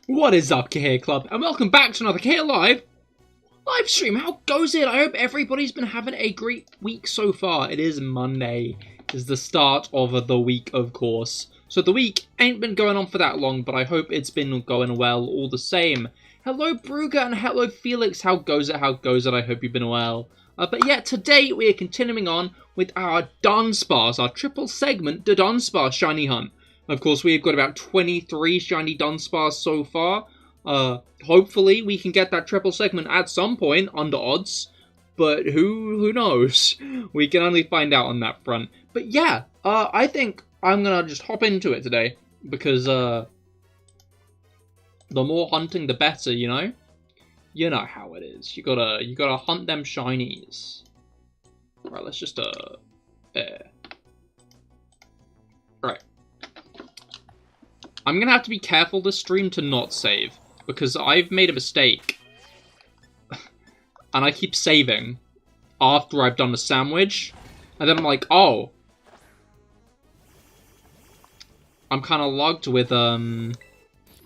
What is up, Cahir Club, and welcome back to another CahirLIVE live stream. How goes it? I hope everybody's been having a great week so far. It is Monday. It's the start of the week, of course. So the week ain't been going on for that long, but I hope it's been going well all the same. Hello, Brugger, and hello, Felix. How goes it? How goes it? I hope you've been well. But yeah, today we are continuing on with our Dunsparce, our Triple Segment Dudunsparce Shiny Hunt. Of course, we've got about 23 shiny Dunsparce so far. Hopefully, we can get that triple segment at some point, under odds. But who knows? We can only find out on that front. But yeah, I think I'm gonna just hop into it today. Because, the more hunting, the better, you know? You know how it is. You gotta hunt them shinies. Right, let's just, Right. I'm gonna have to be careful this stream to not save, because I've made a mistake. And I keep saving after I've done the sandwich, and then I'm like, oh. I'm kind of logged with,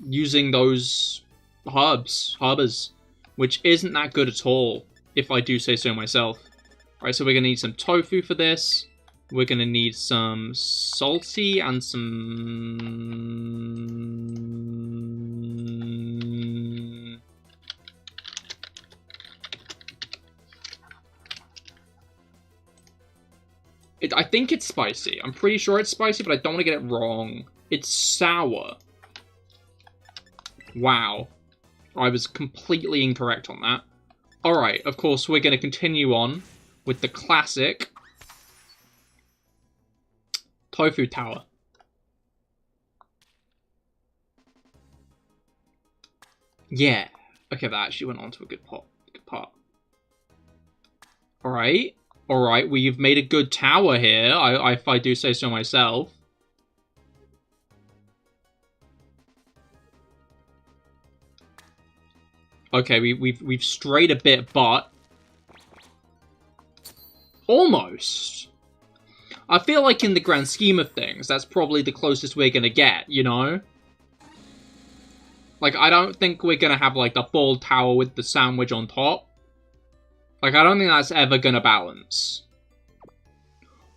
using those herbers, which isn't that good at all, if I do say so myself. Alright, so we're gonna need some tofu for this. We're going to need some salty and some... I think it's spicy. I'm pretty sure it's spicy, but I don't want to get it wrong. It's sour. Wow. I was completely incorrect on that. Alright, of course, we're going to continue on with the classic Tofu Tower. Yeah. Okay, that actually went on to a good part. Alright. Alright, we've made a good tower here, if I do say so myself. Okay, we've strayed a bit, but... almost. I feel like in the grand scheme of things, that's probably the closest we're gonna get, you know? Like, I don't think we're gonna have, like, the full tower with the sandwich on top. Like, I don't think that's ever gonna balance.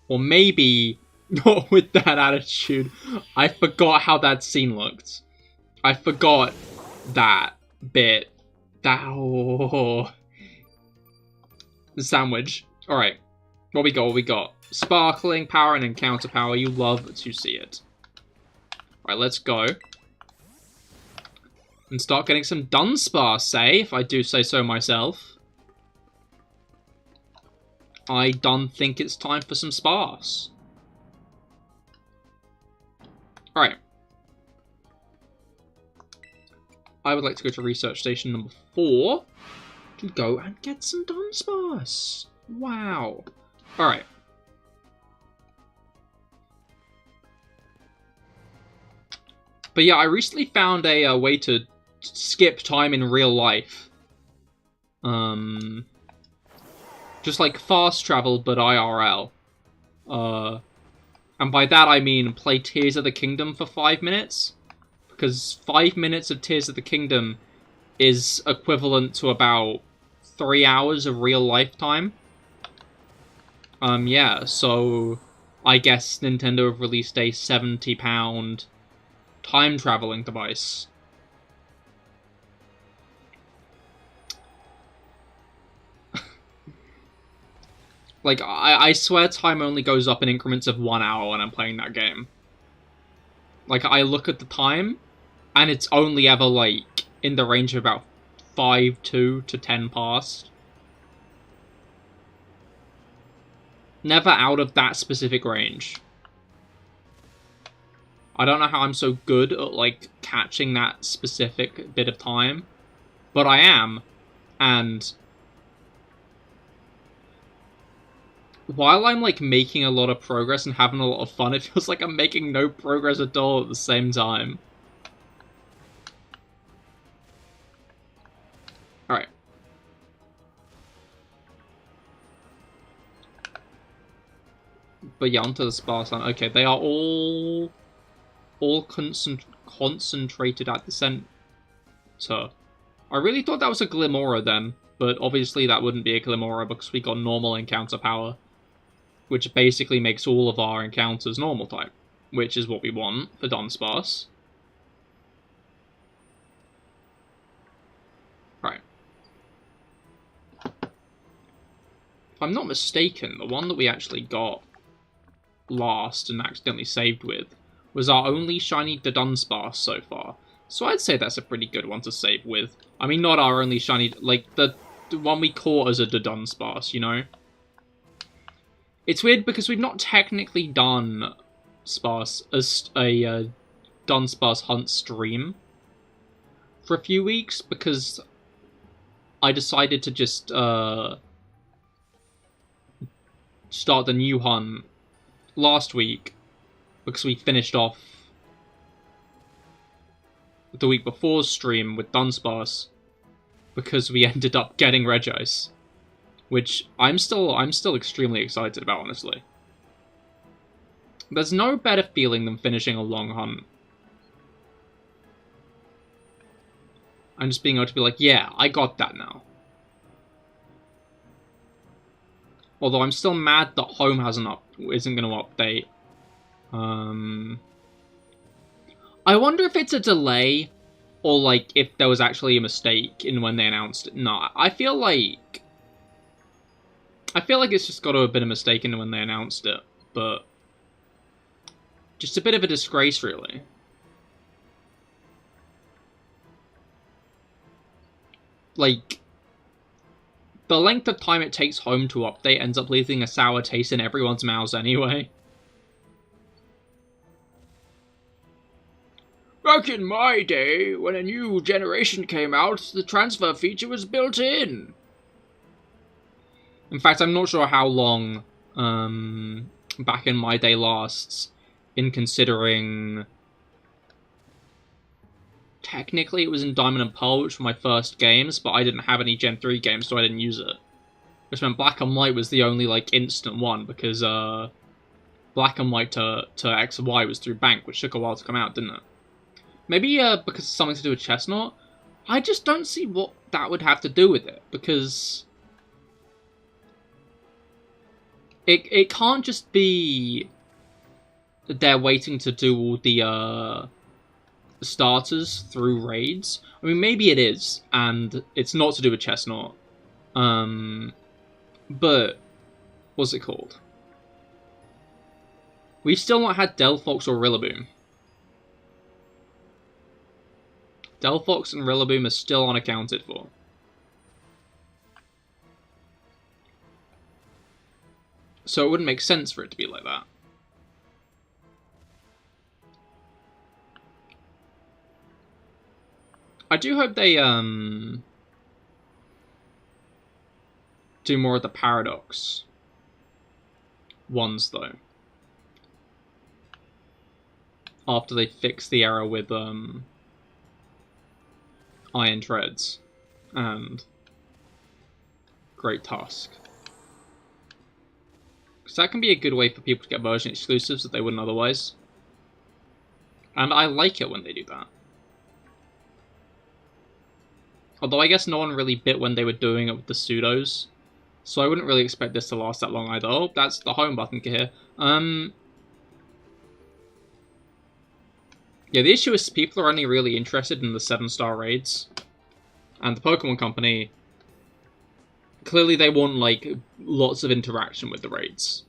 Or maybe, not with that attitude. I forgot how that scene looked. I forgot that bit. Oh. The sandwich. Alright. What we got? Sparkling power and encounter power. You love to see it. Right, let's go. And start getting some Dunsparce, say, if I do say so myself. I done think it's time for some Sparse. Alright. I would like to go to research station number 4 to go and get some Dunsparce. Wow. Alright. But yeah, I recently found a way to skip time in real life. Just like fast travel, but IRL. And by that I mean play Tears of the Kingdom for 5 minutes. Because 5 minutes of Tears of the Kingdom is equivalent to about 3 hours of real life time. Yeah, so I guess Nintendo have released a £70 time-traveling device. Like, I swear time only goes up in increments of 1 hour when I'm playing that game. Like, I look at the time, and it's only ever, like, in the range of about 5.2 to 10 past. Never out of that specific range. I don't know how I'm so good at, like, catching that specific bit of time. But I am. And while I'm, like, making a lot of progress and having a lot of fun, it feels like I'm making no progress at all at the same time. Alright. But yeah, onto the Sparse line. Okay, they are all concentrated at the center. her. I really thought that was a Glimora then, but obviously that wouldn't be a Glimora because we got normal encounter power, which basically makes all of our encounters normal type, which is what we want for Dunsparce. Right. If I'm not mistaken, the one that we actually got last and accidentally saved with was our only shiny Dudunsparce so far. So I'd say that's a pretty good one to save with. I mean, not our only shiny, like, the one we caught as a Dudunsparce, you know? It's weird because we've not technically done Sparse as a Dunsparce hunt stream for a few weeks because I decided to just start the new hunt last week because we finished off the week before's stream with Dunsparce because we ended up getting Regice, which I'm still extremely excited about, honestly. There's no better feeling than finishing a long hunt. And just being able to be like, yeah, I got that now. Although I'm still mad that Home isn't going to update. I wonder if it's a delay, or like if there was actually a mistake in when they announced it. No, I feel like it's just got to have been a mistake in when they announced it, but just a bit of a disgrace, really. Like, the length of time it takes Home to update ends up leaving a sour taste in everyone's mouths anyway. Back in my day, when a new generation came out, the transfer feature was built in. In fact, I'm not sure how long back in my day lasts, in considering technically it was in Diamond and Pearl, which were my first games, but I didn't have any Gen 3 games, so I didn't use it. Which meant Black and White was the only, like, instant one, because Black and White to X and Y was through Bank, which took a while to come out, didn't it? Maybe because it's something to do with Chestnut? I just don't see what that would have to do with it, because it can't just be that they're waiting to do all the starters through raids. I mean, maybe it is, and it's not to do with Chestnut. But what's it called? We've still not had Delphox or Rillaboom. Delphox and Rillaboom are still unaccounted for. So it wouldn't make sense for it to be like that. I do hope they do more of the Paradox ones, though. After they fix the error with Iron Treads and Great Tusk. Because that can be a good way for people to get version exclusives that they wouldn't otherwise. And I like it when they do that. Although I guess no one really bit when they were doing it with the pseudos. So I wouldn't really expect this to last that long either. Oh, that's the home button here. Yeah, the issue is people are only really interested in the 7-star raids. And the Pokemon Company, clearly they want, like, lots of interaction with the raids.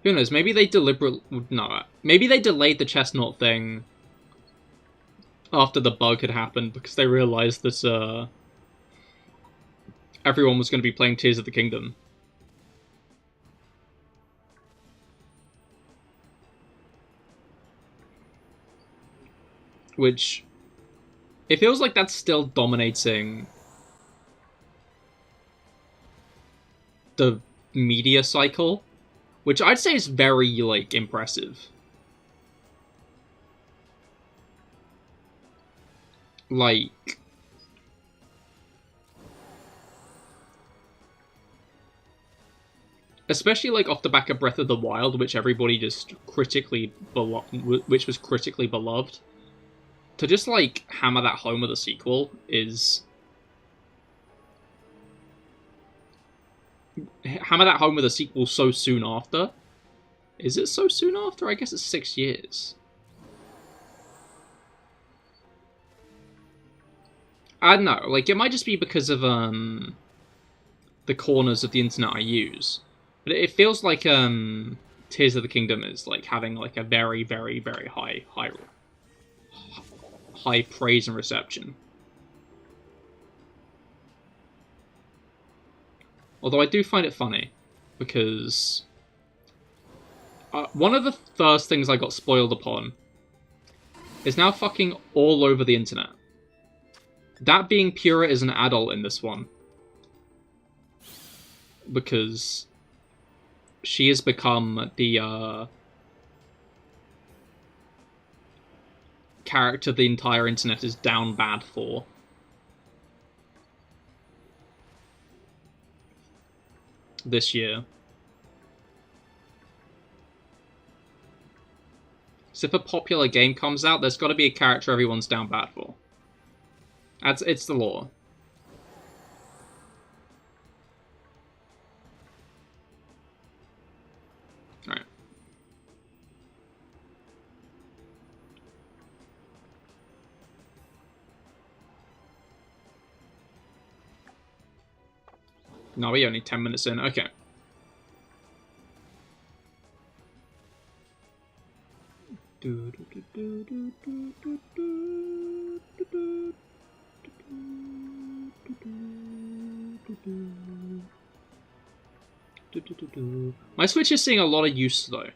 Who knows, maybe they maybe they delayed the Chestnut thing after the bug had happened because they realized that, everyone was going to be playing Tears of the Kingdom. Which, it feels like that's still dominating the media cycle, which I'd say is very, like, impressive. Like, especially like off the back of Breath of the Wild, which everybody just which was critically beloved. To just like hammer that home with a sequel is so soon after. Is it so soon after? I guess it's 6 years. I don't know, like, it might just be because of, the corners of the internet I use. But it feels like, Tears of the Kingdom is, like, having, like, a very, very, very high praise and reception. Although I do find it funny, because one of the first things I got spoiled upon is now fucking all over the internet. That being Pura is an adult in this one. Because she has become the character the entire internet is down bad for. This year. So if a popular game comes out, there's got to be a character everyone's down bad for. It's the law. Alright. No, we're only 10 minutes in. Okay. My Switch is seeing a lot of use, though.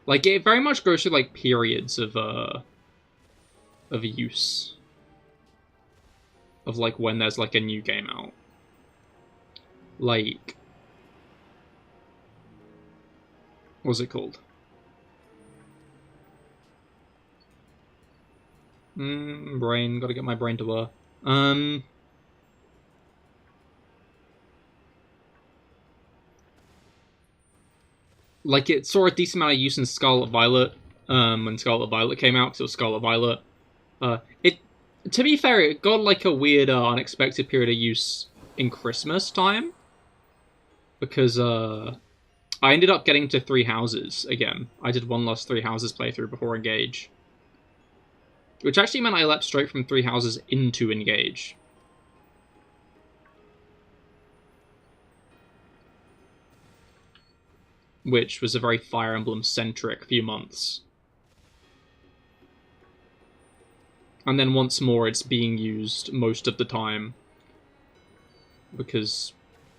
Like, it very much goes through, like, periods of use. Of, like, when there's, like, a new game out. Like... what's it called? Brain. Gotta get my brain to work. Like, it saw a decent amount of use in Scarlet Violet, when Scarlet Violet came out, because it was Scarlet Violet. To be fair, it got, like, a weird, unexpected period of use in Christmas time. Because, I ended up getting to 3 houses again. I did one last 3 houses playthrough before Engage. Which actually meant I leapt straight from 3 houses into Engage. Which was a very Fire Emblem-centric few months. And then once more, it's being used most of the time. Because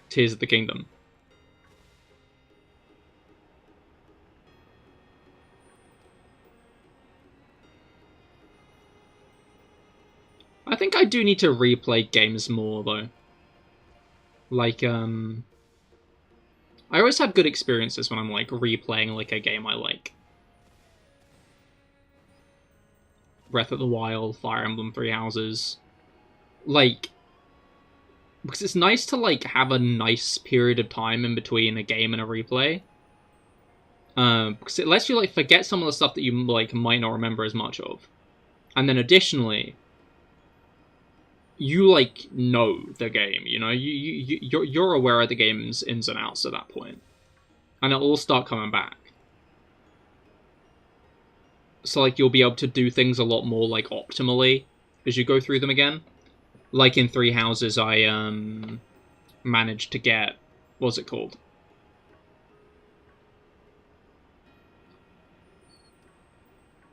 Tears of the Kingdom. I think I do need to replay games more, though. Like, I always have good experiences when I'm, like, replaying, like, a game I like. Breath of the Wild, Fire Emblem Three Houses. Like, because it's nice to, like, have a nice period of time in between a game and a replay. Because it lets you, like, forget some of the stuff that you, like, might not remember as much of. And then additionally... you, like, know the game, you know? You're aware of the game's ins and outs at that point. And it'll all start coming back. So, like, you'll be able to do things a lot more, like, optimally as you go through them again. Like, in Three Houses, I, managed to get... what's it called?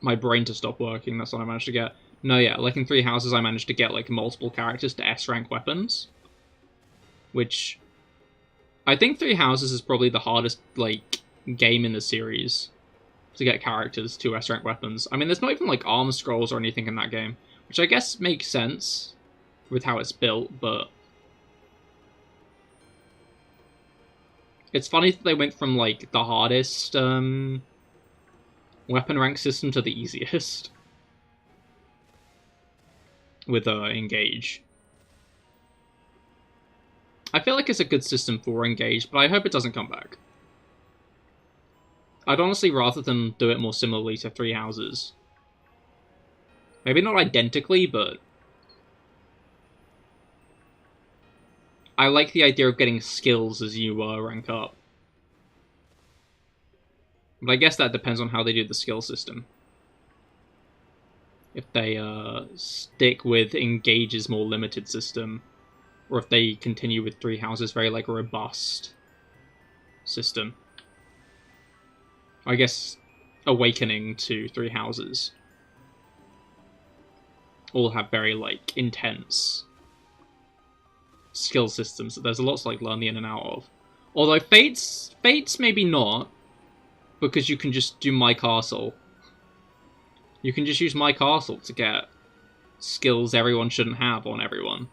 My brain to stop working, that's what I managed to get. No, yeah, like in Three Houses, I managed to get, like, multiple characters to S-rank weapons. Which... I think Three Houses is probably the hardest, like, game in the series to get characters to S-rank weapons. I mean, there's not even, like, arm scrolls or anything in that game, which I guess makes sense with how it's built, but... it's funny that they went from, like, the hardest, weapon rank system to the easiest. With Engage. I feel like it's a good system for Engage, but I hope it doesn't come back. I'd honestly rather them do it more similarly to Three Houses. Maybe not identically, but I like the idea of getting skills as you rank up. But I guess that depends on how they do the skill system. If they stick with Engage's more limited system, or if they continue with Three Houses' very like robust system. I guess Awakening to Three Houses all have very like intense skill systems that there's a lot to like learn the in and out of. Although Fates maybe not, because you can just do My Castle. You can just use My Castle to get skills everyone shouldn't have on everyone.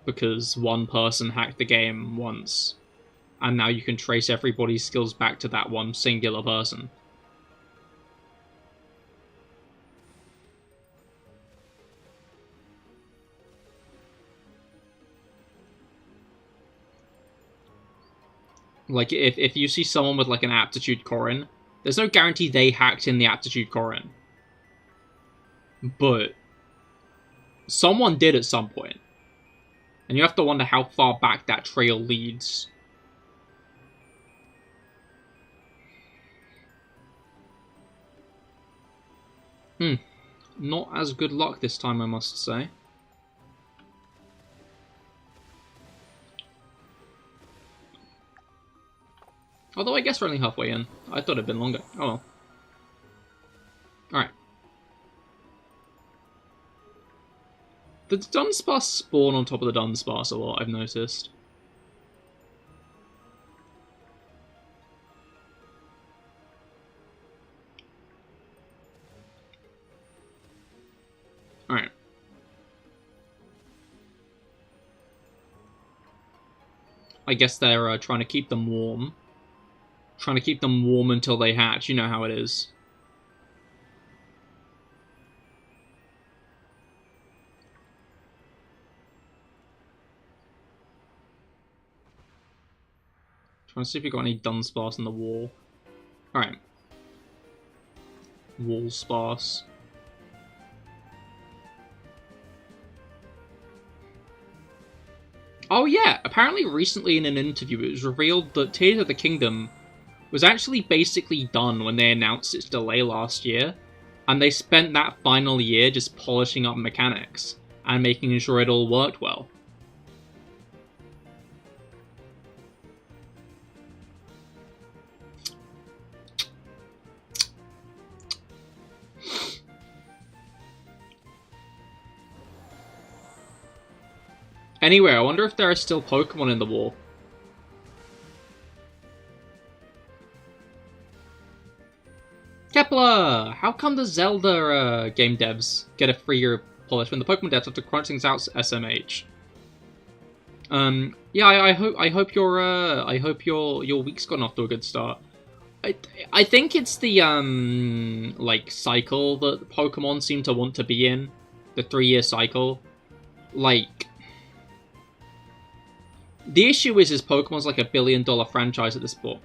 Because one person hacked the game once, and now you can trace everybody's skills back to that one singular person. Like, if you see someone with, like, an aptitude Corrin, there's no guarantee they hacked in the aptitude Corrin. But someone did at some point. And you have to wonder how far back that trail leads. Not as good luck this time, I must say. Although I guess we're only halfway in. I thought it'd been longer. Oh well. Alright. The Dunsparce spawn on top of the Dunsparce a lot, I've noticed. Alright. I guess they're trying to keep them warm. Trying to keep them warm until they hatch. You know how it is. Trying to see if we got any Dunsparce in the wall. Alright. Wall sparse. Oh yeah, apparently recently in an interview it was revealed that Tears of the Kingdom was actually basically done when they announced its delay last year, and they spent that final year just polishing up mechanics and making sure it all worked well. Anyway, I wonder if there are still Pokemon in the wall. Kepler! How come the Zelda game devs get a free-year polish when the Pokemon devs have to crunch things out SMH? Yeah, I hope your week's gotten off to a good start. I think it's the like cycle that Pokemon seem to want to be in, the 3-year cycle. Like, the issue is Pokemon's like $1 billion franchise at this point.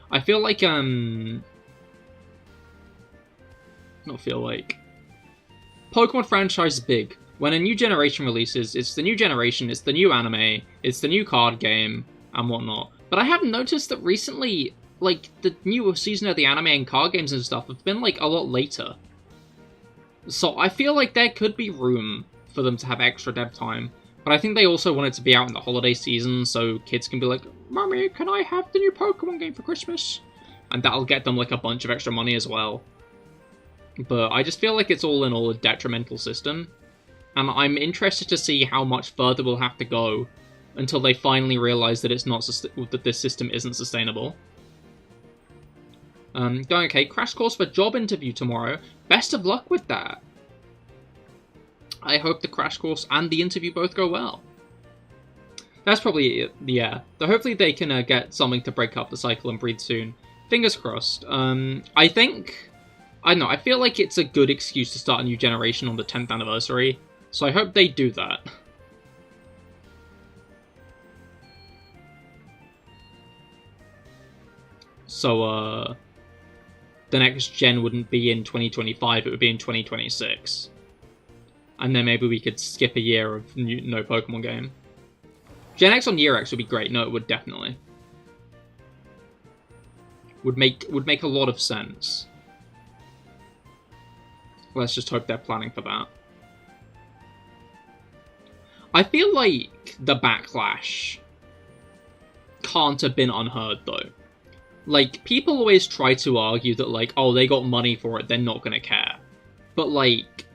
I feel like, Pokemon franchise is big. When a new generation releases, it's the new generation, it's the new anime, it's the new card game, and whatnot. But I have noticed that recently, like, the new season of the anime and card games and stuff have been, like, a lot later. So I feel like there could be room for them to have extra dev time. But I think they also want it to be out in the holiday season, so kids can be like, Mummy, can I have the new Pokemon game for Christmas? And that'll get them, like, a bunch of extra money as well. But I just feel like it's all in all a detrimental system. And I'm interested to see how much further we'll have to go until they finally realize that it's not that this system isn't sustainable. Going okay, crash course for job interview tomorrow. Best of luck with that. I hope the crash course and the interview both go well. That's probably it, yeah. So hopefully they can get something to break up the cycle and breathe soon. Fingers crossed. I don't know, I feel like it's a good excuse to start a new generation on the 10th anniversary. So I hope they do that. So, the next gen wouldn't be in 2025, it would be in 2026. And then maybe we could skip a year of no Pokemon game. Gen X on Year X would be great. No, it would definitely. Would make a lot of sense. Let's just hope they're planning for that. I feel like the backlash can't have been unheard, though. Like, people always try to argue that, like, oh, they got money for it, they're not gonna care. But, like,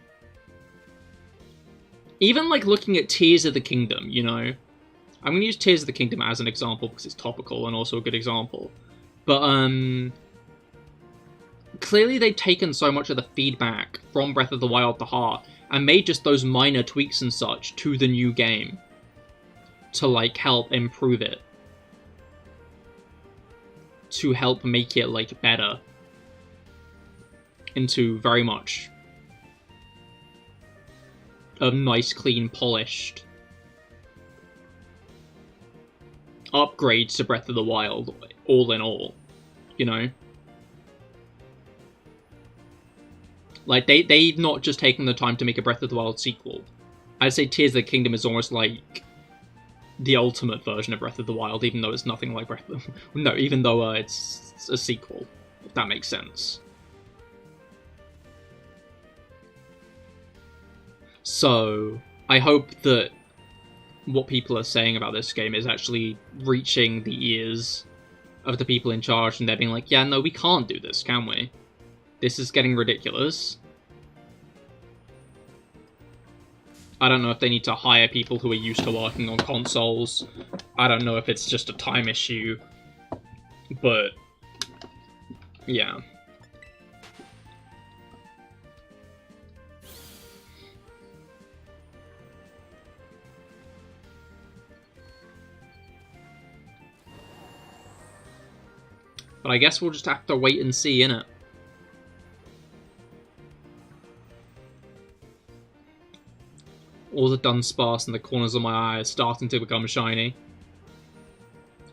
even, like, looking at Tears of the Kingdom, you know? I'm gonna use Tears of the Kingdom as an example because it's topical and also a good example. But, clearly they've taken so much of the feedback from Breath of the Wild to heart and made just those minor tweaks and such to the new game to, like, help improve it. To help make it, like, better. Into very much a nice, clean, polished upgrade to Breath of the Wild, all in all, you know? Like, they've not just taken the time to make a Breath of the Wild sequel. I'd say Tears of the Kingdom is almost like the ultimate version of Breath of the Wild, even though it's nothing like Breath of the... No, even though it's a sequel, if that makes sense. So, I hope that what people are saying about this game is actually reaching the ears of the people in charge, and they're being like, yeah, no, we can't do this, can we? This is getting ridiculous. I don't know if they need to hire people who are used to working on consoles. I don't know if it's just a time issue. But, yeah. But I guess we'll just have to wait and see, innit? All the Dunsparce in the corners of my eye are starting to become shiny.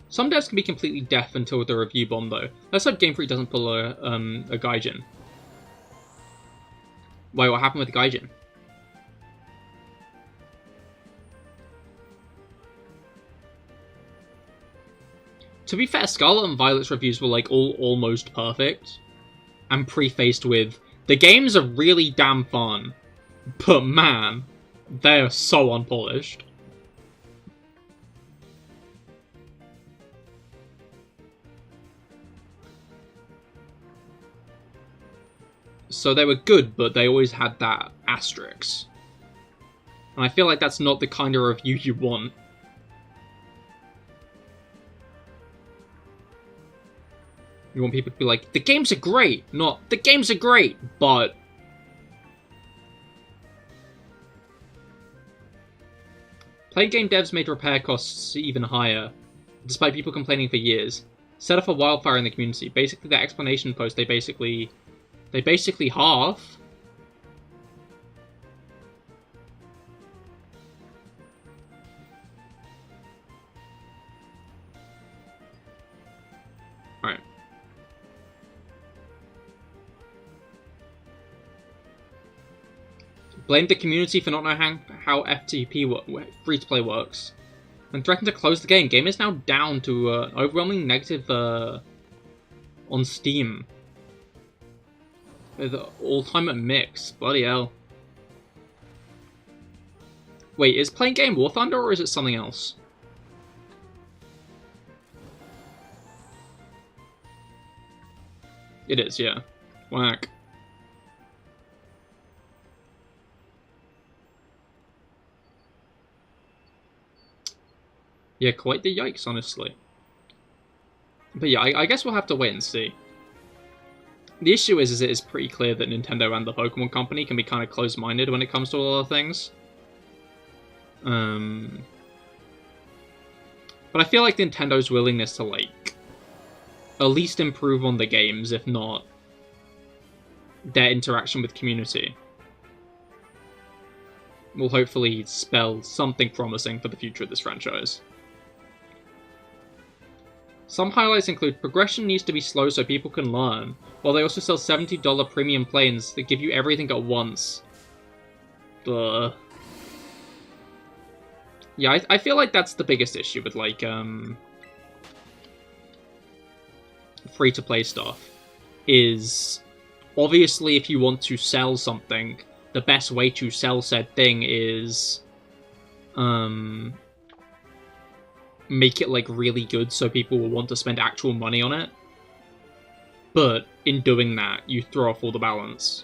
Some devs can be completely deaf until the review bomb, though. Let's hope Game Freak doesn't pull a Gaijin. Wait, what happened with the Gaijin? To be fair, Scarlet and Violet's reviews were, like, all almost perfect. And prefaced with, the games are really damn fun, but man, they are so unpolished. So they were good, but they always had that asterisk. And I feel like that's not the kind of review you want. You want people to be like, the games are great, not, the games are great, but... Playing game devs made repair costs even higher, despite people complaining for years. Set off a wildfire in the community. Basically, that explanation post, they basically half. Alright. Blame the community for not knowing how FTP free-to-play works. And threatened to close the game. Game is now down to an overwhelming negative on Steam. With all-time at mix. Bloody hell. Wait, is playing game War Thunder or is it something else? It is, yeah. Whack. Yeah, quite the yikes, honestly. But yeah, I guess we'll have to wait and see. The issue is it is pretty clear that Nintendo and the Pokemon Company can be kind of closed-minded when it comes to a lot of things. But I feel like Nintendo's willingness to, like, at least improve on the games, if not their interaction with community, will hopefully spell something promising for the future of this franchise. Some highlights include progression needs to be slow so people can learn, while they also sell $70 premium planes that give you everything at once. Ugh. Yeah, I feel like that's the biggest issue with, like, free-to-play stuff, is obviously if you want to sell something, the best way to sell said thing is, make it, like, really good so people will want to spend actual money on it. But in doing that, you throw off all the balance.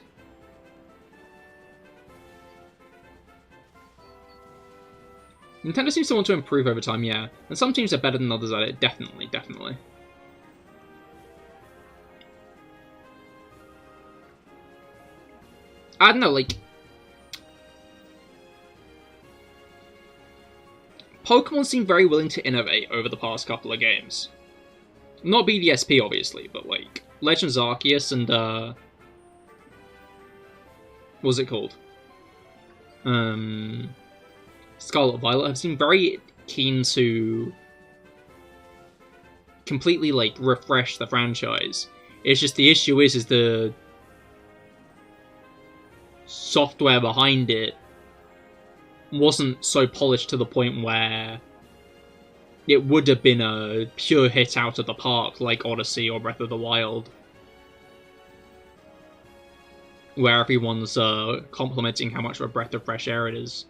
Nintendo seems to want to improve over time, yeah. And some teams are better than others at it, definitely, definitely. I don't know, like... Pokemon seem very willing to innovate over the past couple of games. Not BDSP, obviously, but, like, Legends Arceus and, what's it called? Scarlet and Violet have seemed very keen to completely, like, refresh the franchise. It's just the issue is the software behind it wasn't so polished to the point where it would have been a pure hit out of the park like Odyssey or Breath of the Wild, where everyone's complimenting how much of a breath of fresh air it is.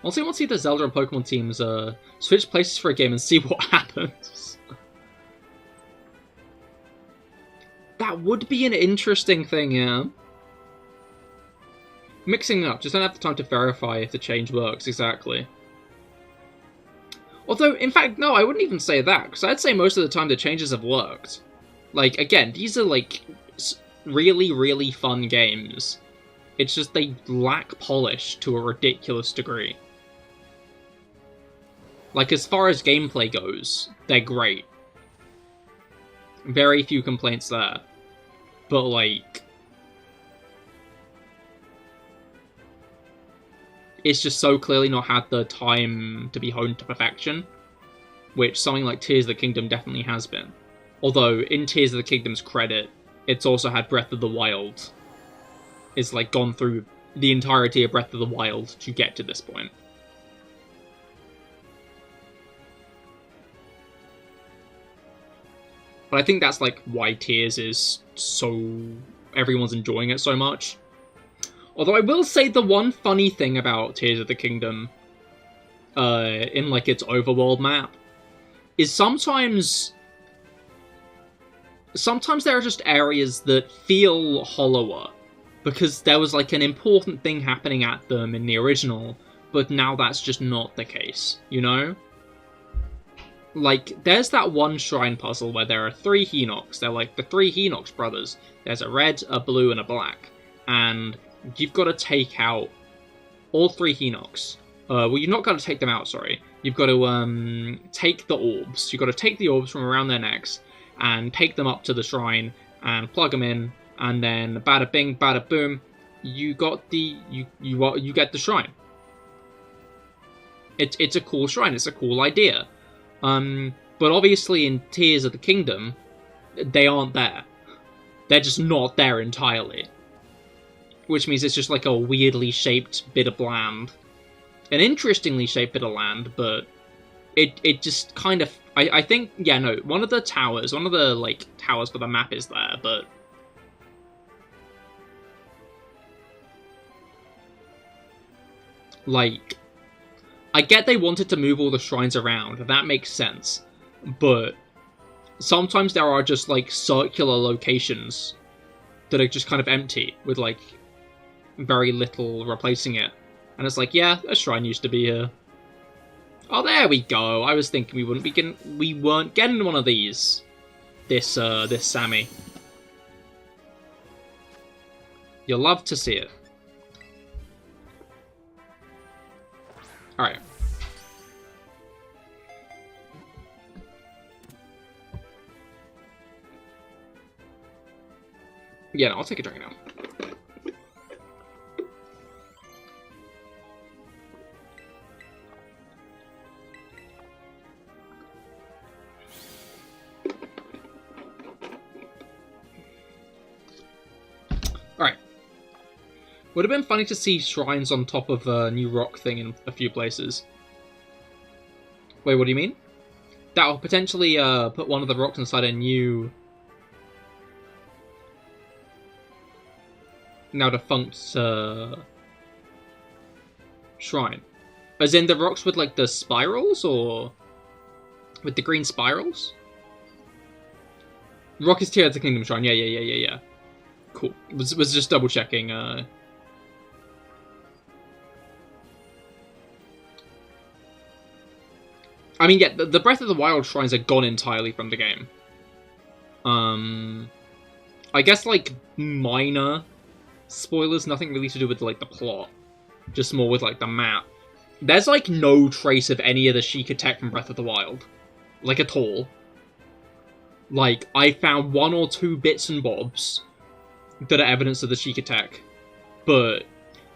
Also, I want to see the Zelda and Pokemon teams switch places for a game and see what happens. That would be an interesting thing, yeah. Mixing up, just don't have the time to verify if the change works, exactly. Although, in fact, no, I wouldn't even say that, because I'd say most of the time the changes have worked. Like, again, these are, like, really, really fun games. It's just they lack polish to a ridiculous degree. Like, as far as gameplay goes, they're great. Very few complaints there. But, like... it's just so clearly not had the time to be honed to perfection, which something like Tears of the Kingdom definitely has been. Although, in Tears of the Kingdom's credit, it's also had Breath of the Wild. It's, like, gone through the entirety of Breath of the Wild to get to this point. But I think that's, like, why Tears is so... everyone's enjoying it so much. Although I will say the one funny thing about Tears of the Kingdom, in, like, its overworld map, is sometimes there are just areas that feel hollower, because there was, like, an important thing happening at them in the original, but now that's just not the case, you know? Like, there's that one shrine puzzle where there are 3 Hinox. They're, like, the 3 Hinox brothers. There's a red, a blue, and a black. And you've got to take out all 3 Hinox. Well, you've not got to take them out, sorry. You've got to, take the orbs. You've got to take the orbs from around their necks and take them up to the shrine and plug them in, and then bada bing, bada boom, you got the, you get the shrine. It's a cool shrine, it's a cool idea. But obviously in Tears of the Kingdom, they aren't there. They're just not there entirely. Which means it's just like a weirdly shaped bit of land. An interestingly shaped bit of land, but it just kind of... I think, yeah, no, one of the towers for the map is there, but... like... I get they wanted to move all the shrines around, that makes sense, but sometimes there are just, like, circular locations that are just kind of empty, with, like, very little replacing it. And it's like, yeah, a shrine used to be here. Oh, there we go. I was thinking we weren't getting one of these. This Sammy. You'll love to see it. Alright. Yeah, no, I'll take a drink now. Would have been funny to see shrines on top of a new rock thing in a few places. Wait, what do you mean? That will potentially put one of the rocks inside a new... now defunct shrine. As in the rocks with like the spirals, or with the green spirals? Rock is Tear of the Kingdom Shrine. Yeah. Cool. Was just double checking. I mean, yeah, the Breath of the Wild shrines are gone entirely from the game. I guess like minor spoilers, nothing really to do with like the plot, just more with like the map. There's like no trace of any of the Sheikah tech from Breath of the Wild, like at all. Like, I found 1 or 2 bits and bobs that are evidence of the Sheikah tech, but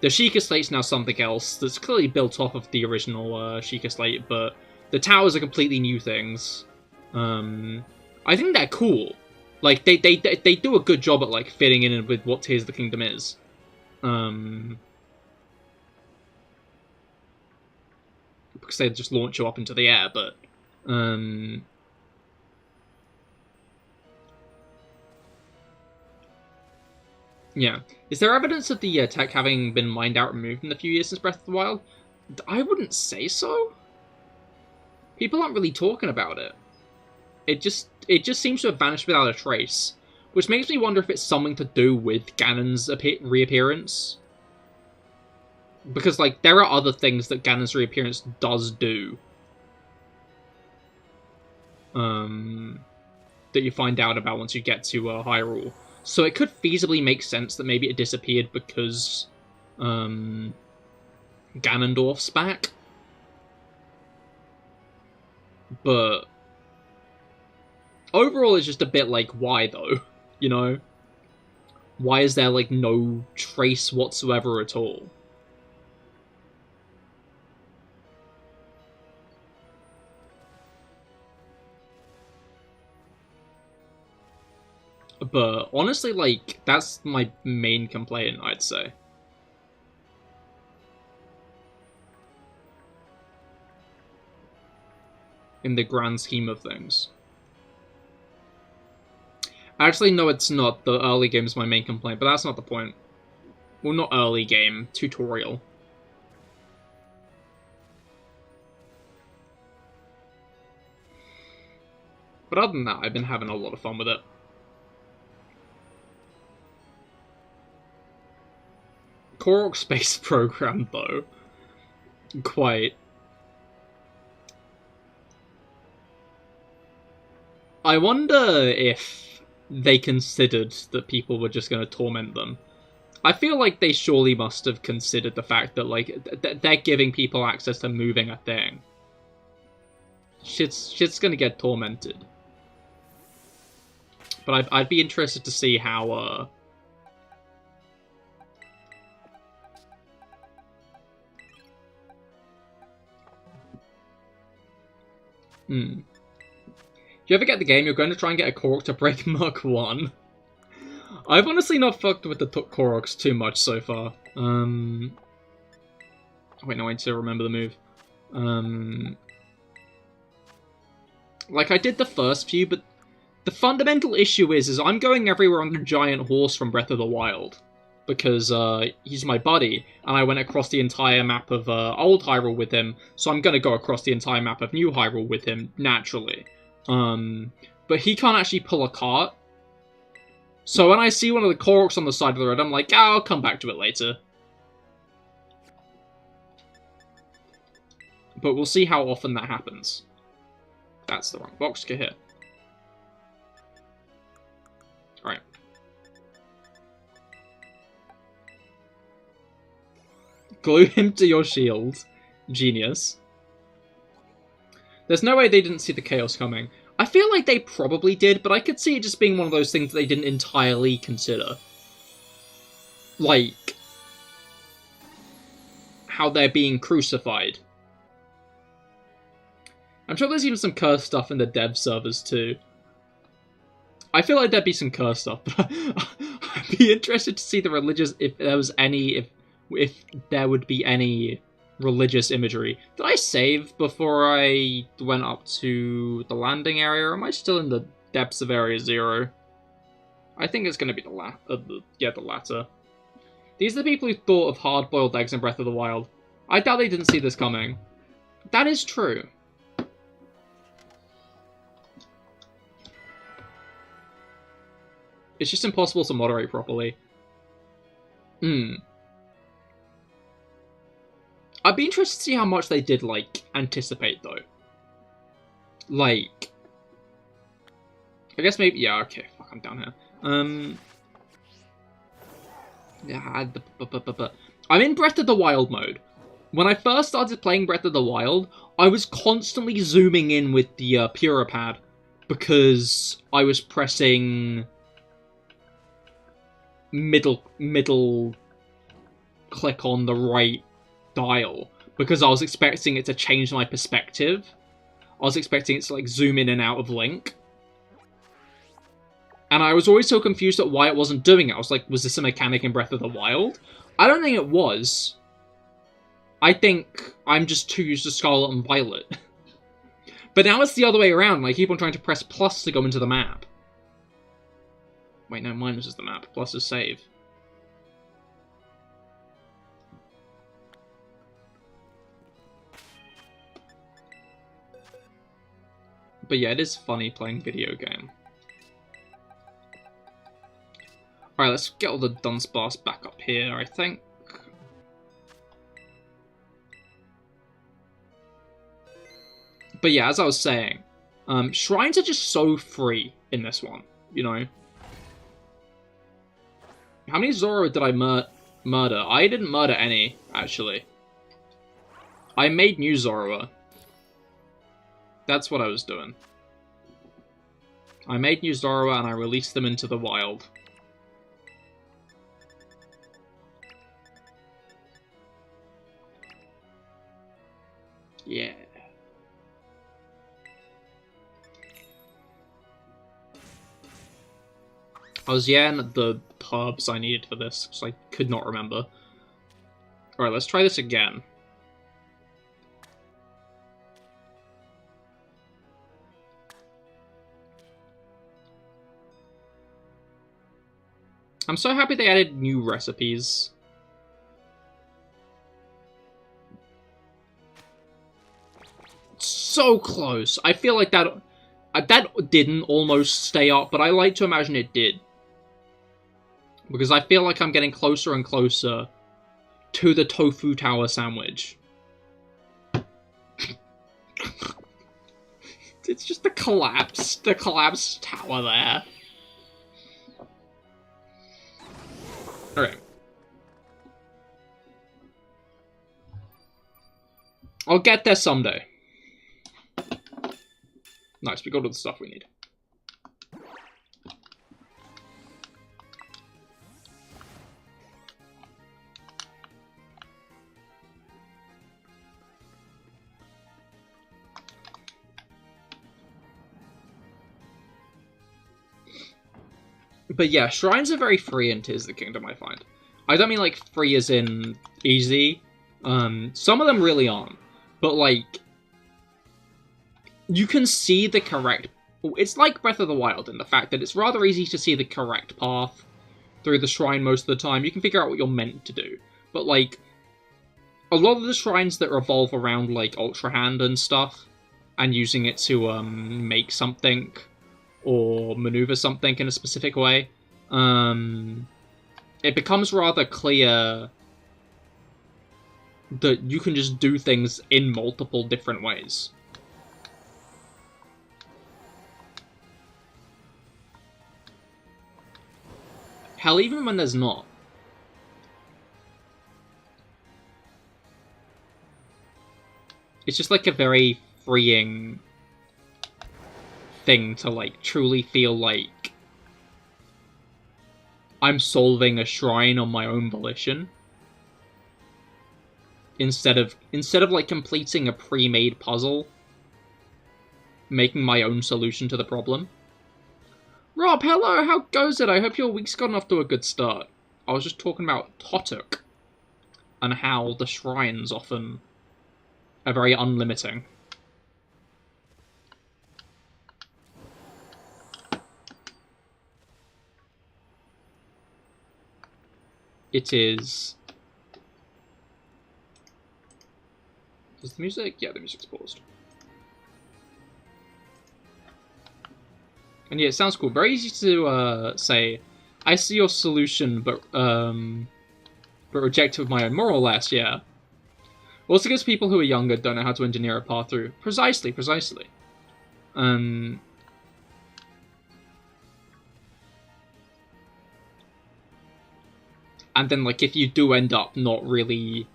the Sheikah slate's now something else that's clearly built off of the original Sheikah slate, but the towers are completely new things. I think they're cool. Like, they do a good job at like fitting in with what Tears of the Kingdom is. Because they just launch you up into the air, but yeah. Is there evidence of the tech having been mined out and removed in the few years since Breath of the Wild? I wouldn't say so. People aren't really talking about it. It just seems to have vanished without a trace, which makes me wonder if it's something to do with Ganon's reappearance. Because, like, there are other things that Ganon's reappearance does do. That you find out about once you get to Hyrule. So it could feasibly make sense that maybe it disappeared because Ganondorf's back. But overall, it's just a bit like, why though? You know? Why is there, like, no trace whatsoever at all? But honestly, like, that's my main complaint, I'd say. In the grand scheme of things. Actually, no, it's not. The early game is my main complaint, but that's not the point. Well, not early game, tutorial. But other than that, I've been having a lot of fun with it. Korok Space Program, though. Quite. I wonder if they considered that people were just going to torment them. I feel like they surely must have considered the fact that, like, they're giving people access to moving a thing. Shit's going to get tormented. But I'd be interested to see how, If you ever get the game, you're going to try and get a Korok to break Mark 1. I've honestly not fucked with the Koroks too much so far. Wait, no, I need to remember the move. Like, I did the first few, but the fundamental issue is I'm going everywhere on the giant horse from Breath of the Wild. Because, he's my buddy, and I went across the entire map of, Old Hyrule with him, so I'm gonna go across the entire map of New Hyrule with him, naturally. But he can't actually pull a cart. So when I see one of the Koroks on the side of the road, I'm like, I'll come back to it later. But we'll see how often that happens. That's the wrong box, Cahir. Alright. Glue him to your shield. Genius. There's no way they didn't see the chaos coming. I feel like they probably did, but I could see it just being one of those things that they didn't entirely consider. Like, how they're being crucified. I'm sure there's even some curse stuff in the dev servers too. I feel like there'd be some curse stuff, but I'd be interested to see the religious, if there was any, if there would be any religious imagery. Did I save before I went up to the landing area, or am I still in the depths of Area 0? I think it's going to be the latter. These are the people who thought of hard-boiled eggs in Breath of the Wild. I doubt they didn't see this coming. That is true. It's just impossible to moderate properly. I'd be interested to see how much they did, like, anticipate, though. Like... I guess maybe... Yeah, okay, fuck, I'm down here. Yeah, I'm in Breath of the Wild mode. When I first started playing Breath of the Wild, I was constantly zooming in with the Pura pad, because I was pressing middle click on the right dial, because I was expecting it to change my perspective. I was expecting it to, like, zoom in and out of Link. And I was always so confused at why it wasn't doing it. I was like, was this a mechanic in Breath of the Wild? I don't think it was. I think I'm just too used to Scarlet and Violet. But now it's the other way around, and I keep on trying to press plus to go into the map. Wait, no, minus is the map. Plus is save. But yeah, it is funny playing video game. Alright, let's get all the Dunsparce back up here, I think. But yeah, as I was saying, shrines are just so free in this one, you know? How many Zoro did I murder? I didn't murder any, actually. I made new Zoro. That's what I was doing. I made new Zoro and I released them into the wild. Yeah. I was at the herbs I needed for this, because I could not remember. Alright, let's try this again. I'm so happy they added new recipes. So close. I feel like that didn't almost stay up, but I like to imagine it did. Because I feel like I'm getting closer and closer to the tofu tower sandwich. It's just the collapsed tower there. Alright. I'll get there someday. Nice, we got all the stuff we need. But yeah, shrines are very free in Tears of the Kingdom, I find. I don't mean, like, free as in easy. Some of them really aren't. But, like, you can see the correct... It's like Breath of the Wild in the fact that it's rather easy to see the correct path through the shrine most of the time. You can figure out what you're meant to do. But, like, a lot of the shrines that revolve around, like, Ultra Hand and stuff, and using it to, make something... or maneuver something in a specific way, it becomes rather clear that you can just do things in multiple different ways. Hell, even when there's not. It's just like a very freeing thing to, like, truly feel like I'm solving a shrine on my own volition. Instead of like completing a pre-made puzzle, making my own solution to the problem. Rob, hello, how goes it? I hope your week's gotten off to a good start. I was just talking about Totuk and how the shrines often are very unlimiting. It is... Is the music? Yeah, the music's paused. And yeah, it sounds cool. Very easy to say, I see your solution, but reject it with my own. More or less, yeah. Also gives people who are younger don't know how to engineer a path through. Precisely. And then, like, if you do end up not really,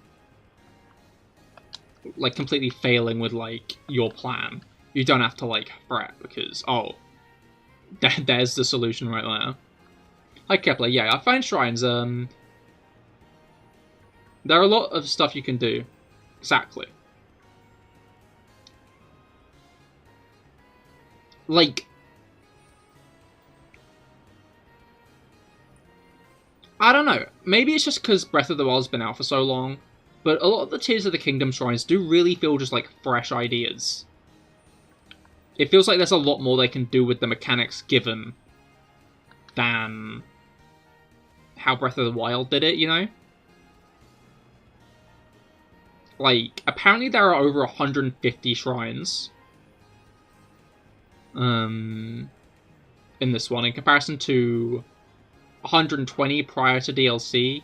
like, completely failing with, like, your plan, you don't have to, like, fret, because, oh, there's the solution right there. Hi, Kepler. Yeah, I find shrines, there are a lot of stuff you can do. Exactly. Like, I don't know. Maybe it's just because Breath of the Wild's been out for so long, but a lot of the Tears of the Kingdom shrines do really feel just like fresh ideas. It feels like there's a lot more they can do with the mechanics given than how Breath of the Wild did it, you know? Like, apparently there are over 150 shrines in this one, in comparison to 120 prior to DLC.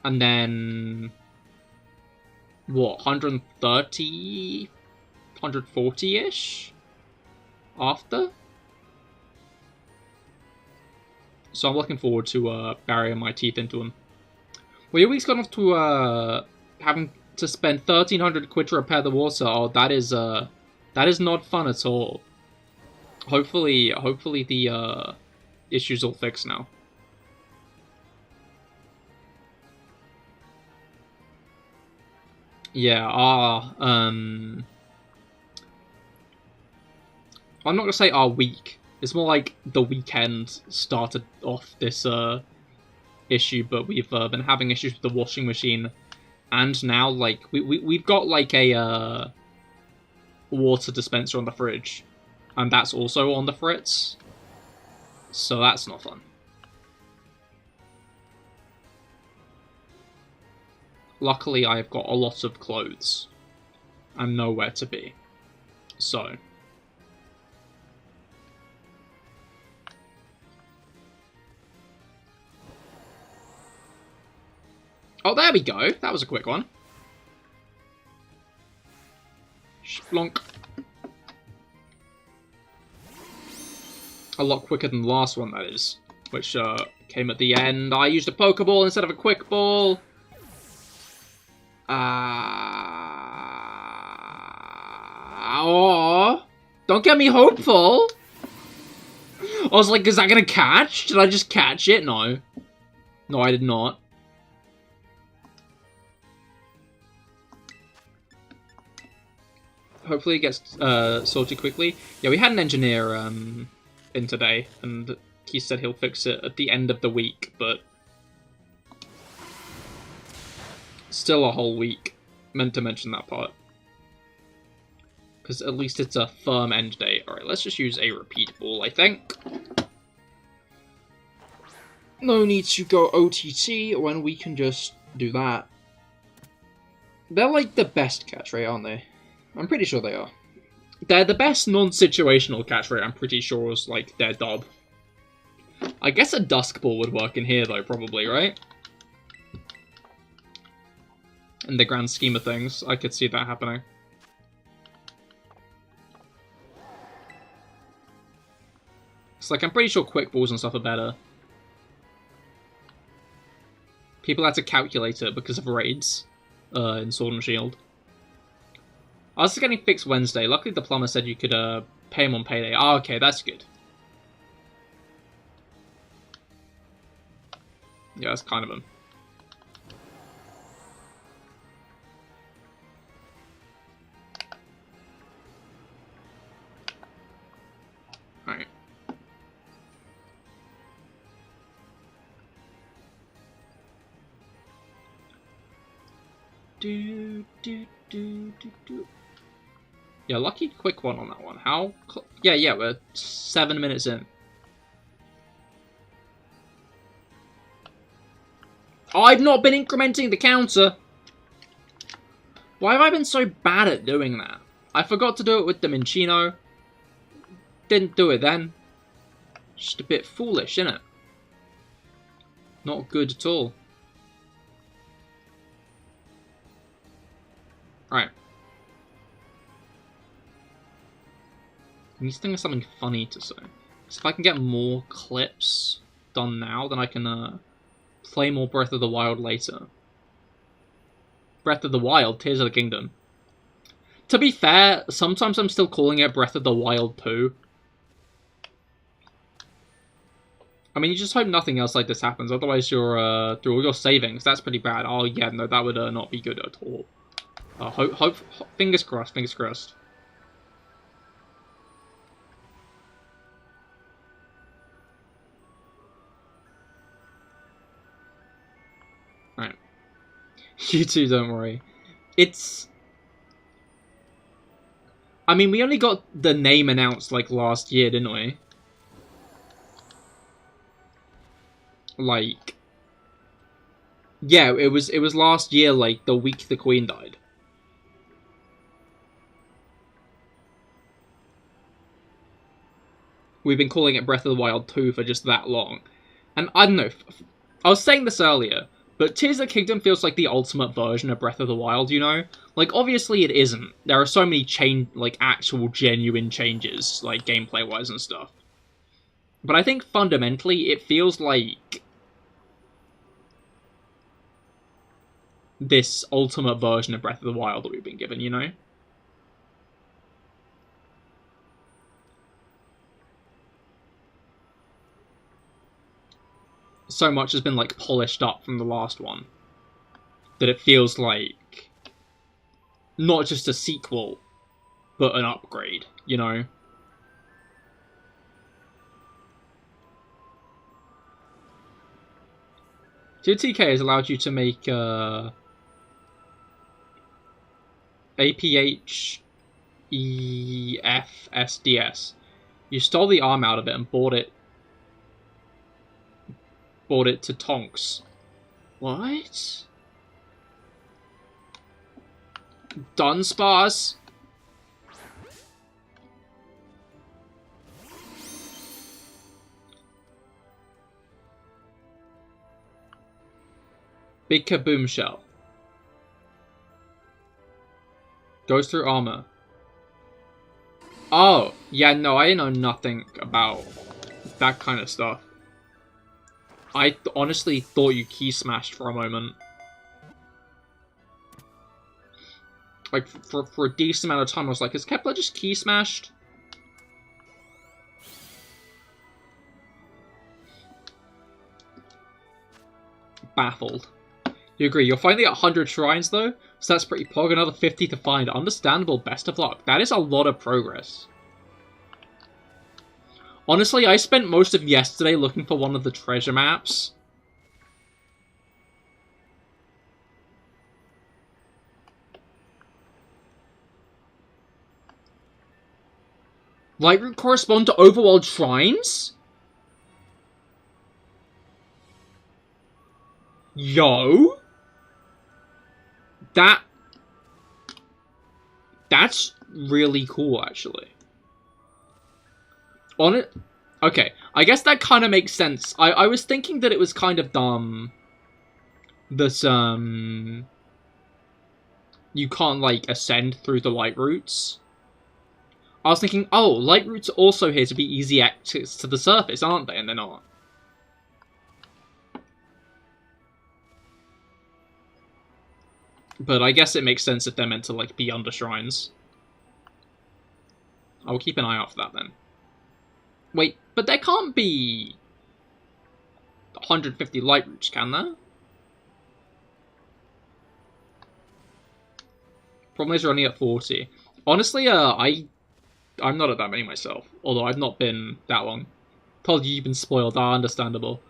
And then... what, 130? 140-ish? After? So I'm looking forward to burying my teeth into them. Well, your week's gone off to having to spend 1,300 quid to repair the water. Oh, that is not fun at all. Hopefully the issue's all fixed now. Yeah, I'm not gonna say our week. It's more like the weekend started off this issue, but we've been having issues with the washing machine, and now like we've got like a water dispenser on the fridge, and that's also on the fritz, so that's not fun. Luckily, I've got a lot of clothes and nowhere to be, so. Oh, there we go. That was a quick one. Splonk. A lot quicker than the last one, that is. Which came at the end. I used a Pokeball instead of a Quick Ball. Oh, don't get me hopeful. I was like, is that gonna catch? Did I just catch it? No. No, I did not. Hopefully it gets sorted quickly. Yeah, we had an engineer in today, and he said he'll fix it at the end of the week, but still a whole week. Meant to mention that part. Because at least it's a firm end date. Alright, let's just use a repeat ball, I think. No need to go OTT when we can just do that. They're like the best catch rate, aren't they? I'm pretty sure they are. They're the best non-situational catch rate, I'm pretty sure, is like their dub. I guess a Dusk Ball would work in here though, probably, right? In the grand scheme of things, I could see that happening. It's like, I'm pretty sure Quick Balls and stuff are better. People had to calculate it because of raids in Sword and Shield. I was getting fixed Wednesday. Luckily, the plumber said you could pay him on payday. Oh, okay, that's good. Yeah, that's kind of him. Yeah, lucky quick one on that one. How? Yeah, we're 7 minutes in. I've not been incrementing the counter! Why have I been so bad at doing that? I forgot to do it with the Minccino. Didn't do it then. Just a bit foolish, innit? Not good at all. Right. I need to think of something funny to say. So if I can get more clips done now, then I can play more Breath of the Wild later. Breath of the Wild, Tears of the Kingdom. To be fair, sometimes I'm still calling it Breath of the Wild 2. I mean, you just hope nothing else like this happens, otherwise you're, through all your savings, that's pretty bad. Oh yeah, no, that would not be good at all. Fingers crossed, fingers crossed. Alright. You two, don't worry. It's... I mean, we only got the name announced, like, last year, didn't we? Like... Yeah, it was last year, like, the week the Queen died. We've been calling it Breath of the Wild 2 for just that long. And I don't know, I was saying this earlier, but Tears of the Kingdom feels like the ultimate version of Breath of the Wild, you know? Like, obviously it isn't. There are so many actual genuine changes, like, gameplay-wise and stuff. But I think fundamentally it feels like this ultimate version of Breath of the Wild that we've been given, you know? So much has been, like, polished up from the last one that it feels like not just a sequel, but an upgrade, you know? TK has allowed you to make APHEFSDS. You stole the arm out of it and bought it to Tonks. What? Dunsparce? Big kaboom shell. Goes through armor. Oh, yeah, no, I know nothing about that kind of stuff. I honestly thought you key smashed for a moment. Like, for a decent amount of time, I was like, is Kepler just key smashed? Baffled. You agree, you'll find the 100 shrines, though, so that's pretty pog. Another 50 to find. Understandable, best of luck. That is a lot of progress. Honestly, I spent most of yesterday looking for one of the treasure maps. Lightroot correspond to overworld shrines? Yo? That's really cool, actually. On it, okay, I guess that kind of makes sense. I was thinking that it was kind of dumb that, you can't, like, ascend through the light routes. I was thinking, oh, light routes are also here to be easy access to the surface, aren't they? And they're not. But I guess it makes sense if they're meant to, like, be under shrines. I will keep an eye out for that, then. Wait, but there can't be 150 light routes, can there? Problem is, we're only at 40. Honestly, I'm not at that many myself, although I've not been that long. Told you you've been spoiled, understandable.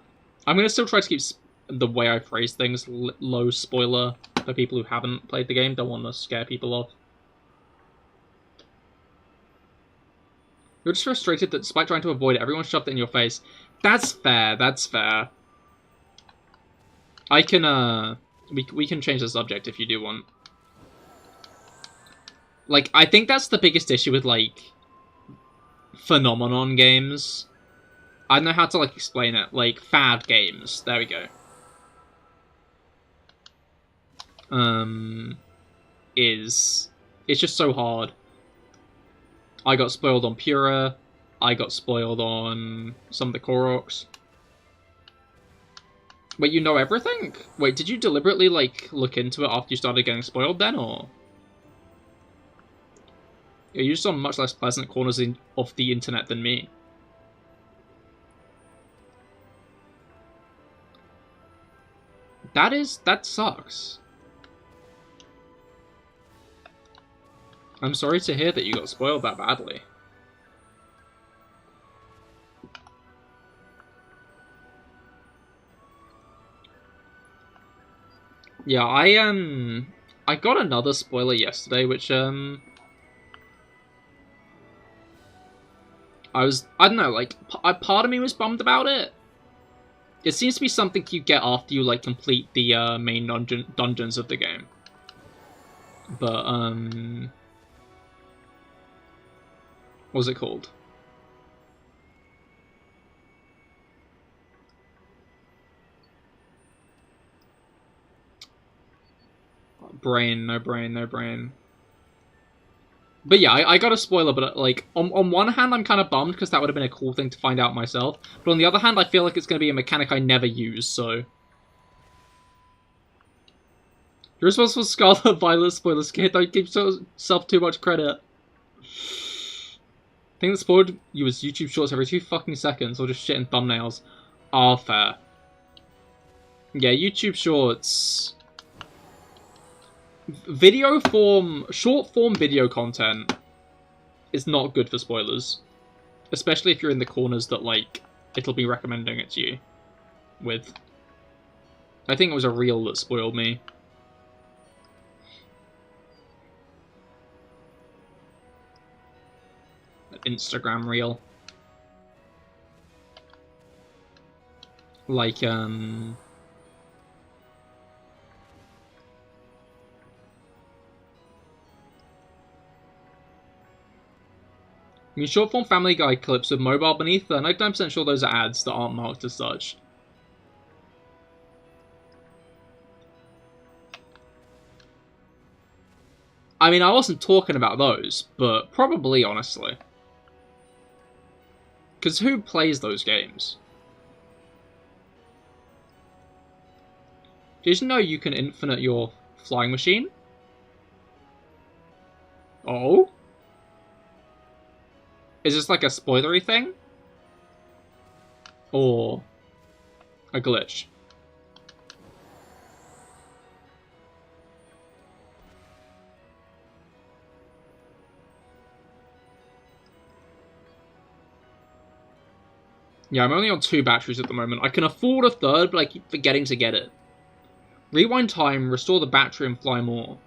I'm going to still try to keep the way I phrase things low spoiler for people who haven't played the game, don't want to scare people off. You're just frustrated that despite trying to avoid it, everyone shoved it in your face. That's fair, that's fair. I can, we can change the subject if you do want. Like, I think that's the biggest issue with, like, phenomenon games. I don't know how to, like, explain it. Like, fad games. There we go. It's just so hard. I got spoiled on Pura. I got spoiled on some of the Koroks. Wait, you know everything? Wait, did you deliberately, like, look into it after you started getting spoiled then, or? You're just on much less pleasant corners of the internet than me. That sucks. I'm sorry to hear that you got spoiled that badly. Yeah, I got another spoiler yesterday, which, I don't know, like, part of me was bummed about it. It seems to be something you get after you, like, complete the, main dungeons of the game. But, what's it called? Brain, no brain, no brain. But yeah, I got a spoiler, but like, on one hand, I'm kind of bummed, because that would have been a cool thing to find out myself. But on the other hand, I feel like it's going to be a mechanic I never use, so... You're responsible for Scarlet and Violet spoilers, kid. Don't give yourself too much credit. Thing that spoiled you was YouTube Shorts every 2 fucking seconds, or just shit in thumbnails. Ah, fair. Yeah, YouTube Shorts... short form video content is not good for spoilers. Especially if you're in the corners that, like, it'll be recommending it to you with. I think it was a reel that spoiled me. An Instagram reel. Like, I mean, short-form Family Guy clips with mobile beneath, 99% sure those are ads that aren't marked as such. I mean, I wasn't talking about those, but probably, honestly. Because who plays those games? Did you know you can infinite your flying machine? Oh? Is this like a spoilery thing? Or a glitch? Yeah, I'm only on 2 batteries at the moment. I can afford a 3rd, but I keep forgetting to get it. Rewind time, restore the battery, and fly more.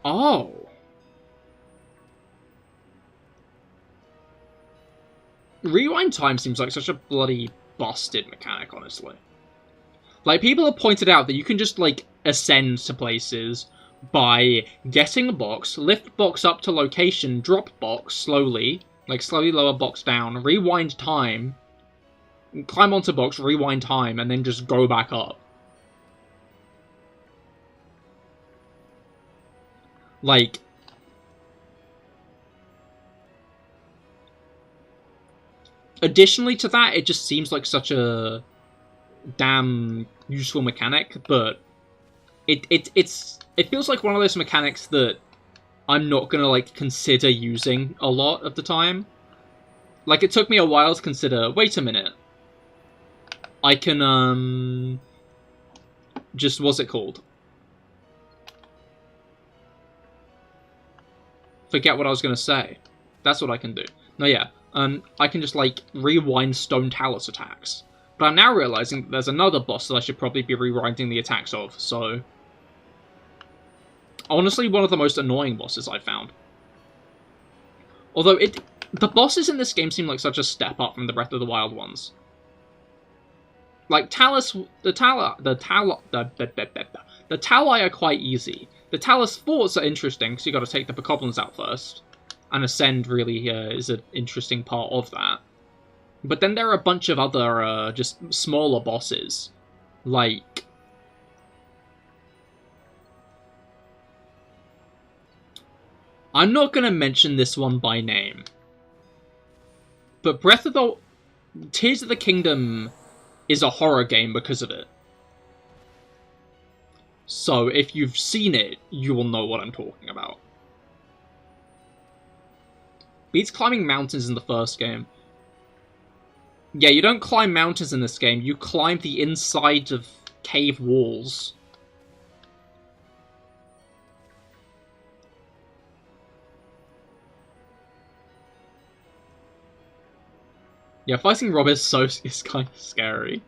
Oh. Rewind time seems like such a bloody busted mechanic, honestly. Like, people have pointed out that you can just, like, ascend to places by getting a box, lift box up to location, drop box slowly, like, slowly lower box down, rewind time, climb onto box, rewind time, and then just go back up. Like, additionally to that, it just seems like such a damn useful mechanic, but it feels like one of those mechanics that I'm not gonna, like, consider using a lot of the time. Like, it took me a while to consider, wait a minute, I can, just, what's it called? Forget what I was gonna say. That's what I can do. No, yeah. and I can just, like, rewind Stone Talus attacks. But I'm now realizing that there's another boss that I should probably be rewinding the attacks of, so... Honestly, one of the most annoying bosses I've found. Although, the bosses in this game seem like such a step up from the Breath of the Wild ones. Like, Talus... The Talai are quite easy. The Talus forts are interesting, because you gotta take the Bokoblins out first. And Ascend really is an interesting part of that. But then there are a bunch of other, just smaller bosses. Like... I'm not gonna mention this one by name. But Tears of the Kingdom is a horror game because of it. So, if you've seen it, you will know what I'm talking about. Beats climbing mountains in the first game. Yeah, you don't climb mountains in this game, you climb the inside of cave walls. Yeah, fighting Rob is kind of scary.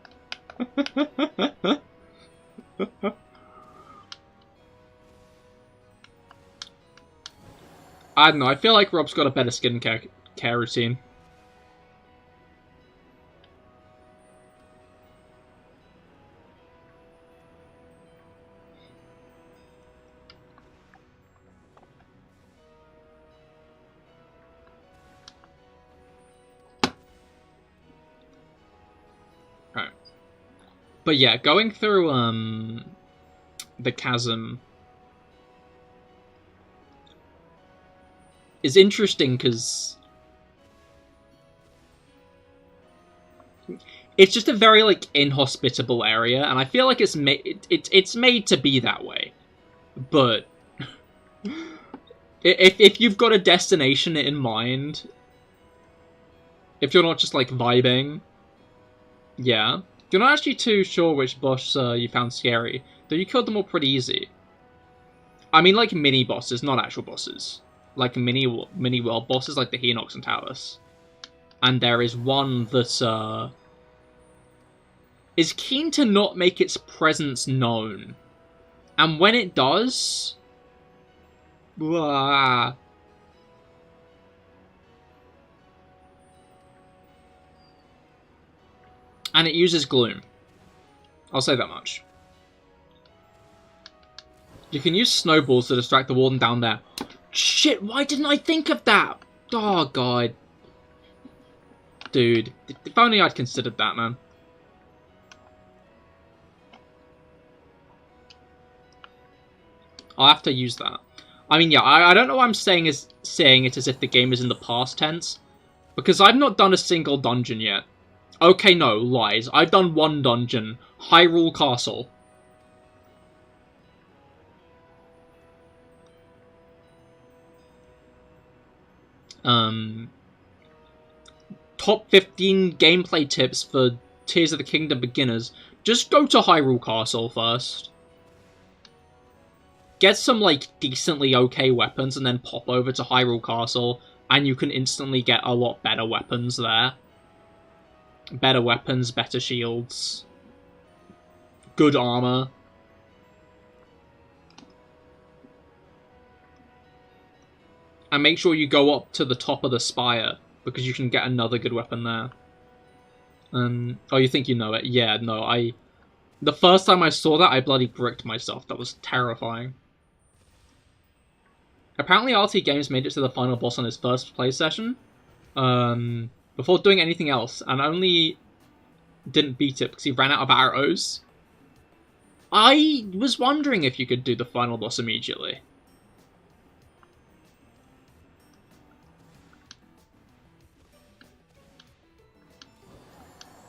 I don't know, I feel like Rob's got a better skincare routine. Alright. But yeah, going through, the chasm is interesting because it's just a very, like, inhospitable area, and I feel like it's made to be that way. But if you've got a destination in mind, if you're not just, like, vibing, yeah. You're not actually too sure which boss you found scary, though you killed them all pretty easy. I mean, like, mini-bosses, not actual bosses. Like, mini-world bosses, like the Hinox and Talus. And there is one that, is keen to not make its presence known. And when it does... Blah, and it uses Gloom. I'll say that much. You can use snowballs to distract the warden down there. Shit, why didn't I think of that? Oh, God. Dude, if only I'd considered that, man. I'll have to use that. I mean, yeah, I don't know why I'm saying it as if the game is in the past tense. Because I've not done a single dungeon yet. Okay, no, lies. I've done one dungeon. Hyrule Castle. Top 15 gameplay tips for Tears of the Kingdom beginners. Just go to Hyrule Castle first. Get some, like, decently okay weapons and then pop over to Hyrule Castle, and you can instantly get a lot better weapons there. Better weapons, better shields. Good armor. And make sure you go up to the top of the spire, because you can get another good weapon there. Oh, you think you know it? Yeah, no, the first time I saw that, I bloody bricked myself. That was terrifying. Apparently RT Games made it to the final boss on his first play session, before doing anything else, and only didn't beat it because he ran out of arrows. I was wondering if you could do the final boss immediately.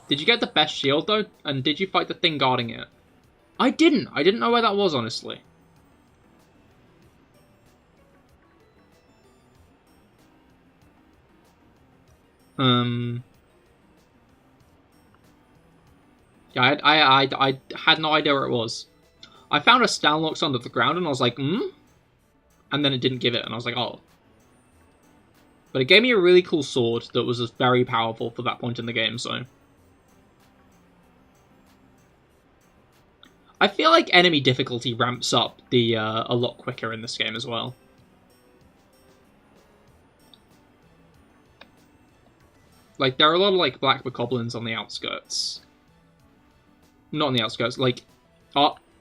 Did you get the best shield, though? And did you fight the thing guarding it? I didn't. I didn't know where that was, honestly. Yeah, I had no idea where it was. I found a Stalnox under the ground, and I was like, And then it didn't give it, and I was like, oh. But it gave me a really cool sword that was just very powerful for that point in the game, so... I feel like enemy difficulty ramps up a lot quicker in this game as well. Like, there are a lot of, like, black bokoblins on the outskirts. Not on the outskirts, like,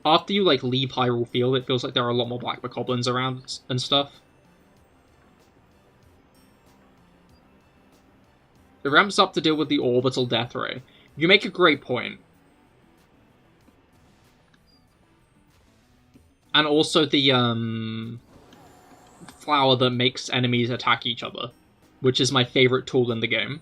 after you, like, leave Hyrule Field, it feels like there are a lot more black bokoblins around and stuff. It ramps up to deal with the orbital death ray. You make a great point. And also the, flower that makes enemies attack each other, which is my favorite tool in the game.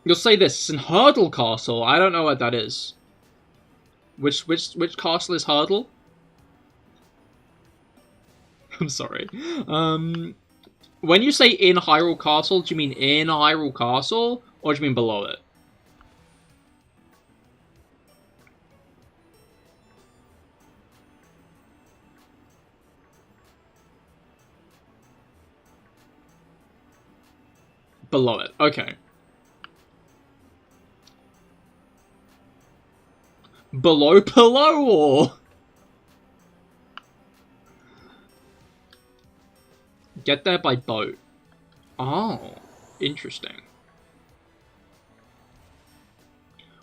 You'll say this, in Hurdle Castle, I don't know what that is. Which castle is Hurdle? I'm sorry. When you say in Hyrule Castle, do you mean in Hyrule Castle, or do you mean below it? Below it, okay. Below Pillow, or... Get there by boat. Oh, interesting.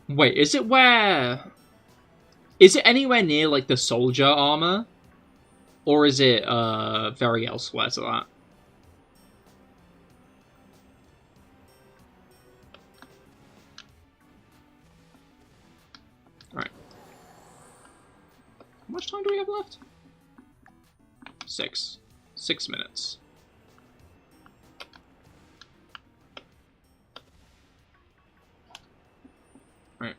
Wait, is it where... Is it anywhere near, like, the soldier armor? Or is it, very elsewhere to that? Right. How much time do we have left? 6 minutes. Right.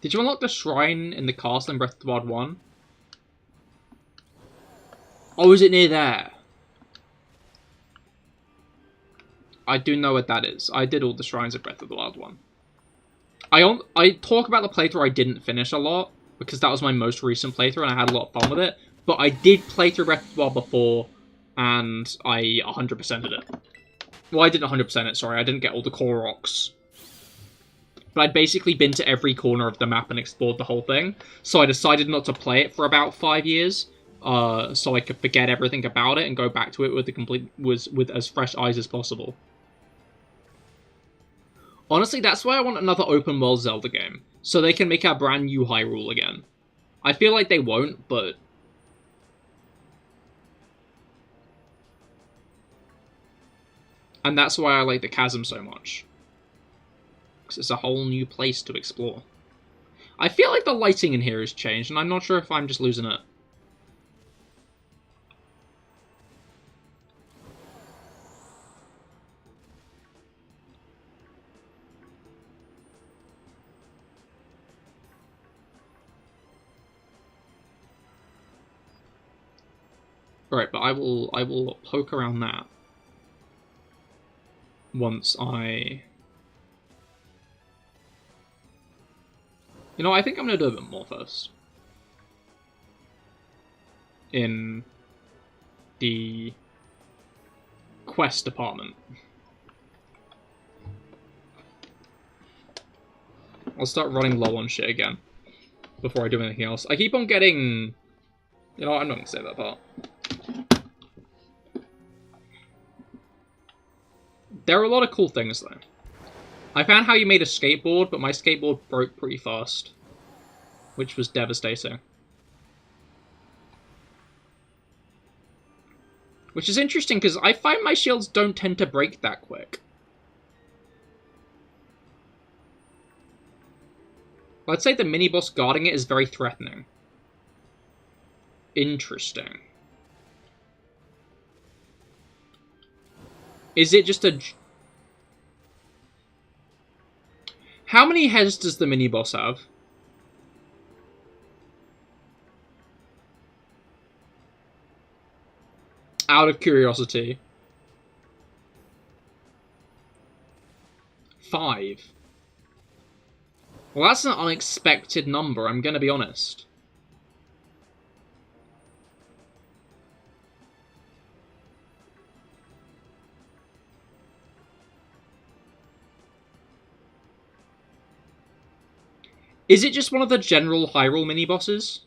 Did you unlock the shrine in the castle in Breath of the Wild 1? Oh, is it near there? I do know what that is. I did all the shrines of Breath of the Wild 1. I talk about the playthrough I didn't finish a lot, because that was my most recent playthrough and I had a lot of fun with it. But I did play through Breath of the Wild before, and I 100%ed it. Well, I didn't 100% it, sorry. I didn't get all the core rocks. But I'd basically been to every corner of the map and explored the whole thing. So I decided not to play it for about 5 years, so I could forget everything about it and go back to it with as fresh eyes as possible. Honestly, that's why I want another open world Zelda game, so they can make a brand new Hyrule again. I feel like they won't, but... And that's why I like the Chasm so much. Because it's a whole new place to explore. I feel like the lighting in here has changed, and I'm not sure if I'm just losing it. Right, but I will poke around that once I... You know, I think I'm going to do a bit more first. In the quest department. I'll start running low on shit again before I do anything else. I keep on getting... You know what, I'm not going to say that part. There are a lot of cool things, though. I found how you made a skateboard, but my skateboard broke pretty fast, which was devastating. Which is interesting, because I find my shields don't tend to break that quick. I'd say the mini-boss guarding it is very threatening. Interesting. Is it just a... How many heads does the mini-boss have? Out of curiosity. 5. Well, that's an unexpected number, I'm gonna be honest. Is it just one of the general Hyrule mini-bosses?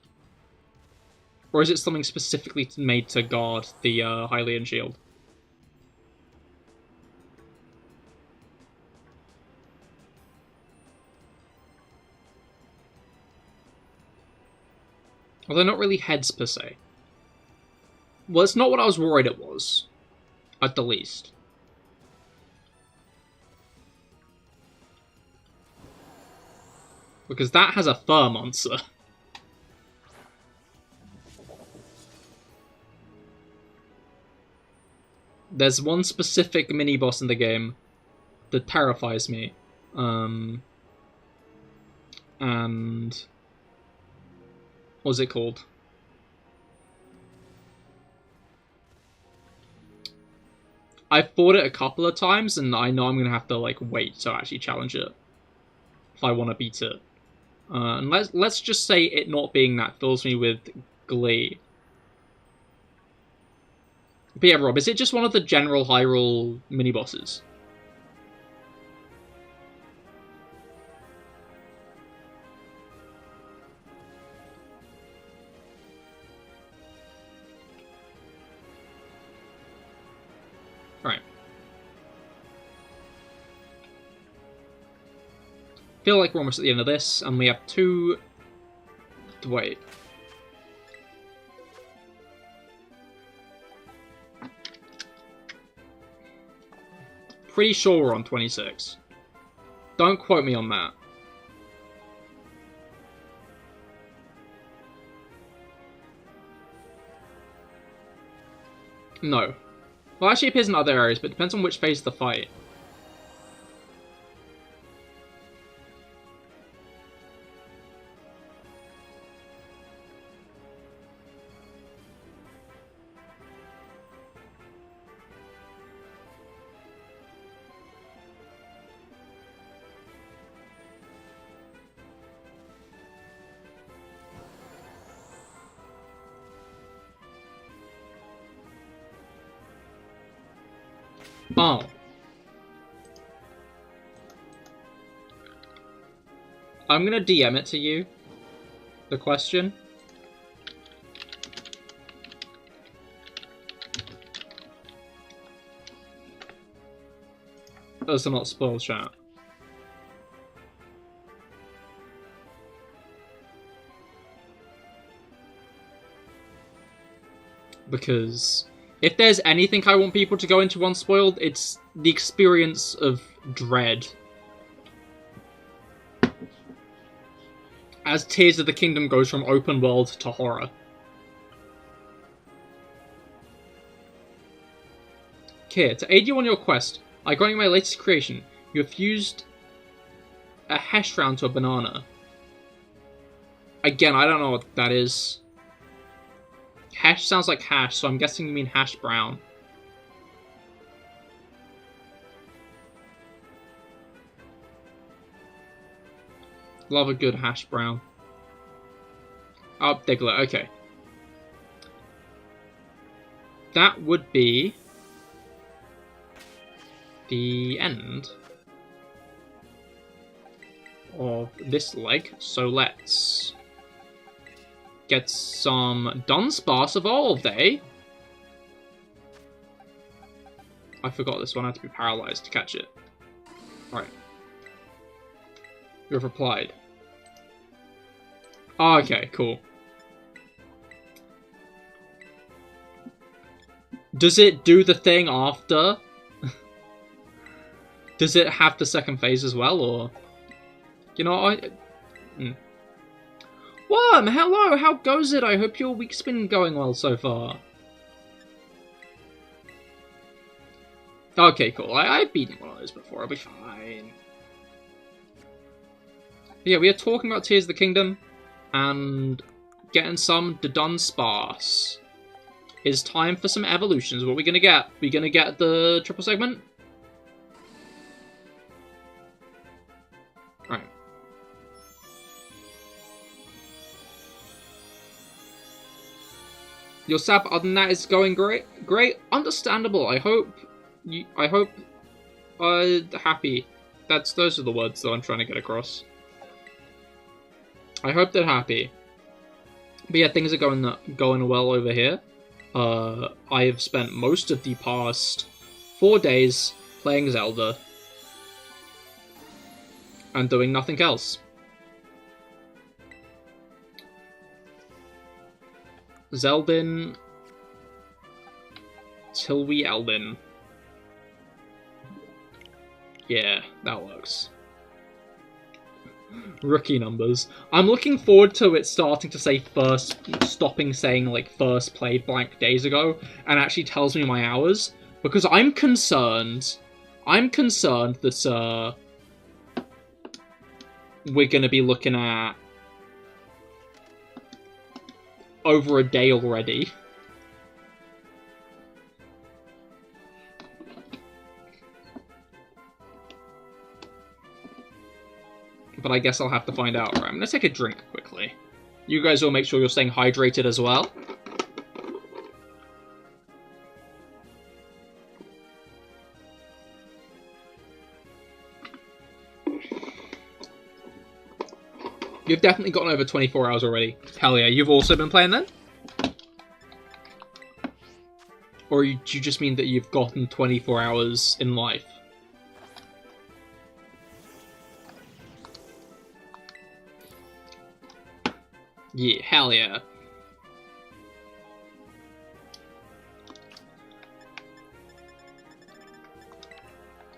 Or is it something specifically made to guard the Hylian shield? Well, they're not really heads, per se. Well, it's not what I was worried it was. At the least. Because that has a fur monster. There's one specific mini-boss in the game that terrifies me. And... what's it called? I've fought it a couple of times, and I know I'm going to have to, like, wait to actually challenge it. If I want to beat it. And let's just say it not being that fills me with glee. But yeah, Rob, is it just one of the general Hyrule mini-bosses? Right. Feel like we're almost at the end of this, and we have 2... wait. Pretty sure we're on 26. Don't quote me on that. No. Well, actually it appears in other areas, but it depends on which phase of the fight. Oh. I'm gonna DM it to you. The question. Those are not spoiled, chat. Because if there's anything I want people to go into unspoiled, it's the experience of dread. As Tears of the Kingdom goes from open world to horror. Cahir, to aid you on your quest, I got you my latest creation. You have fused a hash brown to a banana. Again, I don't know what that is. Hash sounds like hash, so I'm guessing you mean hash brown. Love a good hash brown. Oh, Diglett, okay. That would be the end of this leg, so let's get some Dunsparce evolved, eh? I forgot this one, I had to be paralyzed to catch it. Alright. You have replied. Oh, okay, cool. Does it do the thing after? Does it have the second phase as well, or... You know, Worm, hello, how goes it? I hope your week's been going well so far. Okay, cool. I've beaten one of those before, I'll be fine. But yeah, we are talking about Tears of the Kingdom, and getting some Dudunsparce. It's time for some evolutions. What are we gonna get? We gonna get the triple segment? You're sad, but other than that, it's going great. Great, understandable. I hope happy. Those are the words that I'm trying to get across. I hope they're happy. But yeah, things are going well over here. I have spent most of the past 4 days playing Zelda and doing nothing else. Zeldin till we Eldin. Yeah, that works. Rookie numbers. I'm looking forward to it starting to say first, stopping saying like first played blank days ago, and actually tells me my hours, because I'm concerned that we're gonna be looking at over a day already. But I guess I'll have to find out. Right, I'm gonna take a drink quickly. You guys will make sure you're staying hydrated as well. You've definitely gotten over 24 hours already. Hell yeah, you've also been playing then? Or do you just mean that you've gotten 24 hours in life? Yeah, hell yeah.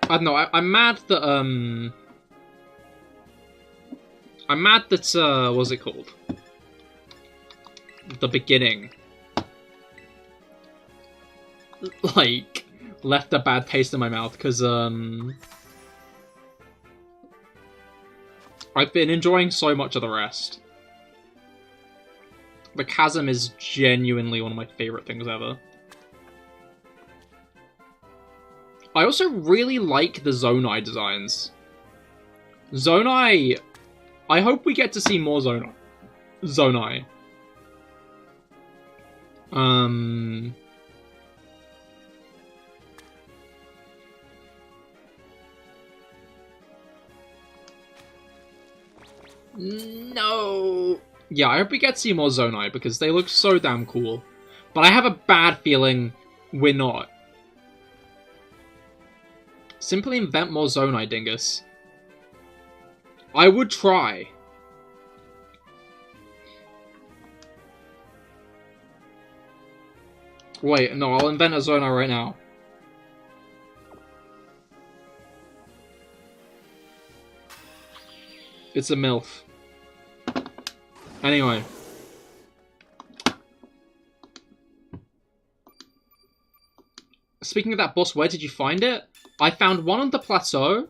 I don't know, I'm mad that, I'm mad that, what's it called? The beginning. Like, left a bad taste in my mouth, because, I've been enjoying so much of the rest. The Chasm is genuinely one of my favorite things ever. I also really like the Zonai designs. Zonai... I hope we get to see more Zonai. No. Yeah, I hope we get to see more Zonai, because they look so damn cool. But I have a bad feeling we're not. Simply invent more Zonai, dingus. I would try. Wait, no, I'll invent a Zonai right now. It's a MILF. Anyway. Speaking of that boss, where did you find it? I found one on the plateau.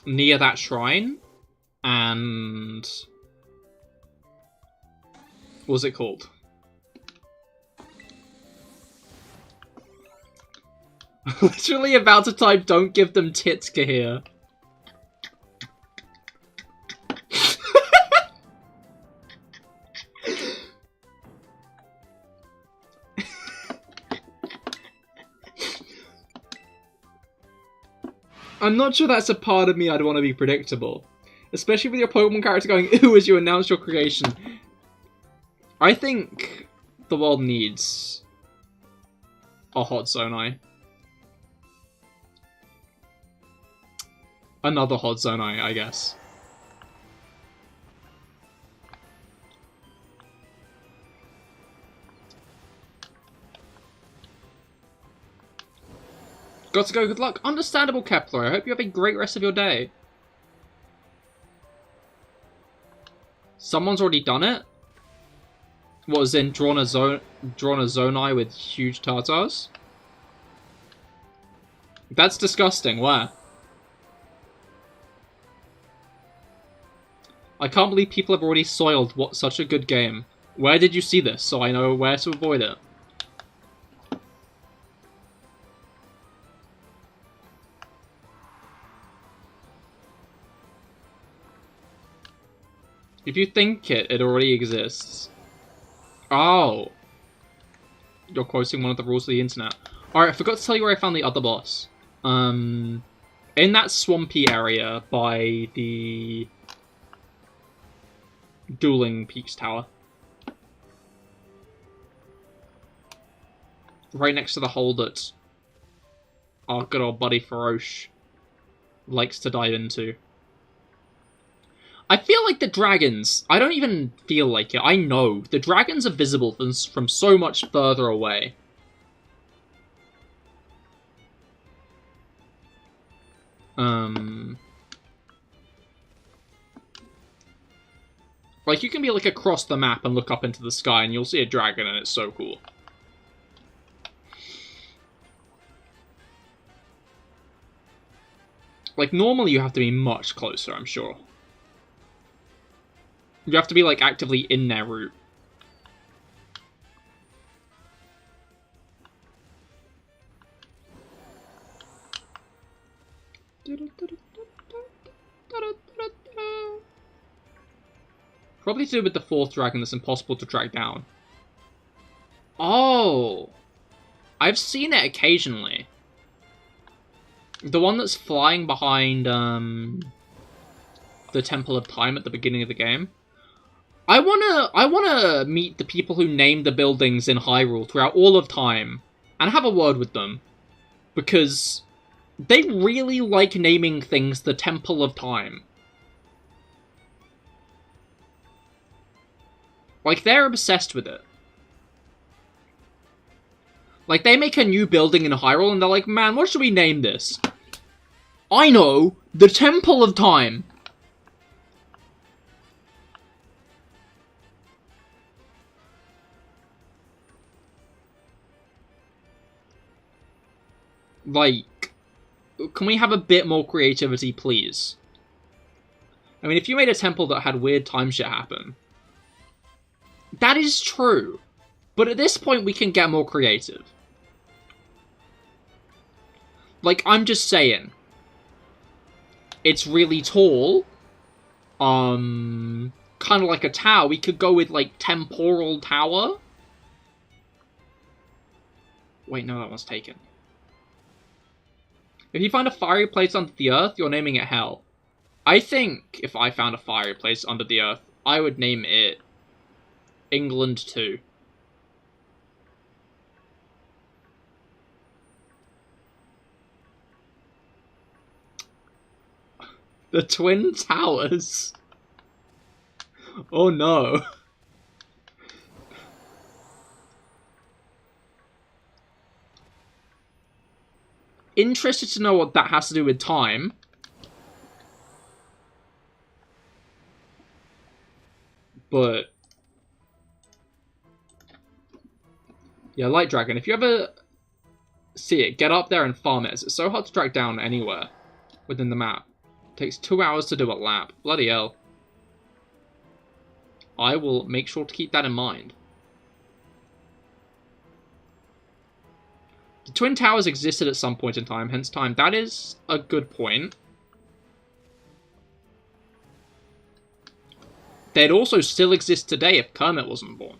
Near that shrine. And... what was it called? Literally about to type, don't give them tits, Cahir. I'm not sure that's a part of me I'd want to be predictable. Especially with your Pokemon character going, ooh, as you announce your creation. I think the world needs a hot Zonai. Another hot Zonai, I guess. Got to go, good luck. Understandable, Kepler. I hope you have a great rest of your day. Someone's already done it? What, as in drawn a Zonai with huge Tartars? That's disgusting. Where? I can't believe people have already soiled such a good game. Where did you see this, so I know where to avoid it? If you think it already exists. Oh. You're quoting one of the rules of the internet. Alright, I forgot to tell you where I found the other boss. In that swampy area by the Dueling Peaks Tower. Right next to the hole that our good old buddy Feroche likes to dive into. I feel like the dragons, I don't even feel like it, I know, the dragons are visible from so much further away. Like, you can be, like, across the map and look up into the sky and you'll see a dragon and it's so cool. Like, normally you have to be much closer, I'm sure. You have to be, like, actively in their route. Probably to do with the fourth dragon that's impossible to track down. Oh! I've seen it occasionally. The one that's flying behind, the Temple of Time at the beginning of the game. I wanna meet the people who named the buildings in Hyrule throughout all of time and have a word with them. Because they really like naming things the Temple of Time. Like, they're obsessed with it. Like, they make a new building in Hyrule and they're like, man, what should we name this? I know! The Temple of Time! Like, can we have a bit more creativity, please? I mean, if you made a temple that had weird time shit happen... That is true. But at this point, we can get more creative. Like, I'm just saying. It's really tall. Kind of like a tower. We could go with, like, Temporal Tower. Wait, no, that one's taken. If you find a fiery place under the earth, you're naming it Hell. I think if I found a fiery place under the earth, I would name it England 2. The Twin Towers? Oh no. Interested to know what that has to do with time. But yeah, Light Dragon. If you ever see it, get up there and farm it. It's so hard to track down anywhere within the map. It takes 2 hours to do a lap. Bloody hell. I will make sure to keep that in mind. The Twin Towers existed at some point in time, hence time. That is a good point. They'd also still exist today if Kermit wasn't born.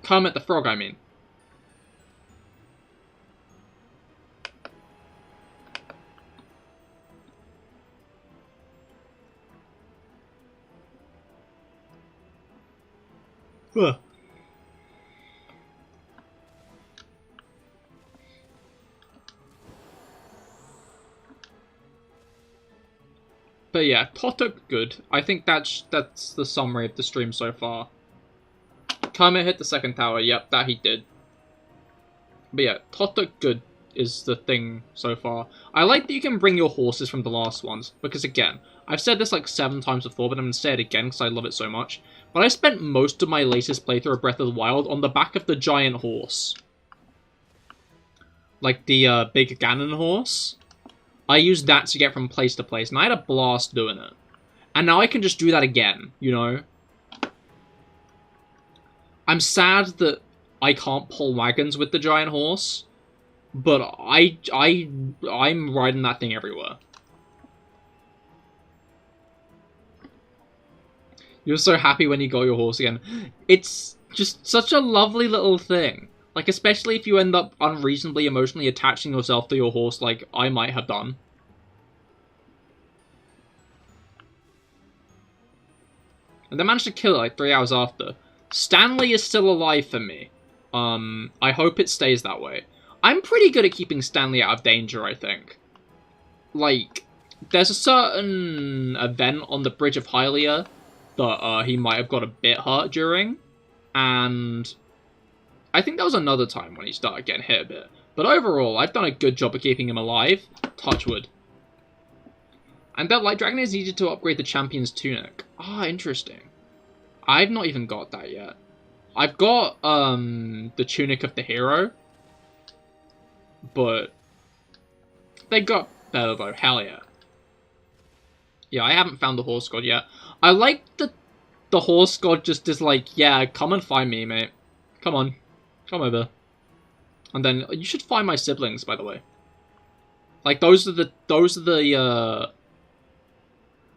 Kermit the Frog, I mean. Huh. But yeah, Toto good. I think that's the summary of the stream so far. Kermit hit the second tower. Yep, that he did. But yeah, Toto good is the thing so far. I like that you can bring your horses from the last ones. Because again, I've said this like 7 times before, but I'm going to say it again because I love it so much. But I spent most of my latest playthrough of Breath of the Wild on the back of the giant horse. Like the big Ganon horse. I used that to get from place to place, and I had a blast doing it. And now I can just do that again, you know? I'm sad that I can't pull wagons with the giant horse, but I'm riding that thing everywhere. You're so happy when you got your horse again. It's just such a lovely little thing. Like, especially if you end up unreasonably emotionally attaching yourself to your horse like I might have done. And they managed to kill it like 3 hours after. Stanley is still alive for me. I hope it stays that way. I'm pretty good at keeping Stanley out of danger, I think. Like, there's a certain event on the Bridge of Hylia that he might have got a bit hurt during. And I think there was another time when he started getting hit a bit. But overall, I've done a good job of keeping him alive. Touch wood. And that Light Dragon is needed to upgrade the Champion's Tunic. Ah, interesting. I've not even got that yet. I've got the Tunic of the Hero. But they got better though, hell yeah. Yeah, I haven't found the Horse God yet. I like the Horse God just is like, yeah, come and find me, mate. Come on. Come over. And then, you should find my siblings, by the way. Like, those are the,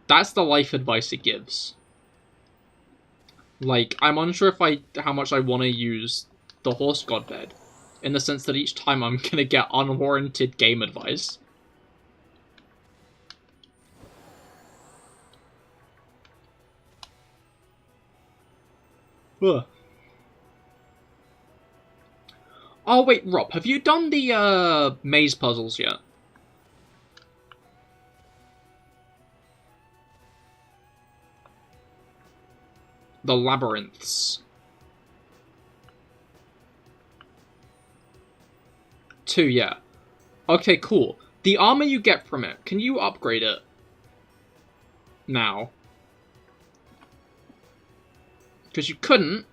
that's the life advice it gives. Like, I'm unsure if how much I want to use the Horse God bed. In the sense that each time I'm gonna get unwarranted game advice. Ugh. Oh wait, Rob, have you done the maze puzzles yet? The labyrinths. 2, yeah. Okay, cool. The armor you get from it, can you upgrade it? Now. Because you couldn't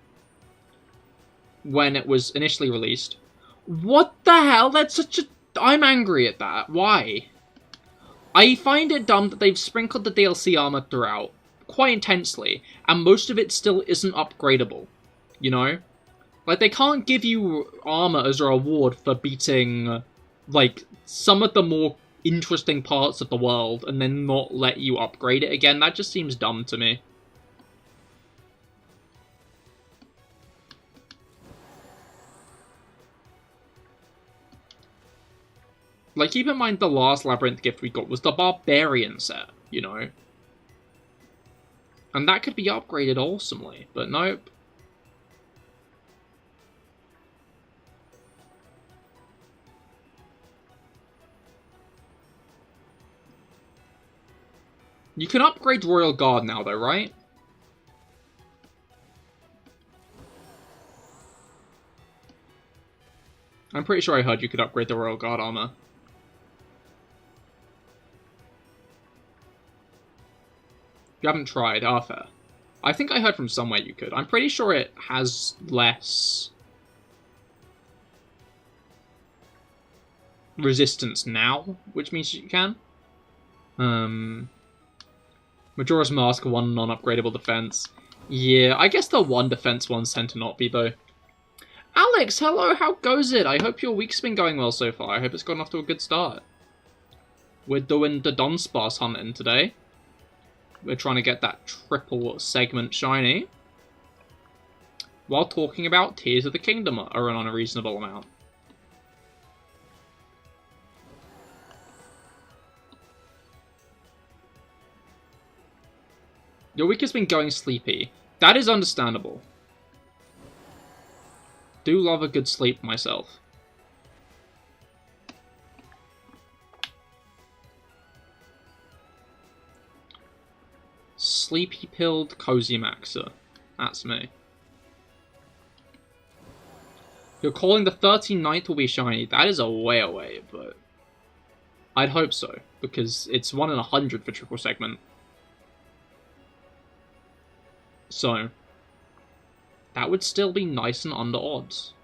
when it was initially released. What the hell? That's such a... I'm angry at that. Why? I find it dumb that they've sprinkled the DLC armor throughout quite intensely, and most of it still isn't upgradable. You know? Like, they can't give you armor as a reward for beating, like, some of the more interesting parts of the world, and then not let you upgrade it again. That just seems dumb to me. Like, keep in mind the last Labyrinth gift we got was the Barbarian set, you know? And that could be upgraded awesomely, but nope. You can upgrade Royal Guard now, though, right? I'm pretty sure I heard you could upgrade the Royal Guard armor. You haven't tried, fair. I think I heard from somewhere you could. I'm pretty sure it has less resistance now, which means you can. Majora's Mask, 1 non-upgradable defense. Yeah, I guess the 1 defense ones tend to not be, though. Alex, hello, how goes it? I hope your week's been going well so far. I hope it's gotten off to a good start. We're doing the Dunsparce hunting today. We're trying to get that triple segment shiny. While talking about Tears of the Kingdom are on a reasonable amount. Your week has been going sleepy. That is understandable. Do love a good sleep myself. Sleepy pilled cozy maxer. That's me. You're calling the 39th will be shiny. That is a way away, but I'd hope so, because it's 1 in 100 for triple segment. So that would still be nice and under odds.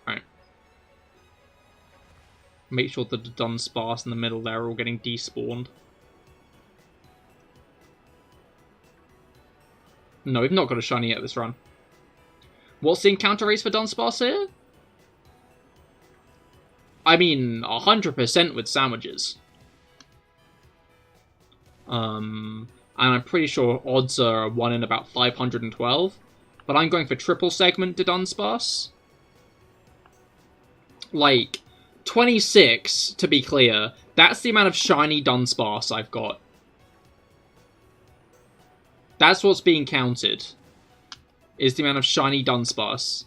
Right. Make sure that the Dunsparce in the middle there are all getting despawned. No, we've not got a shiny yet this run. What's the encounter race for Dunsparce here? I mean, 100% with sandwiches. And I'm pretty sure odds are 1 in about 512. But I'm going for Triple Segment Dudunsparce. Like, 26, to be clear, that's the amount of shiny Dunsparce I've got. That's what's being counted, is the amount of shiny Dunsparce.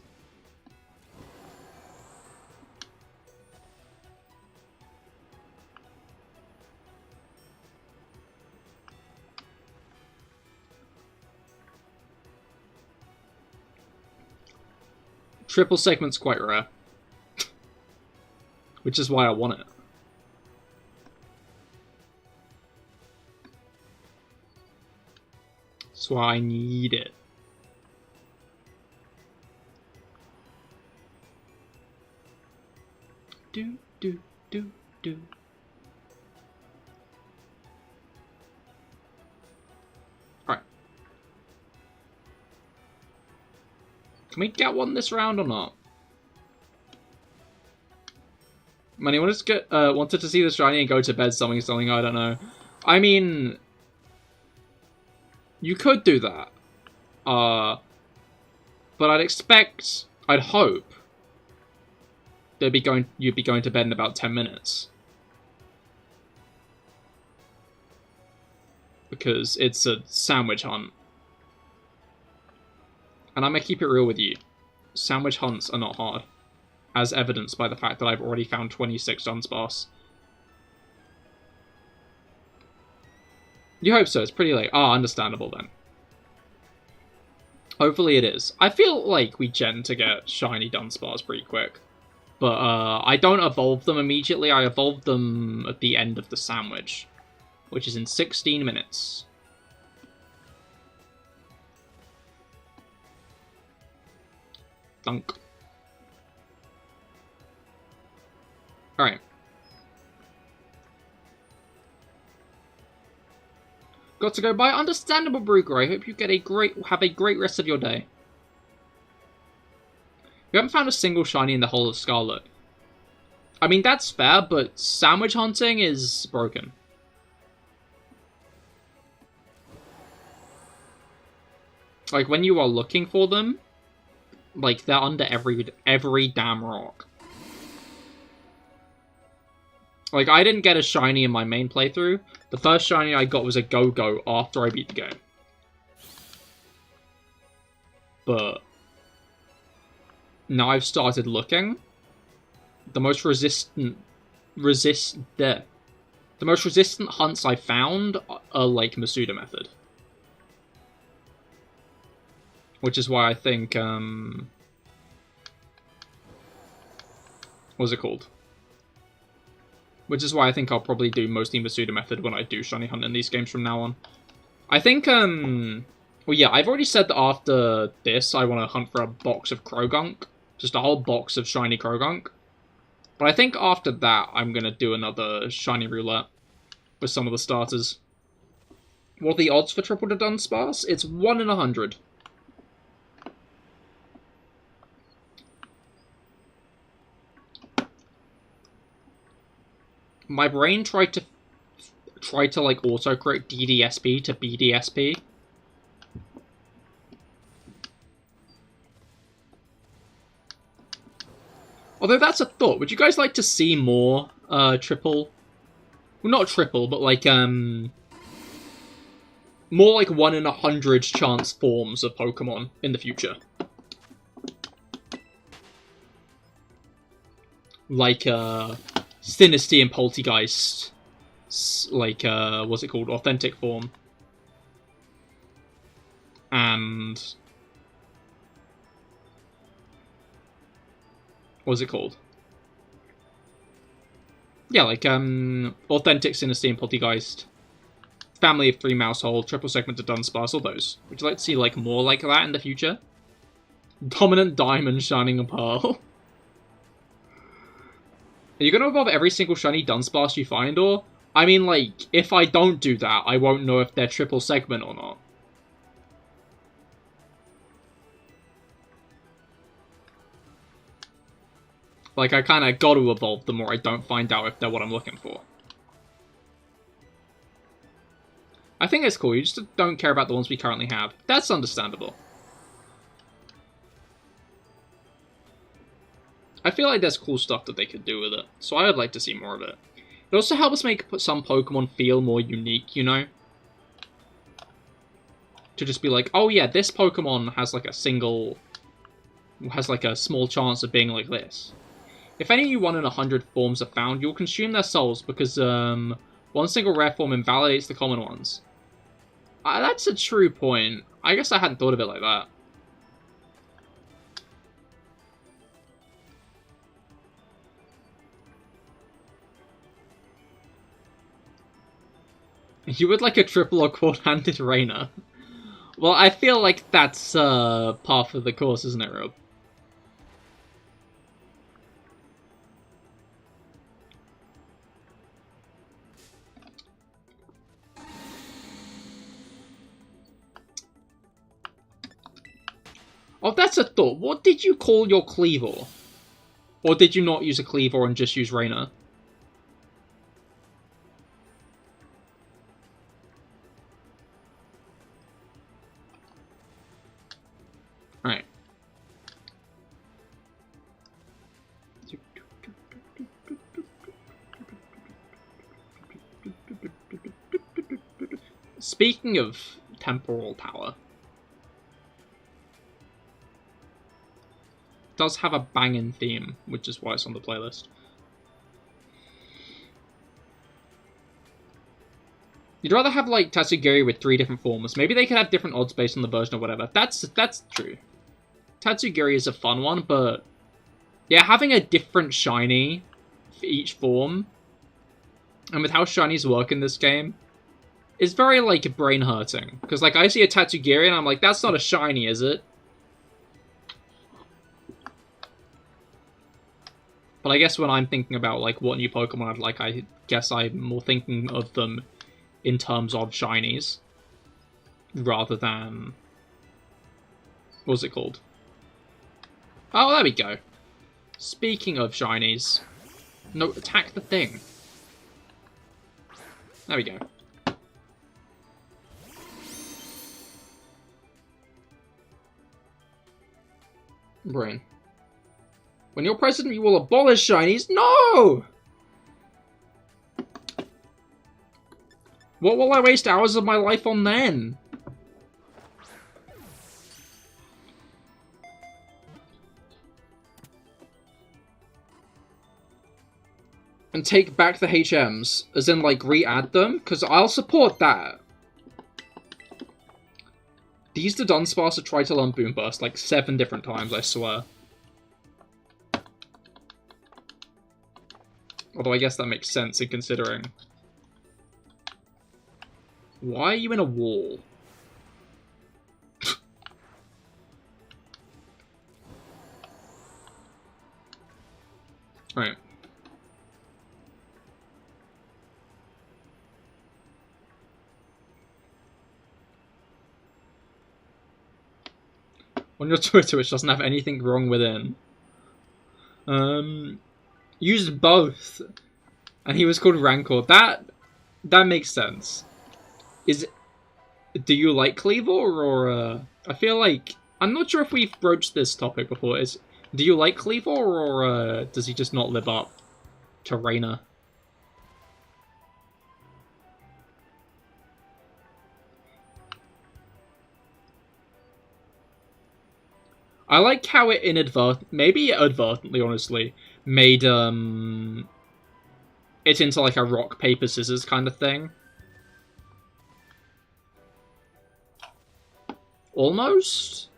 Triple Segment's quite rare. Which is why I want it. That's why I need it. Do, do, do, do. Alright. Can we get one this round or not? Money wanted to see the shiny and go to bed something, I don't know. I mean, you could do that. But I'd hope you'd be going to bed in about 10 minutes. Because it's a sandwich hunt. And I'm gonna keep it real with you. Sandwich hunts are not hard. As evidenced by the fact that I've already found 26 Dunsparce. You hope so, it's pretty late. Ah, understandable then. Hopefully it is. I feel like we tend to get shiny Dunsparce pretty quick. But I don't evolve them immediately, I evolve them at the end of the sandwich. Which is in 16 minutes. Dunk. Alright. Got to go by. Understandable, Brugger. I hope you have a great rest of your day. We haven't found a single shiny in the whole of Scarlet. I mean, that's fair, but sandwich hunting is broken. Like, when you are looking for them, like, they're under every damn rock. Like, I didn't get a shiny in my main playthrough. The first shiny I got was a Go-Go after I beat the game. But now I've started looking. The most resistant hunts I found are like Masuda method. Which is why I think what's it called? Which is why I think I'll probably do mostly Masuda method when I do shiny hunt in these games from now on. I think, well yeah, I've already said that after this I want to hunt for a box of Krogunk. Just a whole box of shiny Krogunk. But I think after that I'm going to do another shiny roulette with some of the starters. What are the odds for Triple Dudunsparce? It's 1 in 100. My brain tried to like autocorrect DDSP to BDSP. Although that's a thought. Would you guys like to see more triple? Well, not triple, but like more like 1 in 100 chance forms of Pokemon in the future? Like Sinistea and Poltegeist, like, what's it called? Authentic form. And what's it called? Yeah, like, Authentic Sinistea and Poltegeist. Family of 3 Mousehold, Triple Segment Dudunsparce, all those. Would you like to see, like, more like that in the future? Dominant Diamond Shining a Pearl. Are you going to evolve every single shiny Dunsparce you find, or? I mean, like, if I don't do that, I won't know if they're Triple Segment or not. Like, I kind of got to evolve them or I don't find out if they're what I'm looking for. I think it's cool. You just don't care about the ones we currently have. That's understandable. I feel like there's cool stuff that they could do with it, so I would like to see more of it. It also helps make some Pokemon feel more unique, you know? To just be like, oh yeah, this Pokemon has like a small chance of being like this. If any 1 in 100 forms are found, you'll consume their souls because one single rare form invalidates the common ones. That's a true point. I guess I hadn't thought of it like that. You would like a triple or quad-handed Rainer. Well, I feel like that's par for the course, isn't it, Rob? Oh, that's a thought. What did you call your Cleavor? Or did you not use a Cleavor and just use Rainer? Alright. Speaking of Temporal Tower, it does have a banging theme, which is why it's on the playlist. You'd rather have, like, Tatsugiri with 3 different forms. Maybe they could have different odds based on the version or whatever. That's true. Tatsugiri is a fun one, but yeah, having a different shiny for each form, and with how shinies work in this game, is very, like, brain-hurting. Because, like, I see a Tatsugiri and I'm like, that's not a shiny, is it? But I guess when I'm thinking about, like, what new Pokemon I'd like, I guess I'm more thinking of them in terms of shinies, rather than... what's it called? Oh, there we go. Speaking of shinies... no, attack the thing. There we go. Brain. When you're president, you will abolish shinies? No! What will I waste hours of my life on then? And take back the HMs, as in, like, re-add them? Because I'll support that. These Dudunsparce have tried to learn Boom Burst like 7 different times, I swear. Although I guess that makes sense in considering. Why are you in a wall? Right. On your Twitter, which doesn't have anything wrong within. Used both. And he was called Rancor. That makes sense. Do you like Cleavor, or, I feel like... I'm not sure if we've broached this topic before. Do you like Cleavor, or, does he just not live up to Rainer? I like how it maybe inadvertently, honestly, made, it into, like, a rock, paper, scissors kind of thing. Almost?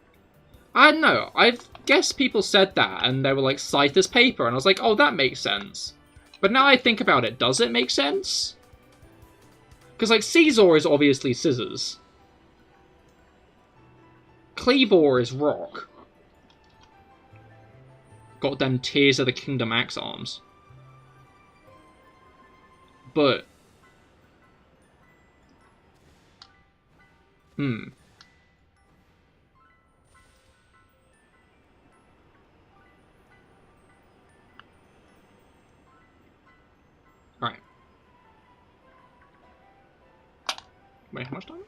I don't know. I guess people said that, and they were like, cite this paper, and I was like, oh, that makes sense. But now I think about it, does it make sense? Because, like, Caesar is obviously scissors. Cleavor is rock. Got them Tears of the Kingdom axe arms. But... Alright. Wait, how much time?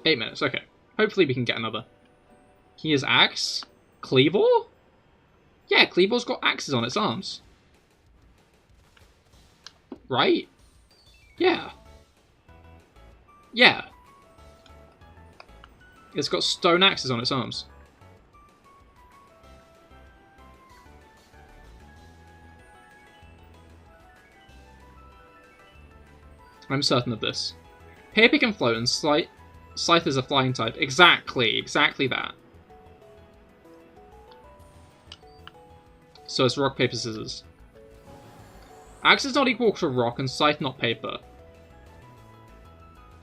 8 minutes, okay. Hopefully we can get another. Here's axe. Cleavor? Yeah, Cleavor's got axes on its arms. Right? Yeah. Yeah. It's got stone axes on its arms. I'm certain of this. Paper can float and Scythe is a flying type. Exactly that. So it's rock, paper, scissors. Axe is not equal to rock and Scythe not paper.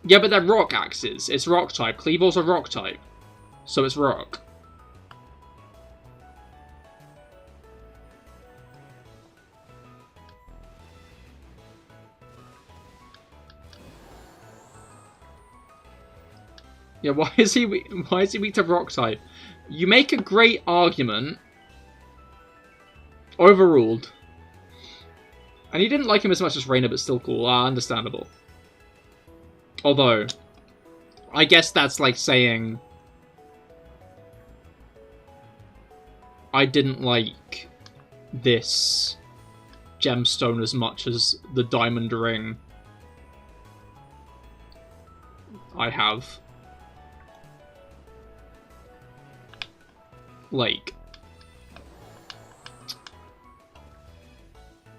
Yeah, but they're rock axes. It's rock type. Cleavor's a rock type. So it's rock. Yeah, why is he weak to rock type? You make a great argument. Overruled. And he didn't like him as much as Reina, but still cool. Understandable. Although, I guess that's like saying I didn't like this gemstone as much as the diamond ring I have. Like,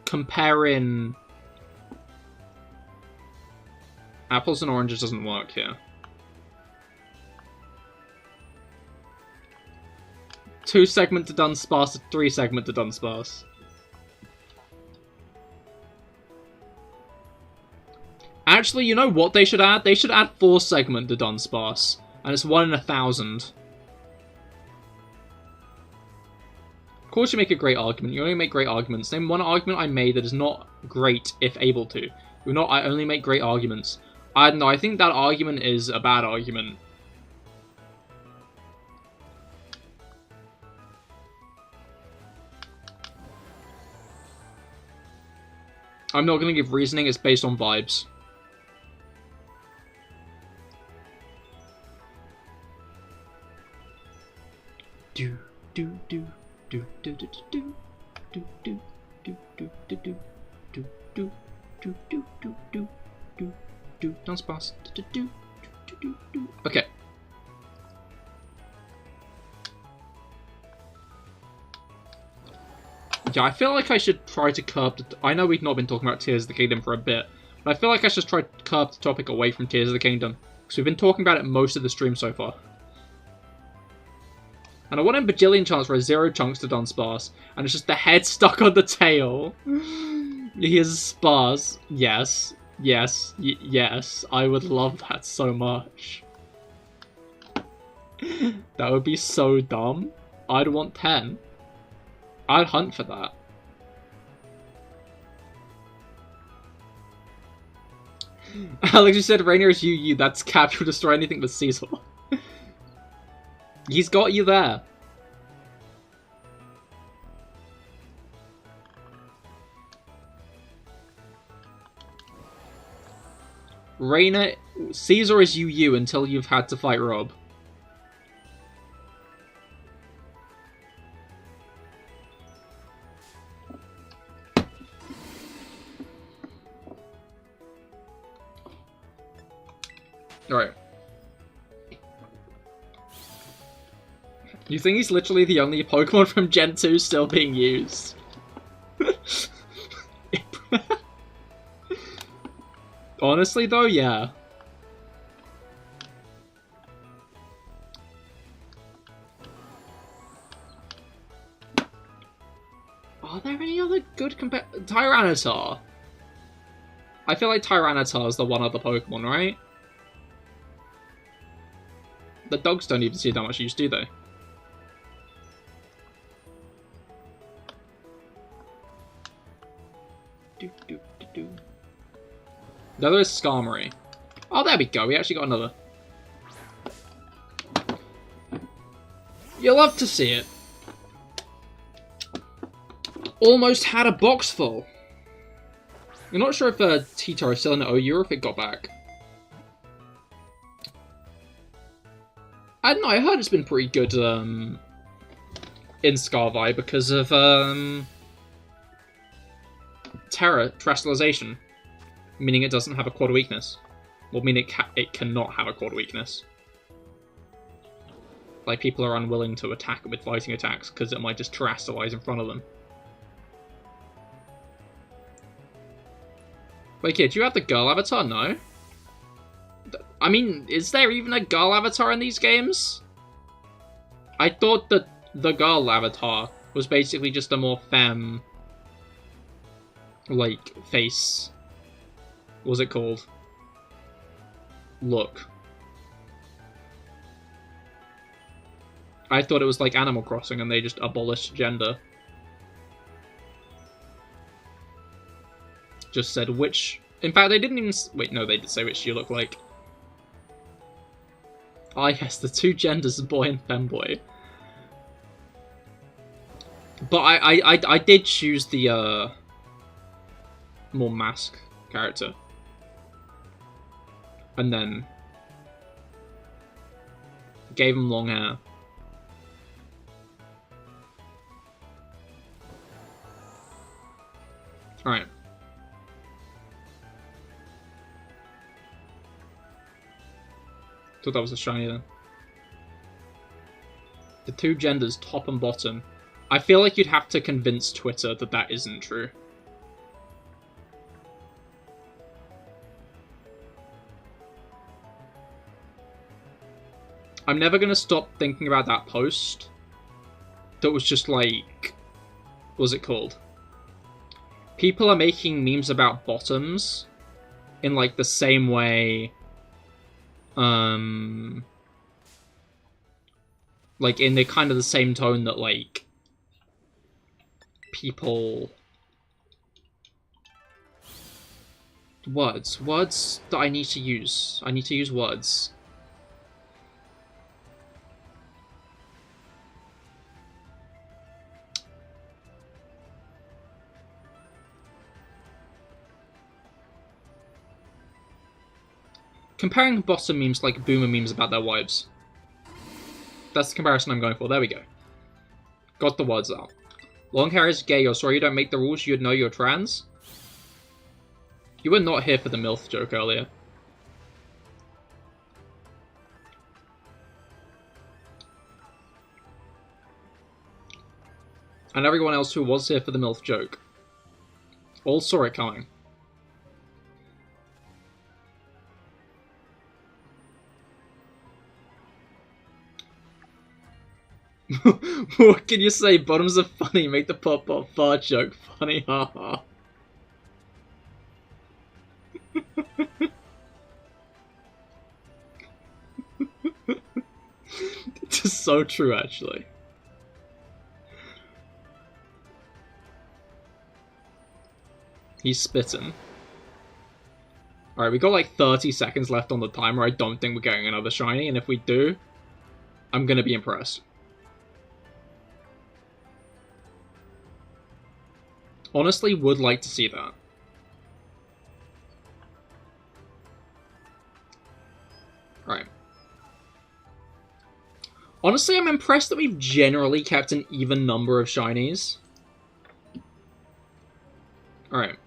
comparing apples and oranges doesn't work here. 2-segment Dudunsparce, 3-segment Dudunsparce. Actually, you know what they should add? They should add 4-segment Dudunsparce, and it's 1 in 1,000. Of course you make a great argument. You only make great arguments. Name one argument I made that is not great if able to. I only make great arguments. I don't know, I think that argument is a bad argument. I'm not going to give reasoning, it's based on vibes. Do do do do do do do do do do do do do do do do do do do do Dunsparce do do do do do. Okay. Yeah, I feel like I should try to curb the... I know we've not been talking about Tears of the Kingdom for a bit, but I feel like I should try to curb the topic away from Tears of the Kingdom, because we've been talking about it most of the stream so far. And I want a bajillion chance for a 0 chunks to Dunsparce, and it's just the head stuck on the tail. He is sparse. Yes. Yes. Yes. I would love that so much. That would be so dumb. I'd want 10. I'd hunt for that. Alex, you said Rainier is UU. That's capture will destroy anything but Caesar. He's got you there. Raina, Caesar is UU until you've had to fight Rob. Alright. You think he's literally the only Pokemon from Gen 2 still being used? Honestly though, yeah. Are there any other good Tyranitar? I feel like Tyranitar is the one other Pokemon, right? The dogs don't even see that much use, do they? The other is Skarmory. Oh, there we go. We actually got another. You'll love to see it. Almost had a box full. I'm not sure if Tito is still in the OU or if it got back. I don't know, I heard it's been pretty good in ScarLIVE because of terrestrialization, meaning it doesn't have a quad weakness. Well, meaning it cannot have a quad weakness. Like, people are unwilling to attack it with fighting attacks because it might just terrestrialize in front of them. Wait, kid, do you have the girl avatar? No. I mean, is there even a girl avatar in these games? I thought that the girl avatar was basically just a more femme, like, face. What was it called? Look. I thought it was like Animal Crossing and they just abolished gender. Just said which... In fact, they didn't even... Wait, no, they did say which you look like. Ah, yes, the two genders, boy and femboy. But I did choose the, more mask character. And then... gave him long hair. Alright. Thought that was a shiny then. The two genders, top and bottom. I feel like you'd have to convince Twitter that that isn't true. I'm never gonna stop thinking about that post. That was just like... What was it called? People are making memes about bottoms in like the same way... like in the kind of the same tone that like people words that I need to use words. Comparing bottom memes like boomer memes about their wives. That's the comparison I'm going for. There we go. Got the words out. Long hair is gay. You're sorry you don't make the rules. You'd know you're trans. You were not here for the MILF joke earlier. And everyone else who was here for the MILF joke all saw it coming. What can you say? Bottoms are funny. Make the pop pop fart joke funny. Haha. It's just so true, actually. He's spitting. Alright, we got like 30 seconds left on the timer. I don't think we're getting another shiny, and if we do, I'm gonna be impressed. Honestly, would like to see that. Right. Honestly, I'm impressed that we've generally kept an even number of shinies. Alright.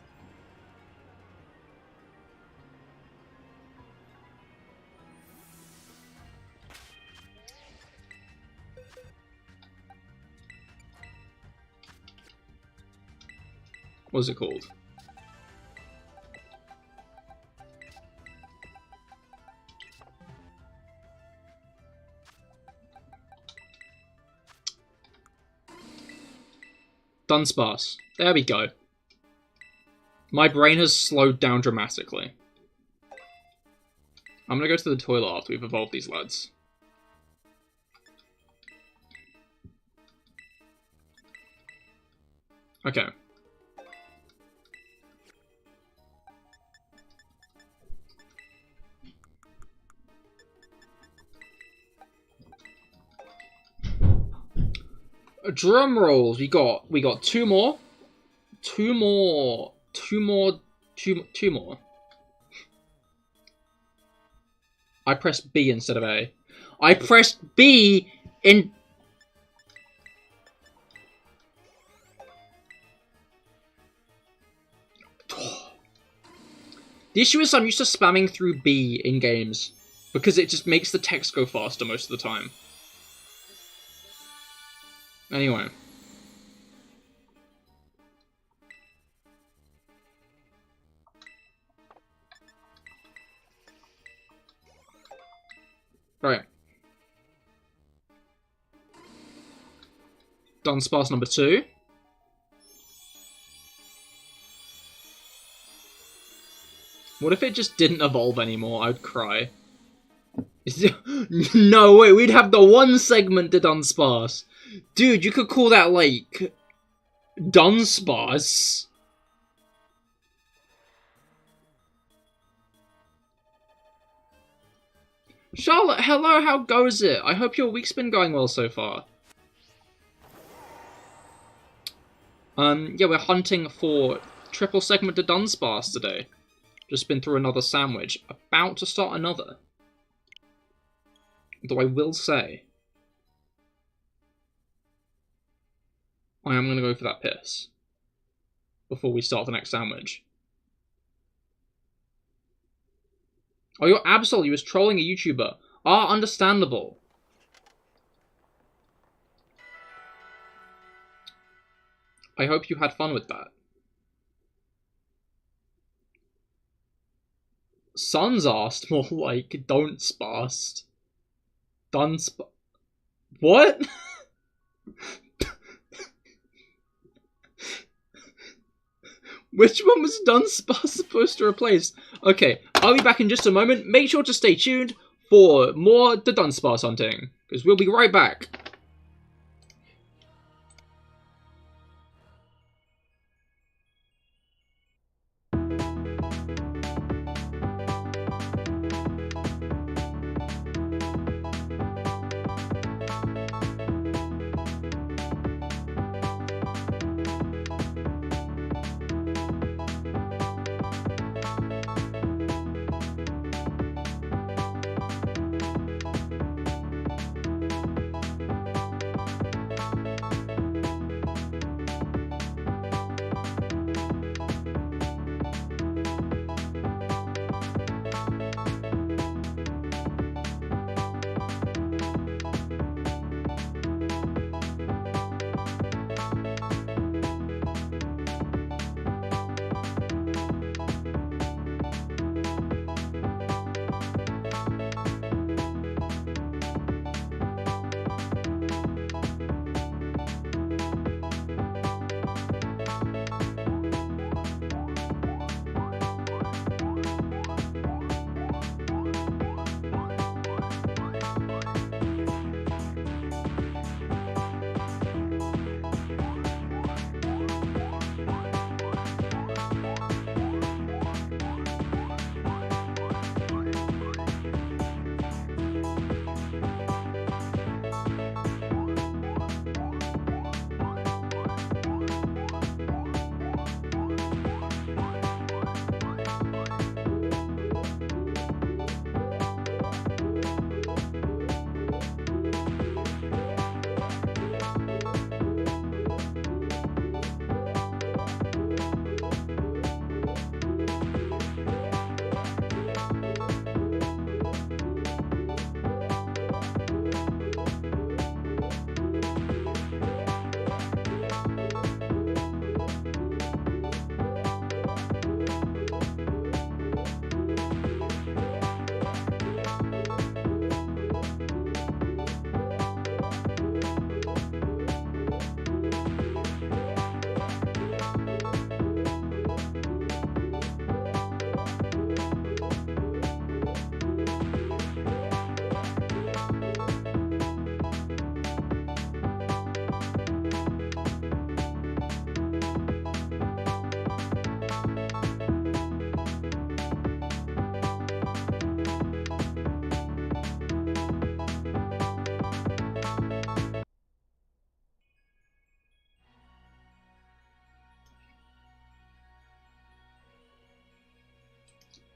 What's it called? Dunsparce. There we go. My brain has slowed down dramatically. I'm gonna go to the toilet after we've evolved these lads. Okay. Drum rolls. We got two more. I pressed B instead of A. I pressed B in... The issue is I'm used to spamming through B in games, because it just makes the text go faster most of the time. Anyway. Right. Dunsparce number 2. What if it just didn't evolve anymore? I'd cry. No, wait, we'd have the 1 segment Dudunsparce. Dude, you could call that, like, Dunsparce. Charlotte, hello, how goes it? I hope your week's been going well so far. Yeah, we're hunting for Triple Segment Dudunsparce today. Just been through another sandwich. About to start another. Though I will say, I am going to go for that piss before we start the next sandwich. Oh, your Absol, you was trolling a YouTuber. Ah, understandable. I hope you had fun with that. Sons asked, more like, don't sparse. What? Which one was Dunsparce supposed to replace? Okay, I'll be back in just a moment. Make sure to stay tuned for more Dunsparce hunting, because we'll be right back.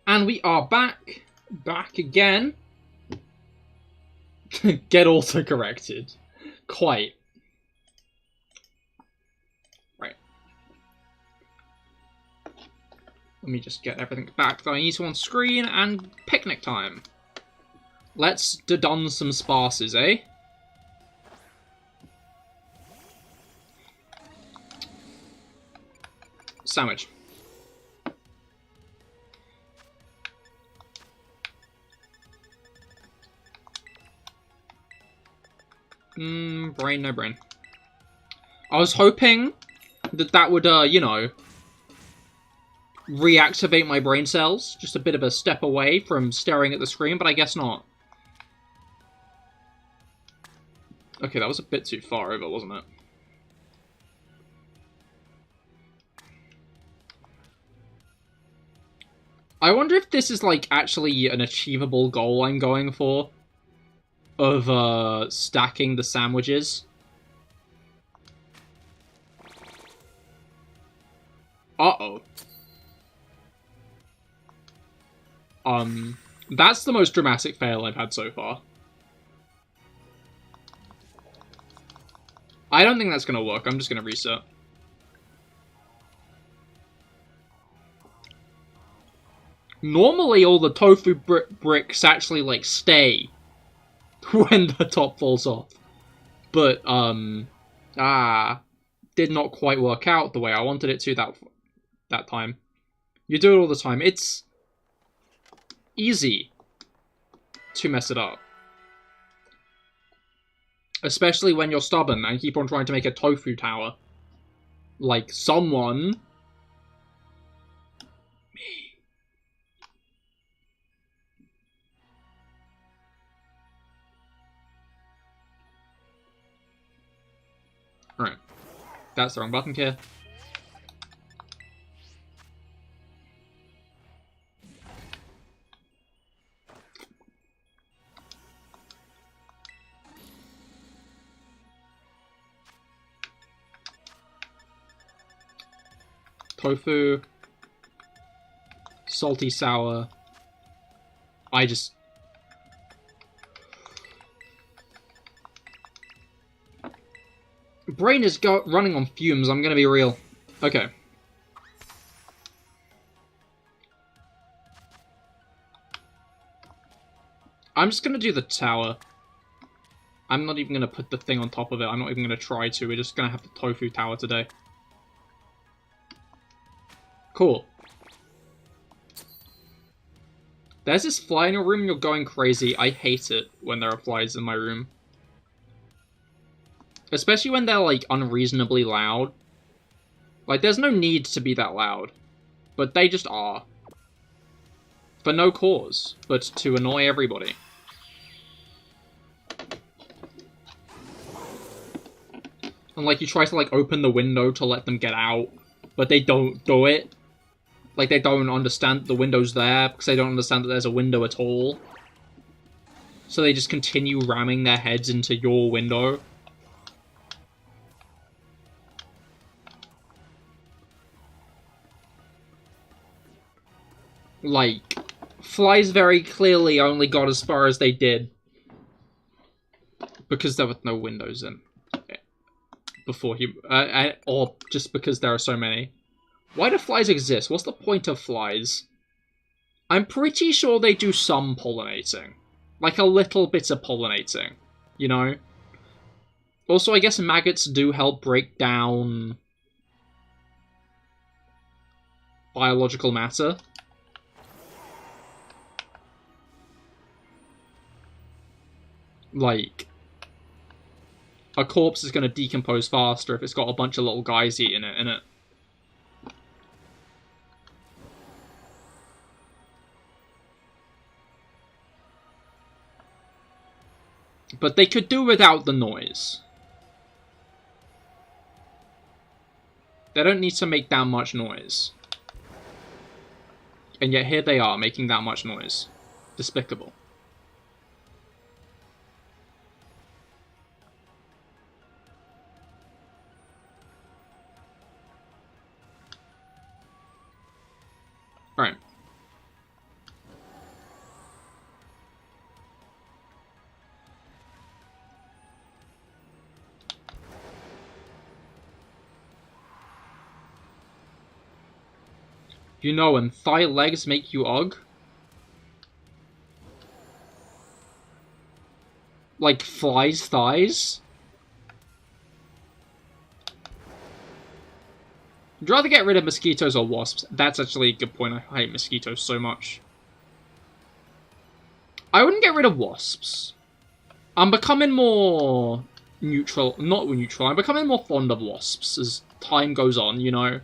And we are back again. Get auto-corrected. Quite. Right. Let me just get everything back that I need to on screen, and picnic time. Let's done some sparses, eh? Sandwich. Brain, no brain. I was hoping that would, you know, reactivate my brain cells. Just a bit of a step away from staring at the screen, but I guess not. Okay, that was a bit too far over, wasn't it? I wonder if this is, like, actually an achievable goal I'm going for. Of, stacking the sandwiches. Uh-oh. That's the most dramatic fail I've had so far. I don't think that's gonna work. I'm just gonna reset. Normally, all the tofu bricks actually, like, stay when the top falls off. But, did not quite work out the way I wanted it to that time. You do it all the time. It's easy to mess it up. Especially when you're stubborn and keep on trying to make a tofu tower. Like, someone... Me. Alright. That's the wrong button, Cahir. Tofu. Salty, sour. I just... Brain is running on fumes, I'm gonna be real. Okay. I'm just gonna do the tower. I'm not even gonna put the thing on top of it. I'm not even gonna try to. We're just gonna have the tofu tower today. Cool. There's this fly in your room, you're going crazy. I hate it when there are flies in my room. Especially when they're, like, unreasonably loud. Like, there's no need to be that loud. But they just are. For no cause, but to annoy everybody. And, like, you try to, like, open the window to let them get out, but they don't do it. Like, they don't understand the window's there, because they don't understand that there's a window at all. So they just continue ramming their heads into your window. Like, flies very clearly only got as far as they did. Because there were no windows in. Before he... or just because there are so many. Why do flies exist? What's the point of flies? I'm pretty sure they do some pollinating. Like a little bit of pollinating. You know? Also, I guess maggots do help break down... biological matter. Like... a corpse is going to decompose faster if it's got a bunch of little guys eating it, innit? But they could do without the noise. They don't need to make that much noise. And yet here they are, making that much noise. Despicable. Alright. You know, and thigh legs make you ugh. Like flies' thighs. Would you rather get rid of mosquitoes or wasps? That's actually a good point. I hate mosquitoes so much. I wouldn't get rid of wasps. I'm becoming more neutral. Not neutral. I'm becoming more fond of wasps as time goes on, you know?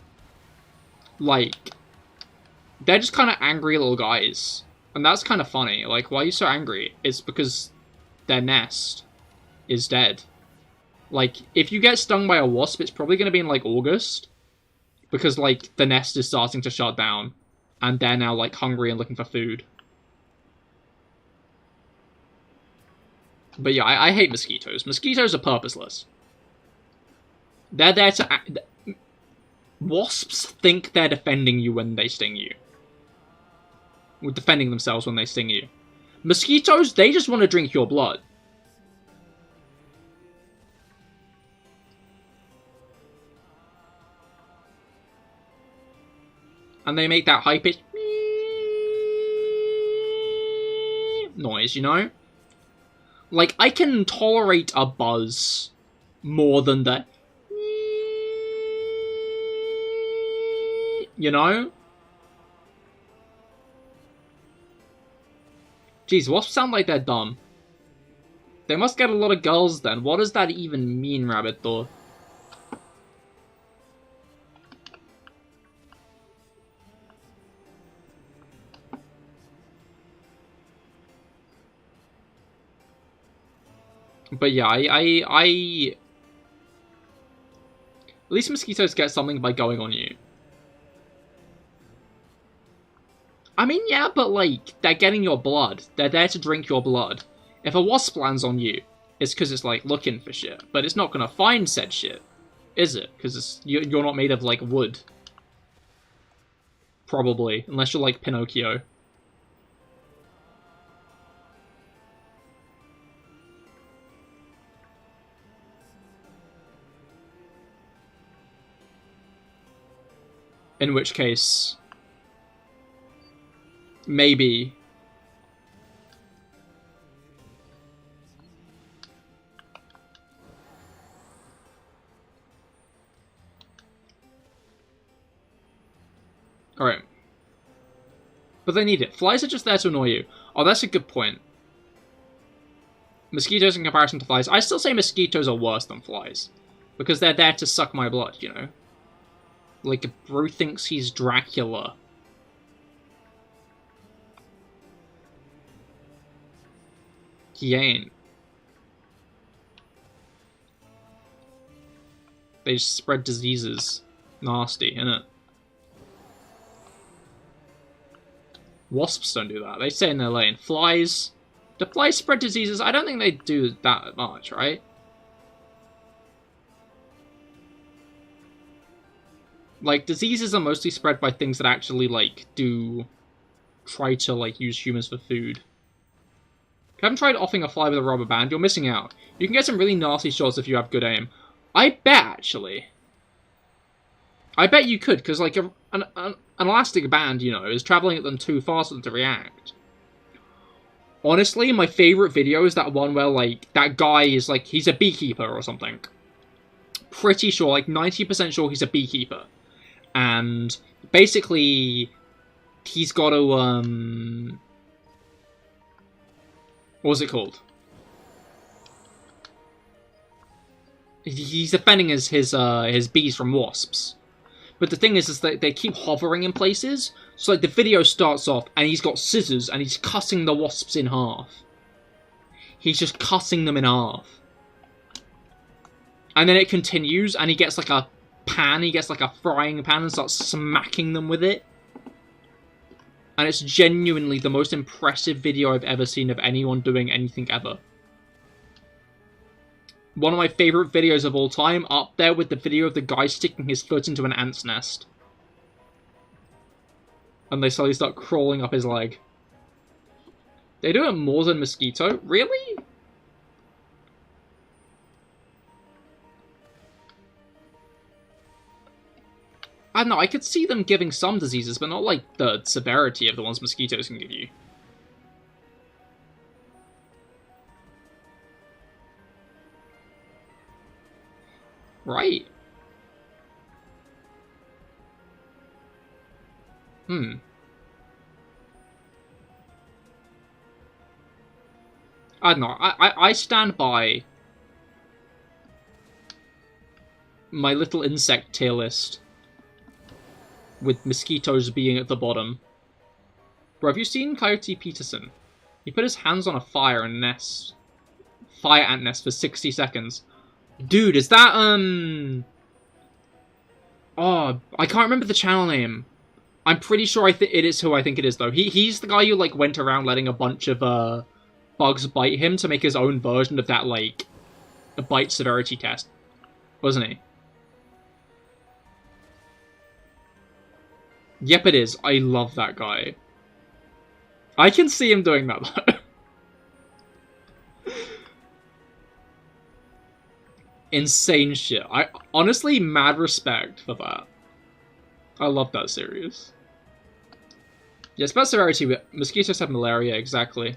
Like, they're just kind of angry little guys. And that's kind of funny. Like, why are you so angry? It's because their nest is dead. Like, if you get stung by a wasp, it's probably going to be in, like, August. Because, like, the nest is starting to shut down. And they're now, like, hungry and looking for food. But yeah, I hate mosquitoes. Mosquitoes are purposeless. They're there to... Wasps think they're defending you when they sting you. Or defending themselves when they sting you. Mosquitoes, they just want to drink your blood. And they make that high-pitched noise, you know? Like, I can tolerate a buzz more than the... You know? Jeez, wasps sound like they're dumb. They must get a lot of girls then. What does that even mean, Rabbit, though? But yeah, at least mosquitoes get something by going on you. I mean, yeah, but like, they're getting your blood. They're there to drink your blood. If a wasp lands on you, it's because it's like looking for shit. But it's not gonna find said shit, is it? Because you're not made of like wood. Probably, unless you're like Pinocchio. In which case, maybe. Alright. But they need it. Flies are just there to annoy you. Oh, that's a good point. Mosquitoes in comparison to flies. I still say mosquitoes are worse than flies. Because they're there to suck my blood, you know? Like, bro thinks he's Dracula. He ain't. They just spread diseases. Nasty, innit? Wasps don't do that. They stay in their lane. Flies... Do flies spread diseases? I don't think they do that much, right? Like, diseases are mostly spread by things that actually, like, try to, like, use humans for food. If you haven't tried offing a fly with a rubber band, you're missing out. You can get some really nasty shots if you have good aim. I bet, actually. I bet you could, because, like, an elastic band, you know, is traveling at them too fast for them to react. Honestly, my favorite video is that one where, like, that guy is, like, he's a beekeeper or something. Pretty sure, like, 90% sure he's a beekeeper. And basically, he's got to, what was it called? He's defending his bees from wasps. But the thing is that they keep hovering in places. So, like, the video starts off, and he's got scissors, and he's cutting the wasps in half. He's just cutting them in half. And then it continues, and he gets, like, a pan. He gets, like, a frying pan and starts smacking them with it. And it's genuinely the most impressive video I've ever seen of anyone doing anything ever. One of my favourite videos of all time, up there with the video of the guy sticking his foot into an ant's nest. And they slowly start crawling up his leg. They do it more than mosquito? Really? I don't know, I could see them giving some diseases, but not like the severity of the ones mosquitoes can give you. Right. I don't know, I stand by my little insect tier list, with mosquitoes being at the bottom. Bro, have you seen Coyote Peterson? He put his hands on a fire ant nest for 60 seconds. Dude, is that, oh, I can't remember the channel name. I'm pretty sure it is who I think it is, though. He's the guy who, like, went around letting a bunch of, bugs bite him to make his own version of that, like, a bite severity test. Wasn't he? Yep, it is. I love that guy. I can see him doing that, though. Insane shit. I honestly, mad respect for that. I love that series. Yeah, it's about severity, but mosquitoes have malaria, exactly.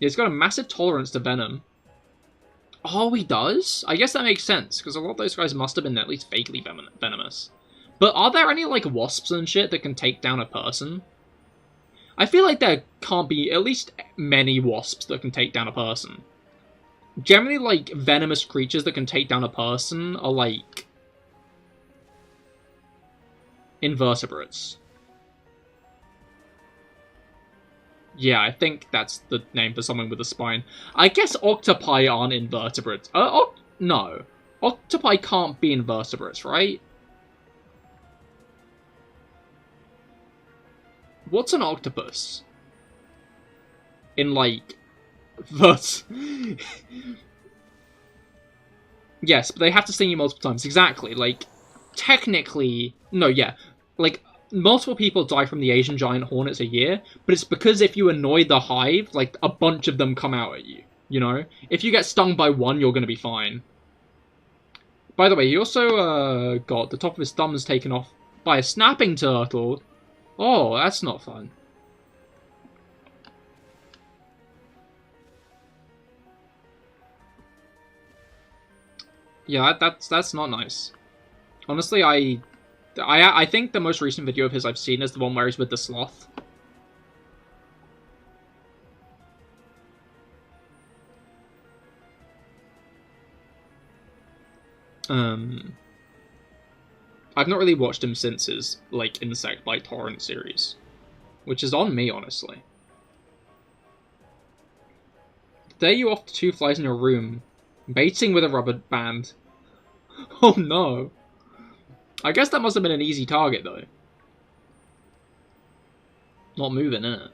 Yeah, he's got a massive tolerance to venom. Oh, he does? I guess that makes sense, because a lot of those guys must have been at least vaguely venomous. But are there any, like, wasps and shit that can take down a person? I feel like there can't be at least many wasps that can take down a person. Generally, like, venomous creatures that can take down a person are, like, invertebrates. Yeah, I think that's the name for something with a spine. I guess octopi aren't invertebrates. No. Octopi can't be invertebrates, right? What's an octopus? In, like, Yes, but they have to sting you multiple times. Exactly, like, technically... No, yeah. Like, multiple people die from the Asian giant hornets a year, but it's because if you annoy the hive, like, a bunch of them come out at you, you know? If you get stung by one, you're gonna be fine. By the way, he also, got the top of his thumbs taken off by a snapping turtle. Oh, that's not fun. Yeah, that's not nice. Honestly, I think the most recent video of his I've seen is the one where he's with the sloth. I've not really watched him since his, like, Insect Bite Torrent series. Which is on me, honestly. There you off to 2 flies in your room, baiting with a rubber band. Oh no. I guess that must have been an easy target, though. Not moving, innit?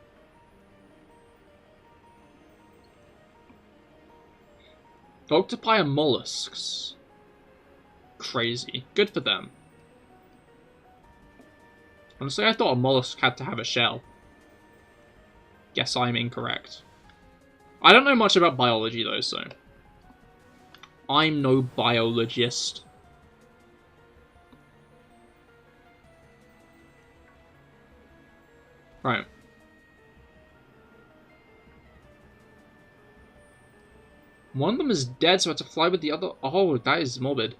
Octopi and mollusks. Crazy. Good for them. Honestly, I thought a mollusk had to have a shell. Guess I'm incorrect. I don't know much about biology, though, so... I'm no biologist. Right. One of them is dead, so I have to fly with the other. Oh, that is morbid.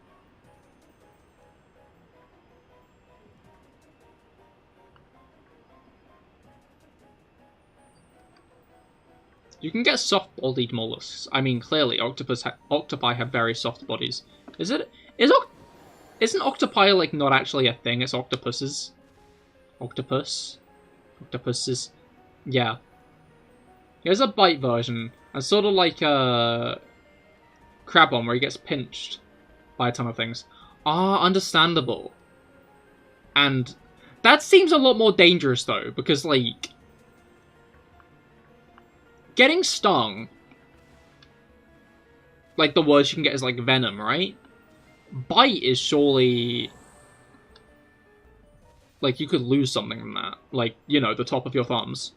You can get soft-bodied mollusks. I mean, clearly, octopi have very soft bodies. Isn't octopi, like, not actually a thing? It's octopuses. Octopus. Octopuses. Yeah. Here's a bite version. And sort of like a crab one where he gets pinched by a ton of things. Ah, understandable. And that seems a lot more dangerous, though, because, like, getting stung, like, the worst you can get is, like, venom, right? Bite is surely... Like, you could lose something from that. Like, you know, the top of your thumbs.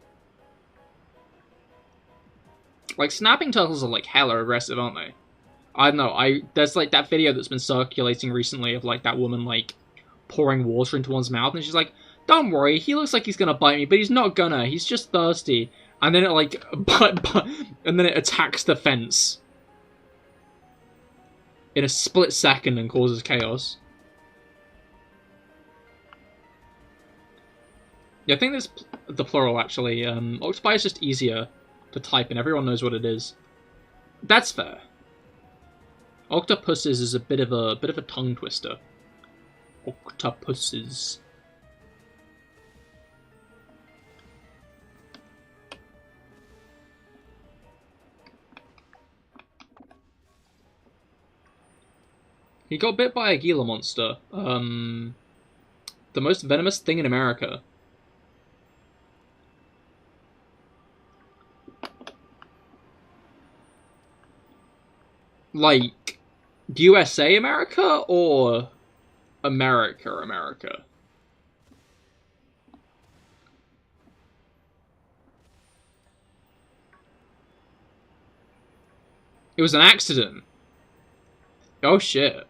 Like, snapping turtles are, like, hella aggressive, aren't they? I don't know, there's like that video that's been circulating recently of like that woman like pouring water into one's mouth, and she's like, don't worry, he looks like he's gonna bite me, but he's not gonna, he's just thirsty. And then it like, and then it attacks the fence in a split second and causes chaos. Yeah, I think there's the plural actually. Octopi is just easier to type and everyone knows what it is. That's fair. Octopuses is a bit of a tongue twister. Octopuses. He got bit by a Gila monster. The most venomous thing in America. Like, USA America or America America? It was an accident. Oh shit.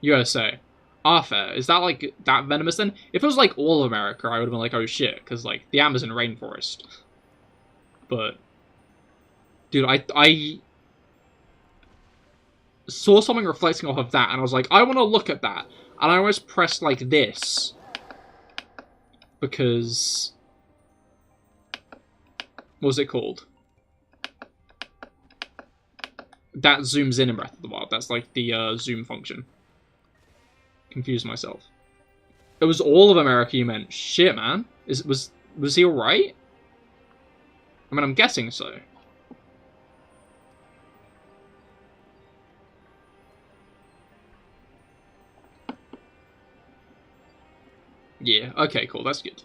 USA. Ah, fair. Is that like that venomous then? If it was like all of America, I would have been like, oh shit, because like the Amazon rainforest. But, dude, I saw something reflecting off of that, and I was like, I want to look at that. And I almost pressed like this. Because... what was it called? That zooms in Breath of the Wild. That's like the zoom function. Confused myself. It was all of America you meant. Shit, man. Was he alright? I mean, I'm guessing so. Yeah, okay, cool, that's good.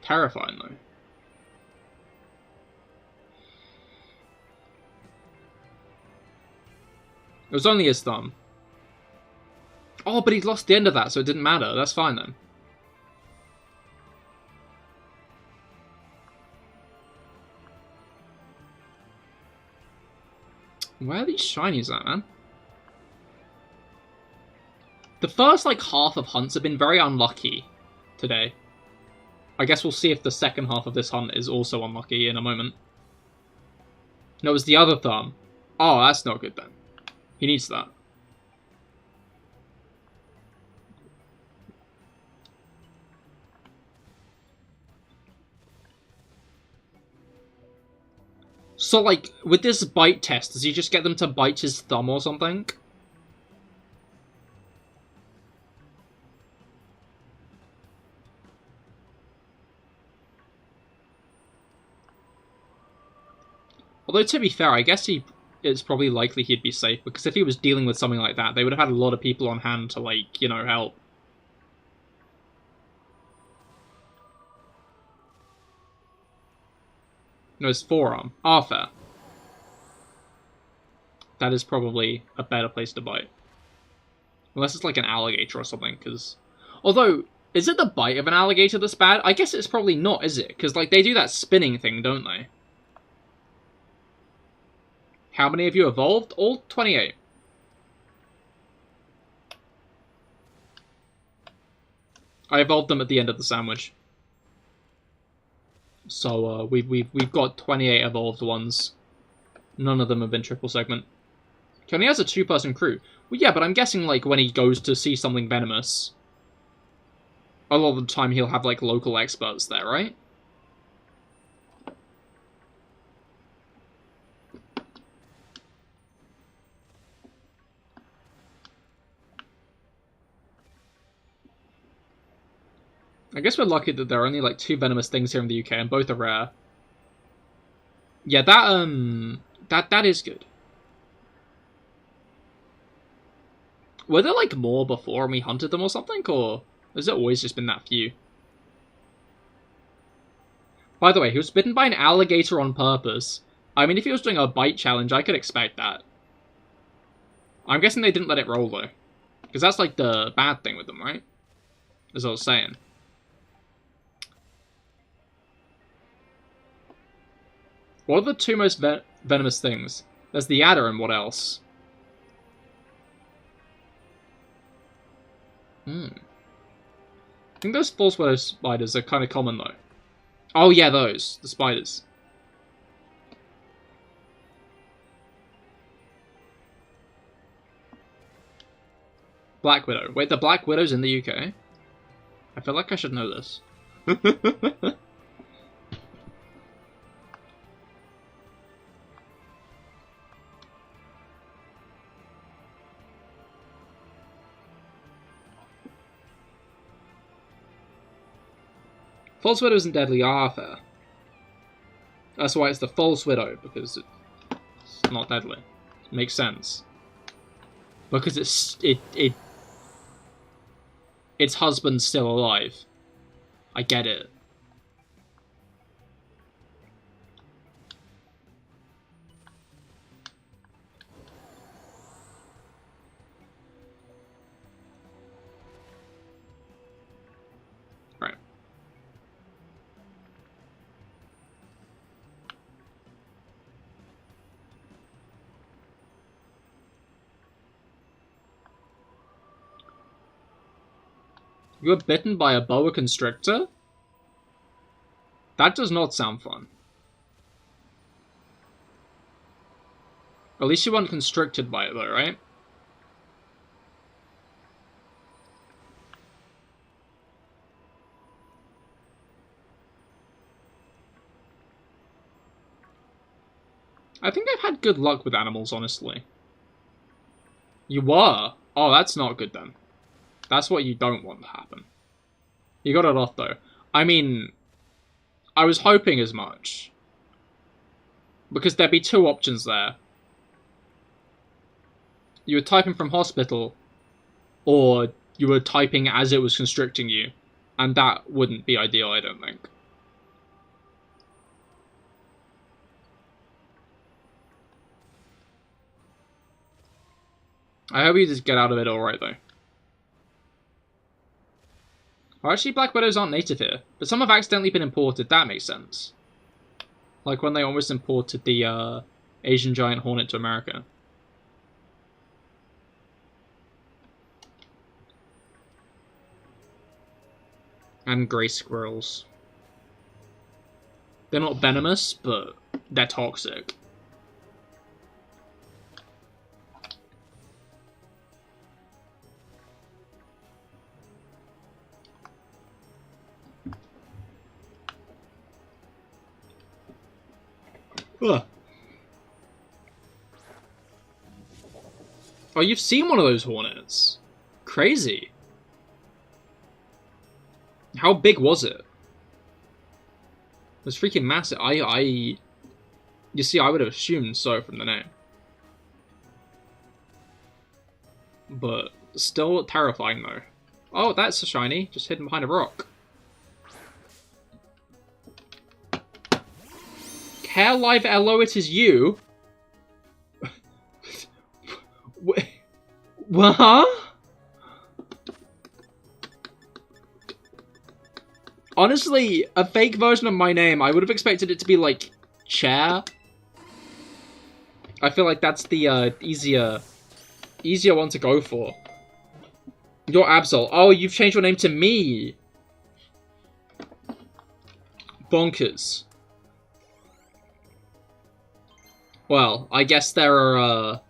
Terrifying, though. It was only his thumb. Oh, but he lost the end of that, so it didn't matter. That's fine, then. Where are these shinies at, man? The first, like, half of hunts have been very unlucky today. I guess we'll see if the second half of this hunt is also unlucky in a moment. No, it was the other thumb. Oh, that's not good, then. He needs that. So, like, with this bite test, does he just get them to bite his thumb or something? Although, to be fair, I guess it's probably likely he'd be safe, because if he was dealing with something like that, they would have had a lot of people on hand to, like, you know, help. No, his forearm. Ah, fair. That is probably a better place to bite. Unless it's like an alligator or something, because... Although, is it the bite of an alligator that's bad? I guess it's probably not, is it? Because, like, they do that spinning thing, don't they? How many of you evolved? All 28. I evolved them at the end of the sandwich. So, we've got 28 evolved ones. None of them have been triple segment. He only has a 2-person crew. Well, yeah, but I'm guessing, like, when he goes to see something venomous, a lot of the time he'll have, like, local experts there, right? I guess we're lucky that there are only, like, 2 venomous things here in the UK, and both are rare. Yeah, that is good. Were there, like, more before and we hunted them or something, or has it always just been that few? By the way, he was bitten by an alligator on purpose. I mean, if he was doing a bite challenge, I could expect that. I'm guessing they didn't let it roll, though. Because that's, like, the bad thing with them, right? As I was saying. What are the 2 most venomous things? There's the adder, and what else? I think those false widow spiders are kind of common, though. Oh, yeah, those. The spiders. Black Widow. Wait, the Black Widow's in the UK? I feel like I should know this. False Widow isn't deadly fair. That's why it's the False Widow, because it's not deadly. It makes sense. Because its husband's still alive. I get it. Right. You were bitten by a boa constrictor? That does not sound fun. At least you weren't constricted by it though, right? I think I've had good luck with animals, honestly. You were? Oh, that's not good then. That's what you don't want to happen. You got it off, though. I mean, I was hoping as much. Because there'd be two options there. You were typing from hospital, or you were typing as it was constricting you. And that wouldn't be ideal, I don't think. I hope you just get out of it alright, though. Oh, actually, Black Widows aren't native here, but some have accidentally been imported. That makes sense. Like when they almost imported the Asian giant hornet to America. And grey squirrels. They're not venomous, but they're toxic. Ugh. Oh, you've seen one of those hornets. Crazy. How big was it? It was freaking massive. You see, I would have assumed so from the name. But still terrifying, though. Oh, that's a shiny. Just hidden behind a rock. CahirLIVE, hello, it is you. What? Honestly, a fake version of my name, I would have expected it to be like Chair. I feel like that's the easier one to go for. You're Absol. Oh, you've changed your name to me. Bonkers. Well, I guess there are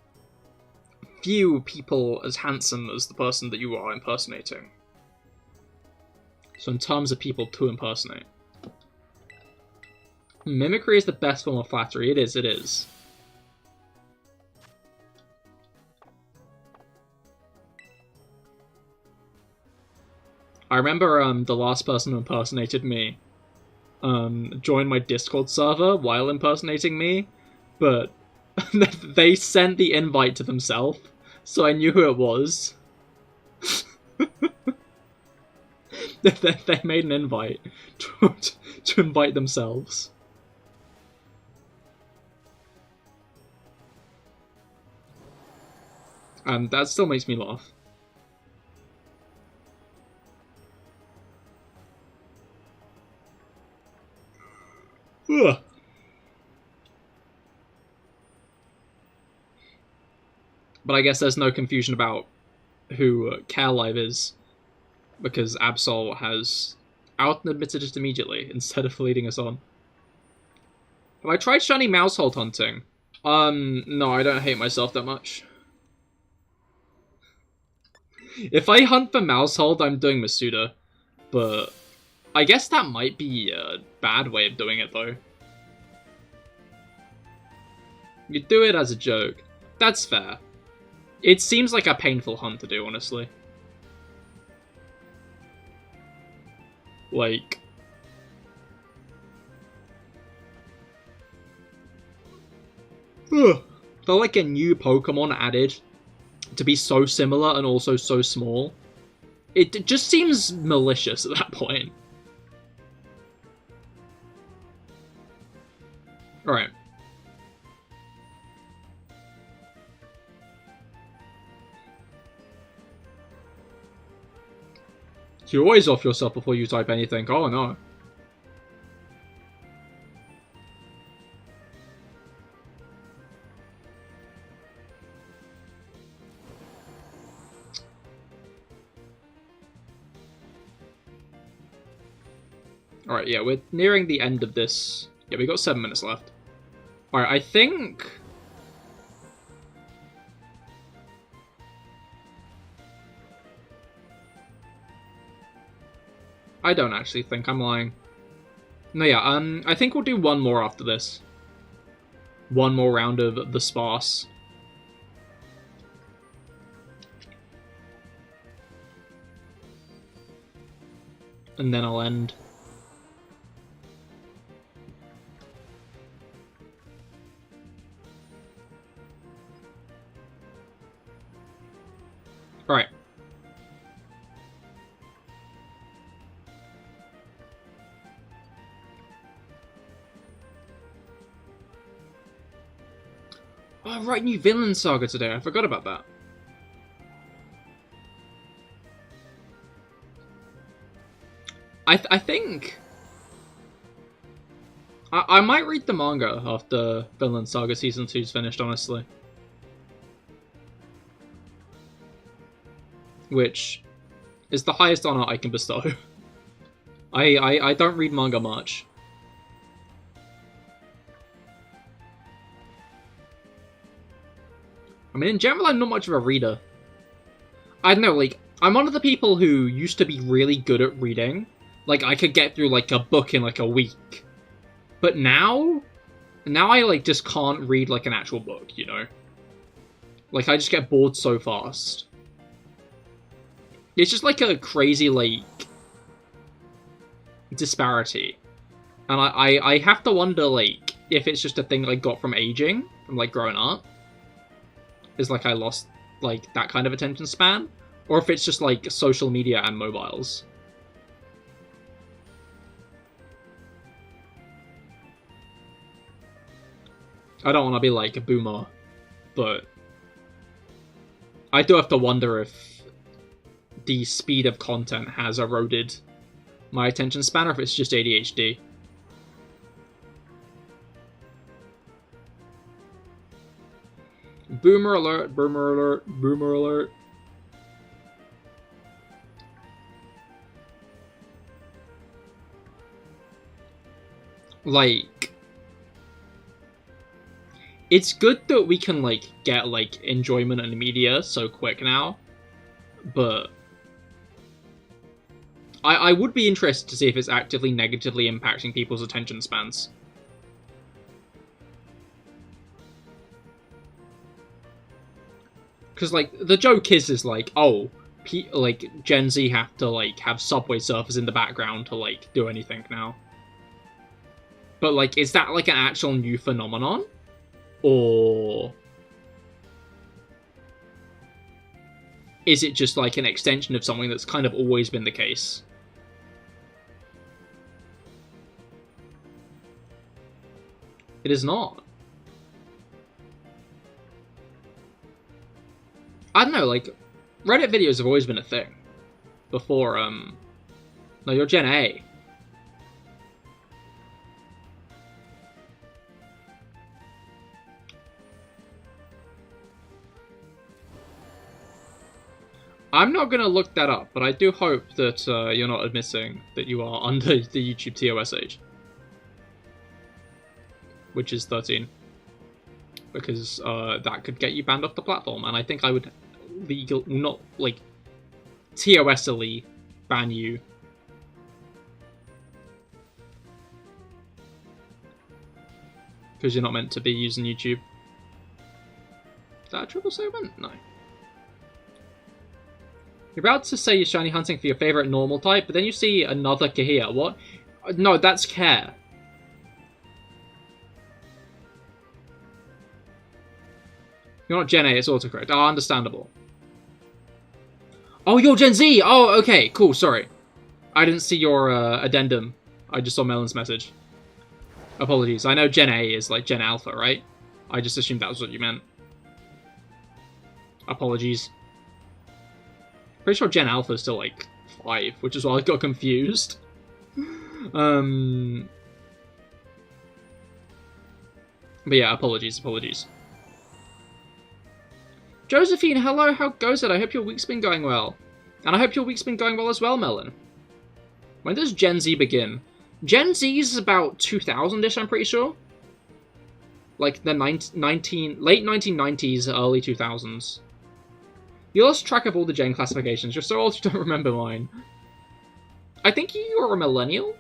few people as handsome as the person that you are impersonating. So in terms of people to impersonate. Mimicry is the best form of flattery. It is, it is. I remember the last person who impersonated me joined my Discord server while impersonating me, but they sent the invite to themselves, so I knew who it was. They made an invite to invite themselves. And that still makes me laugh. Ugh. But I guess there's no confusion about who CahirLIVE is, because Absol has out and admitted it immediately, instead of leading us on. Have I tried shiny mousehold hunting? No, I don't hate myself that much. If I hunt for mousehold, I'm doing Masuda, but I guess that might be a bad way of doing it, though. You do it as a joke. That's fair. It seems like a painful hunt to do, honestly. Like... Ugh. Felt like a new Pokemon added to be so similar and also so small. It just seems malicious at that point. Alright. You always off yourself before you type anything. Oh no. Alright, yeah, we're nearing the end of this. Yeah, we got 7 minutes left. Alright, I think... I don't actually think, I'm lying. No, yeah, I think we'll do one more after this. One more round of the Sparse. And then I'll end. Alright. Oh, right, new Villain Saga today. I forgot about that. I think... I might read the manga after Villain Saga Season 2's finished, honestly. Which is the highest honor I can bestow. I don't read manga much. I mean, in general, I'm not much of a reader. I don't know, like, I'm one of the people who used to be really good at reading. Like, I could get through, like, a book in, like, a week. But now I, like, just can't read, like, an actual book, you know? Like, I just get bored so fast. It's just, like, a crazy, like, disparity. And I have to wonder, like, if it's just a thing I got from aging, from, like, growing up. Is like I lost like that kind of attention span, or if it's just like social media and mobiles. I don't want to be like a boomer, but I do have to wonder if the speed of content has eroded my attention span, or if it's just ADHD. Boomer alert, boomer alert, boomer alert. Like, it's good that we can, like, get, like, enjoyment and media so quick now, but I would be interested to see if it's actively negatively impacting people's attention spans. Because, like, the joke is like, oh, like, Gen Z have to, like, have Subway Surfers in the background to, like, do anything now. But, like, is that, like, an actual new phenomenon? Or is it just, like, an extension of something that's kind of always been the case? It is not. I don't know, like, Reddit videos have always been a thing. Before, no, you're Gen A. I'm not going to look that up, but I do hope that you're not admitting that you are under the YouTube TOS age. Which is 13. Because that could get you banned off the platform, and I think I would not, like, TOS-ally ban you. Because you're not meant to be using YouTube. Is that a triple segment? No. You're about to say you're shiny hunting for your favorite normal type, but then you see another Cahir. What? No, that's Care. You're not Gen A, it's autocorrect. Oh, understandable. Oh, you're Gen Z! Oh, okay, cool, sorry. I didn't see your addendum. I just saw Melon's message. Apologies. I know Gen A is like Gen Alpha, right? I just assumed that was what you meant. Apologies. Pretty sure Gen Alpha is still like 5, which is why I got confused. But yeah, apologies. Josephine, hello, how goes it? I hope your week's been going well. And I hope your week's been going well as well, Melon. When does Gen Z begin? Gen Z is about 2000-ish, I'm pretty sure. Like the late 1990s, early 2000s. You lost track of all the gen classifications. You're so old you don't remember mine. I think you're a millennial?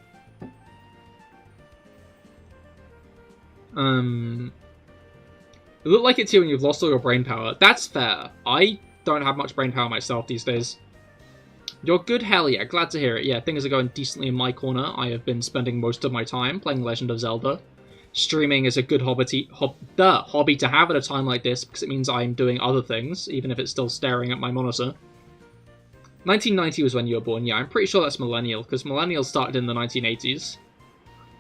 It looked like it to you when you've lost all your brain power. That's fair. I don't have much brain power myself these days. You're good, hell yeah. Glad to hear it. Yeah, things are going decently in my corner. I have been spending most of my time playing Legend of Zelda. Streaming is a good hobby to have at a time like this, because it means I'm doing other things, even if it's still staring at my monitor. 1990 was when you were born. Yeah, I'm pretty sure that's millennial, because millennials started in the 1980s.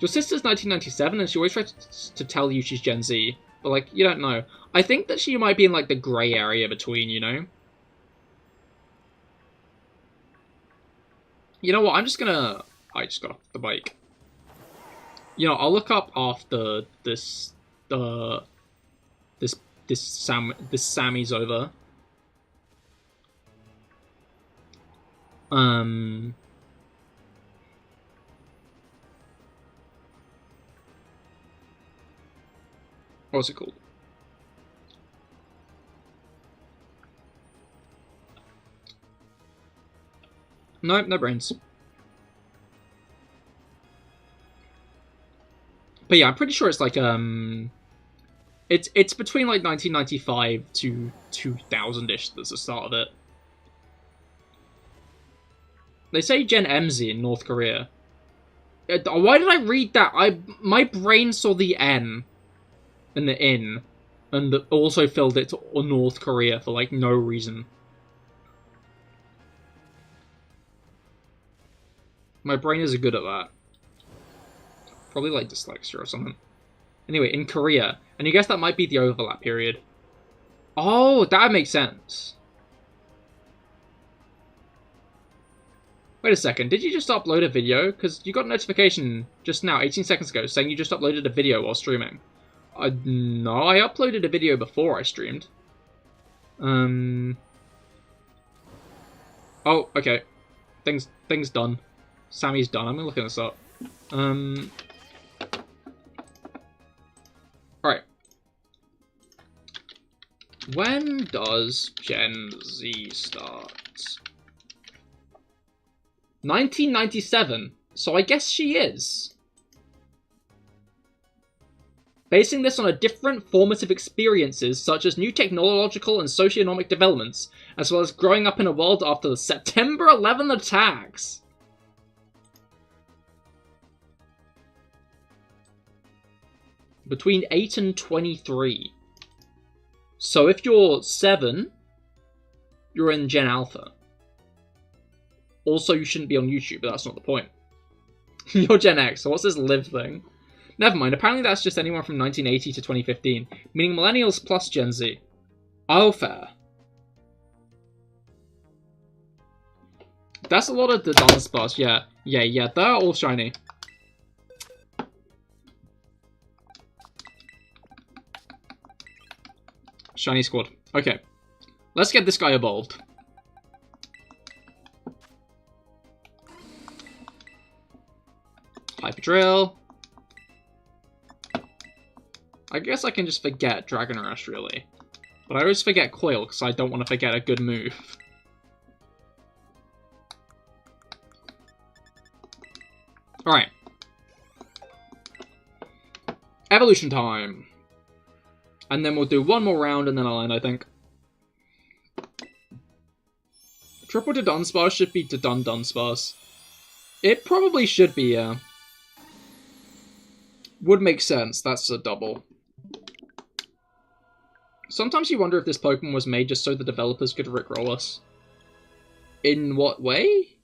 Your sister's 1997, and she always tries to tell you she's Gen Z. But, like, you don't know. I think that she might be in, like, the grey area between, you know? You know what, I'm just gonna... I just got off the bike. You know, I'll look up after this Sammy's over. What's it called? Nope, no brains. But yeah, I'm pretty sure it's like it's between like 1995 to 2000-ish. That's the start of it. They say Gen MZ in North Korea. Why did I read that? My brain saw the N and the in, and also filled it to North Korea for like no reason. My brain is good at that. Probably like dyslexia or something. Anyway, in Korea. And you guess that might be the overlap period. Oh, that makes sense. Wait a second, did you just upload a video? Because you got a notification just now, 18 seconds ago, saying you just uploaded a video while streaming. No, I uploaded a video before I streamed. Oh, okay. Things done. Sammy's done. I'm gonna look this up. Alright. When does Gen Z start? 1997. So I guess she is. Basing this on a different formative experiences such as new technological and socioeconomic developments, as well as growing up in a world after the September 11 attacks. Between 8 and 23. So if you're 7, you're in Gen Alpha. Also, you shouldn't be on YouTube, but that's not the point. You're Gen X, so what's this live thing? Never mind, apparently that's just anyone from 1980 to 2015, meaning millennials plus Gen Z. Oh, fair. That's a lot of the Dunsparce, yeah, they're all shiny. Shiny squad. Okay. Let's get this guy evolved. drill. I guess I can just forget Dragon Rush, really. But I always forget Coil, because I don't want to forget a good move. Alright. Evolution time. And then we'll do one more round and then I'll end, I think. Triple Dudunsparce should be Dunsparce. It probably should be, yeah. Would make sense, that's a double. Sometimes you wonder if this Pokemon was made just so the developers could rickroll us. In what way?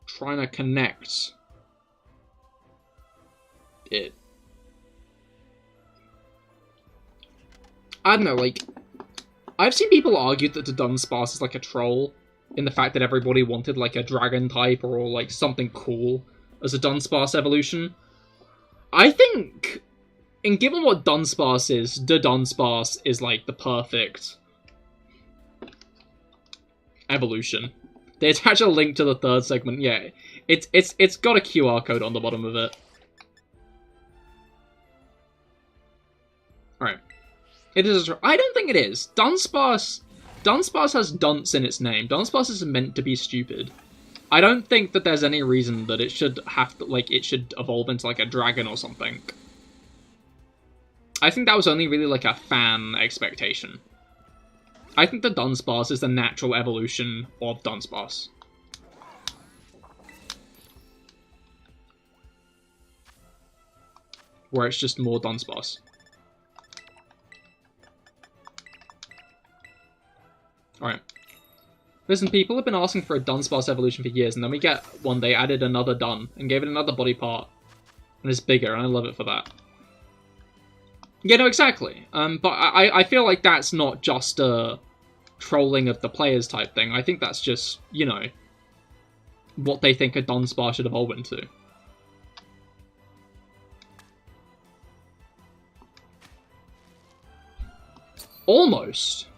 Trying to connect it. I don't know, like, I've seen people argue that the Dunsparce is like a troll in the fact that everybody wanted like a dragon type or like something cool as a Dunsparce evolution. I think, and given what Dunsparce is, Dudunsparce is like the perfect evolution. They attach a link to the third segment. Yeah, it's got a QR code on the bottom of it. Alright. It is. I don't think it is. Dunsparce has dunce in its name. Dunsparce is meant to be stupid. I don't think that there's any reason that it should have to, like, it should evolve into like a dragon or something. I think that was only really like a fan expectation. I think the Dunsparce is the natural evolution of Dunsparce. Where it's just more Dunsparce. Alright. Listen, people have been asking for a Dunsparce evolution for years, and then we get one, they added another Dun, and gave it another body part. And it's bigger, and I love it for that. Yeah, no, exactly. But I feel like that's not just a trolling of the players type thing. I think that's just, you know, what they think a Dunsparce should evolve into. Almost.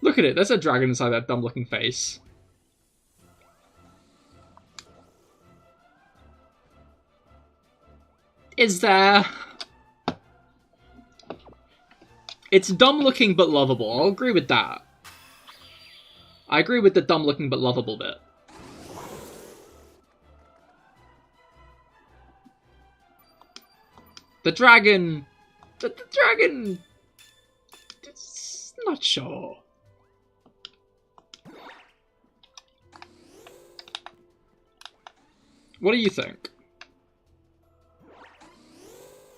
Look at it, there's a dragon inside that dumb-looking face. Is there? It's dumb-looking but lovable, I'll agree with that. I agree with the dumb-looking but lovable bit. The dragon... The dragon... It's not sure. What do you think?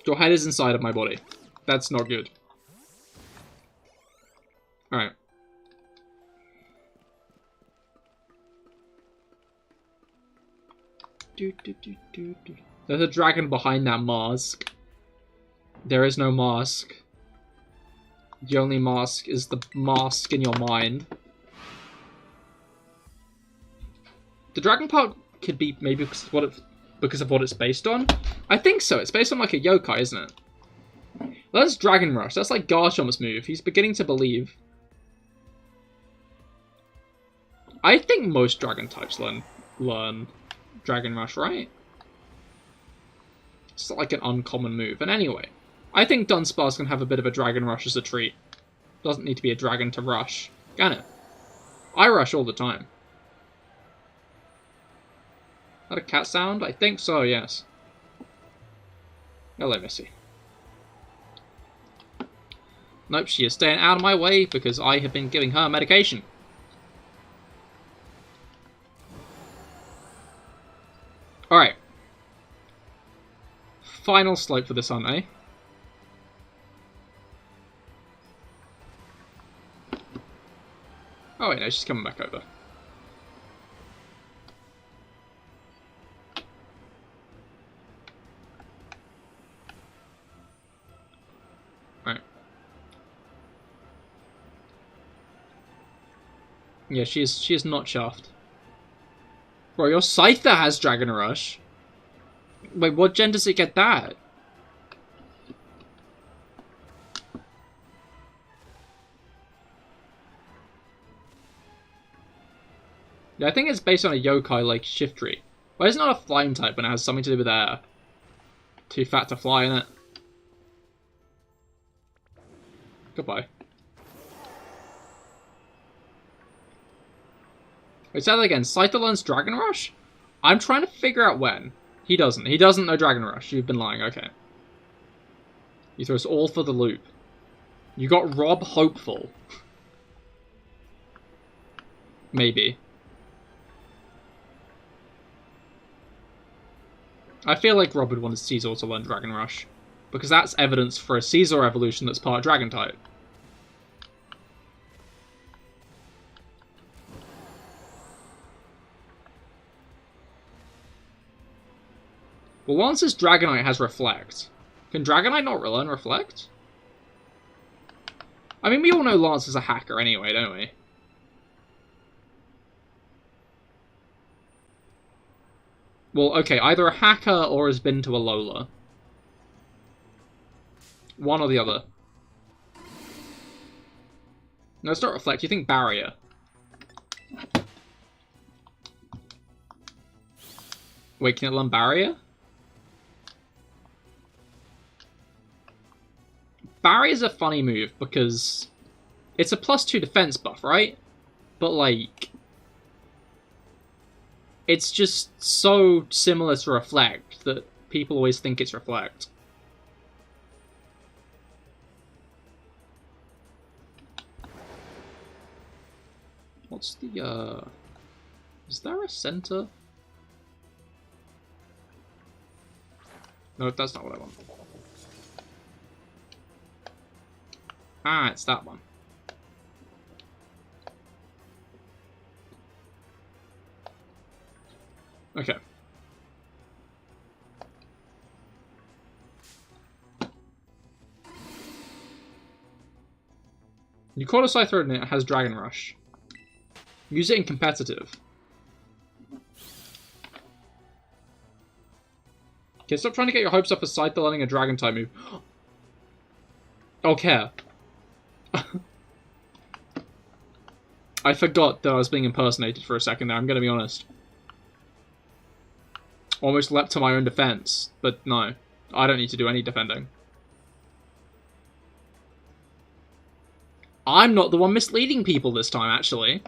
Your head is inside of my body. That's not good. Alright. There's a dragon behind that mask. There is no mask. The only mask is the mask in your mind. The dragon part could be maybe because of what it's based on. I think so. It's based on like a yokai, isn't it? That's Dragon Rush. That's like Garchomp's move. He's beginning to believe. I think most dragon types learn Dragon Rush, right? It's not like an uncommon move. And anyway, I think Dunsparce can have a bit of a Dragon Rush as a treat. Doesn't need to be a dragon to rush, can it? I rush all the time. Is that a cat sound? I think so, yes. Hello, Missy. Nope, she is staying out of my way because I have been giving her medication. Alright. Final slope for this hunt, eh? Oh wait, no, she's coming back over. Alright. Yeah, she is not shaft. Bro, your Scyther has Dragon Rush. Wait, what gen does it get that? Yeah, I think it's based on a yokai like Shiftry. But it's not a flying type when it has something to do with air. Too fat to fly in it. Goodbye. Wait, say that again. Scyther learns Dragon Rush? I'm trying to figure out when. He doesn't. He doesn't know Dragon Rush. You've been lying. Okay. You throw us all for the loop. You got Rob hopeful. Maybe. I feel like Rob would want Caesar to learn Dragon Rush. Because that's evidence for a Caesar evolution that's part Dragon type. Well, Lance's Dragonite has Reflect. Can Dragonite not learn Reflect? I mean, we all know Lance is a hacker anyway, don't we? Well, okay, either a hacker or has been to a Lola. One or the other. No, it's not Reflect, you think Barrier. Wait, can it learn Barrier? Barrier's a funny move because it's a +2 defense buff, right? But, like, it's just so similar to Reflect that people always think it's Reflect. What's the, is there a center? No, that's not what I want. Ah, it's that one. Okay. You caught a Scyther and it has Dragon Rush. Use it in competitive. Okay, stop trying to get your hopes up for Scyther learning a Dragon type move. Okay. I forgot that I was being impersonated for a second there, I'm gonna be honest. Almost leapt to my own defense, but no. I don't need to do any defending. I'm not the one misleading people this time, actually.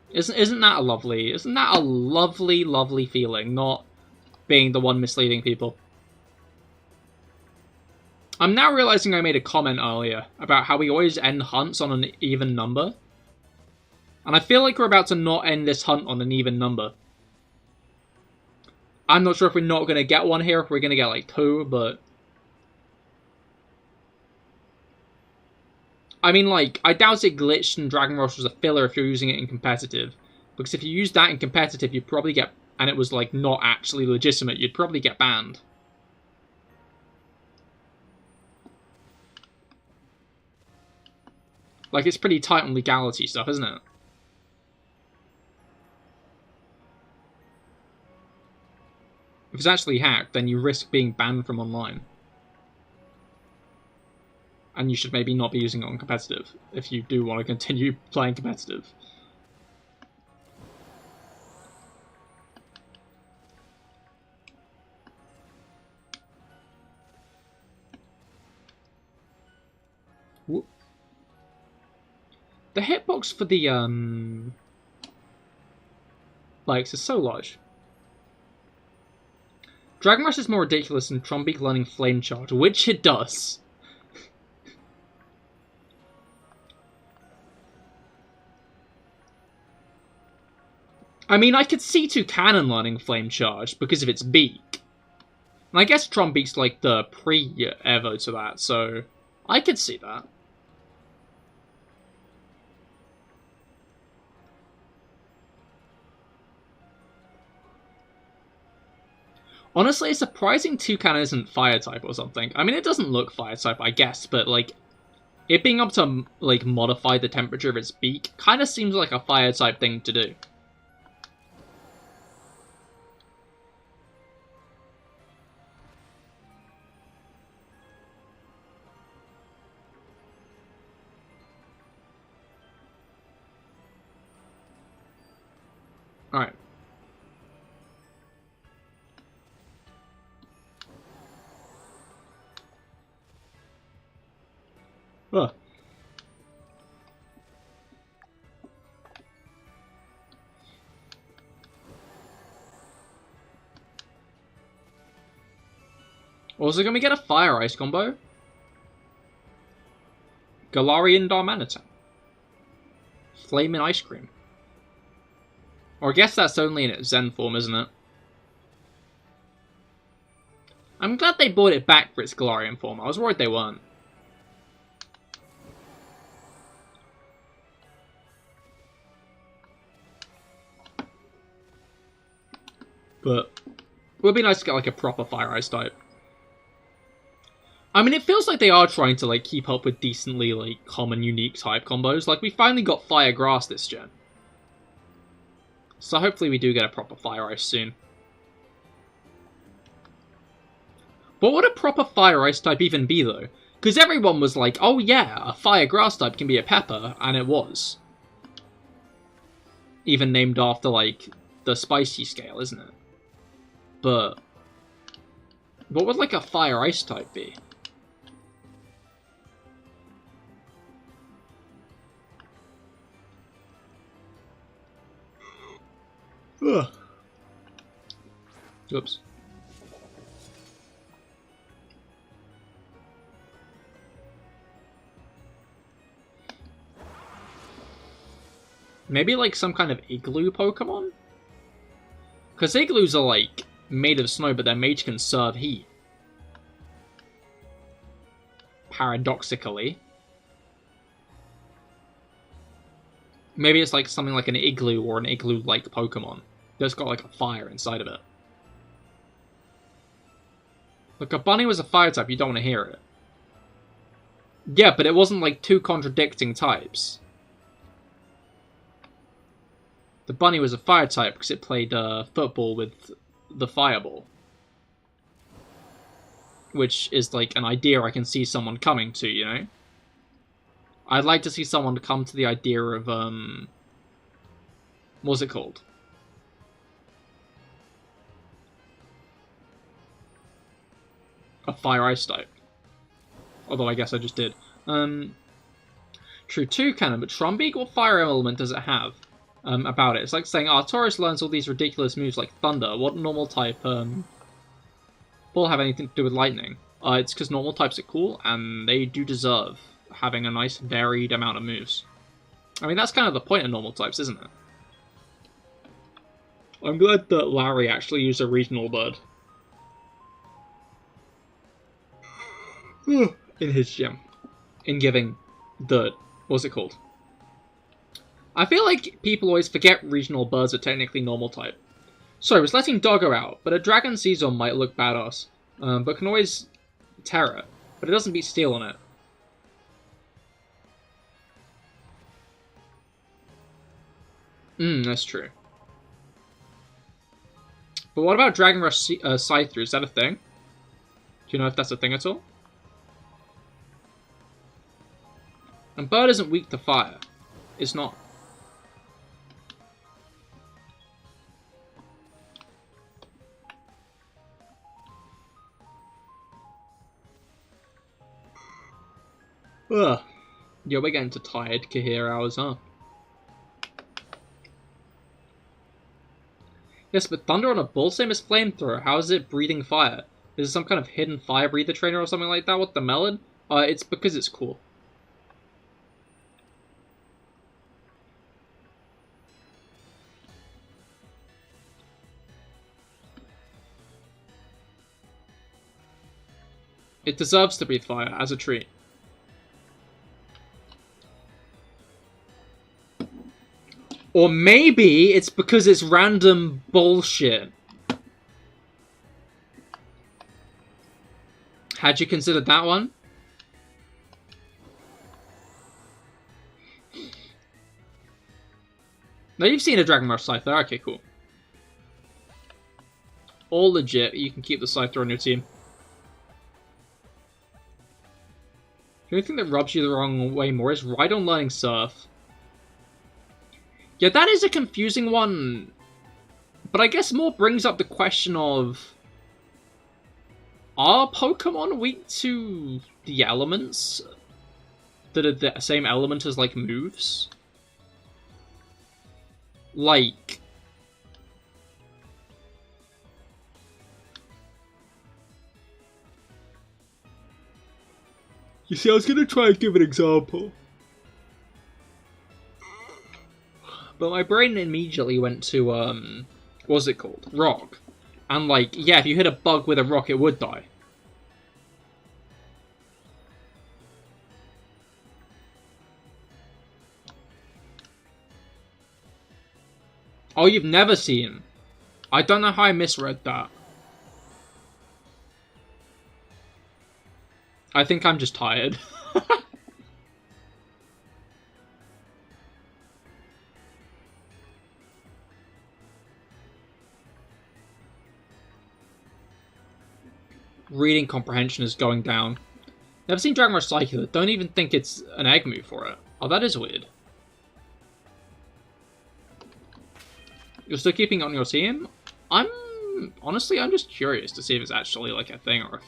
Isn't that a lovely, lovely feeling, not being the one misleading people? I'm now realizing I made a comment earlier about how we always end hunts on an even number. And I feel like we're about to not end this hunt on an even number. I'm not sure if we're not going to get one here, if we're going to get like 2, but... I mean, like, I doubt it glitched and Dragon Rush was a filler if you're using it in competitive. Because if you used that in competitive, you'd probably get... and it was, like, not actually legitimate, you'd probably get banned. Like, it's pretty tight on legality stuff, isn't it? If it's actually hacked, then you risk being banned from online. And you should maybe not be using it on competitive, if you do want to continue playing competitive. Whoop. The hitbox for the, likes is so large. Dragon Rush is more ridiculous than Trumbeak learning Flame Charge, which it does. I mean, I could see Toucanon learning Flame Charge because of its beak. And I guess Trumbeak's like the pre-Evo to that, so I could see that. Honestly, it's surprising Toucanon isn't Fire-type or something. I mean, it doesn't look Fire-type, I guess, but, like, it being able to, like, modify the temperature of its beak kind of seems like a Fire-type thing to do. Alright. Ugh. Also, can we get a Fire Ice combo? Galarian Darmanitan. Flamin' Ice Cream. Or I guess that's only in its Zen form, isn't it? I'm glad they brought it back for its Galarian form. I was worried they weren't. But it would be nice to get like a proper Fire Ice type. I mean, it feels like they are trying to like keep up with decently like common unique type combos. Like we finally got Fire Grass this gen. So hopefully we do get a proper Fire Ice soon. But would a proper Fire Ice type even be though? Because everyone was like, oh yeah, a Fire Grass type can be a Pepper, and it was. Even named after like the spicy scale, isn't it? But what would like a Fire Ice type be? Ugh. Oops. Maybe like some kind of igloo Pokemon? Because igloos are like made of snow, but their mage can serve heat. Paradoxically. Maybe it's like something like an igloo or an igloo-like Pokemon that's got like a fire inside of it. Look, a bunny was a fire type, you don't want to hear it. Yeah, but it wasn't like two contradicting types. The bunny was a fire type because it played football with the fireball. Which is like an idea I can see someone coming to, you know? I'd like to see someone come to the idea of, what's it called? A Fire Ice type. Although I guess I just did. True, Toucannon, but Trumbeak, what fire element does it have about it? It's like saying, oh, Taurus learns all these ridiculous moves like Thunder. What normal type will have anything to do with lightning? It's because normal types are cool, and they do deserve having a nice varied amount of moves. I mean, that's kind of the point of normal types, isn't it? I'm glad that Larry actually used a regional bird. In his gym. In giving the... what's it called? I feel like people always forget regional birds are technically normal type. So, I was letting Doggo out, but a Dragon Caesar might look badass. But can always Terra, but it doesn't beat Steel on it. That's true. But what about Dragon Rush Scyther? Is that a thing? Do you know if that's a thing at all? And Bird isn't weak to fire. It's not. Ugh. Yeah, we're getting to tired Cahir hours, huh? Yes, but Thunder on a Bull, same as Flamethrower. How is it breathing fire? Is it some kind of hidden fire breather trainer or something like that? What the melon? It's because it's cool. It deserves to breathe fire as a treat. Or maybe it's because it's random bullshit. Had you considered that one? Now you've seen a Dragon Rush Scyther. Okay, cool. All legit. You can keep the Scyther on your team. The only thing that rubs you the wrong way more is Rhydon learning Surf. Yeah, that is a confusing one But I guess more brings up the question of, are Pokemon weak to the elements that are the same element as, like, moves? Like... You see, I was gonna try and give an example. But my brain immediately went to, what's it called? Rock. And, like, yeah, if you hit a bug with a rock, it would die. Oh, you've never seen? I don't know how I misread that. I think I'm just tired. Reading comprehension is going down. Never seen Dragon Rush Cycler. Don't even think it's an egg move for it. Oh, that is weird. You're still keeping it on your team? Honestly, I'm just curious to see if it's actually like a thing or if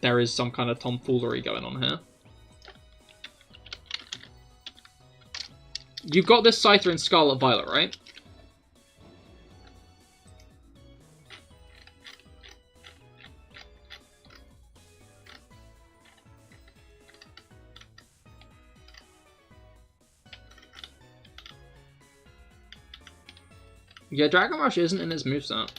there is some kind of tomfoolery going on here. You've got this Scyther in Scarlet Violet, right? Yeah, Dragon Rush isn't in its moveset.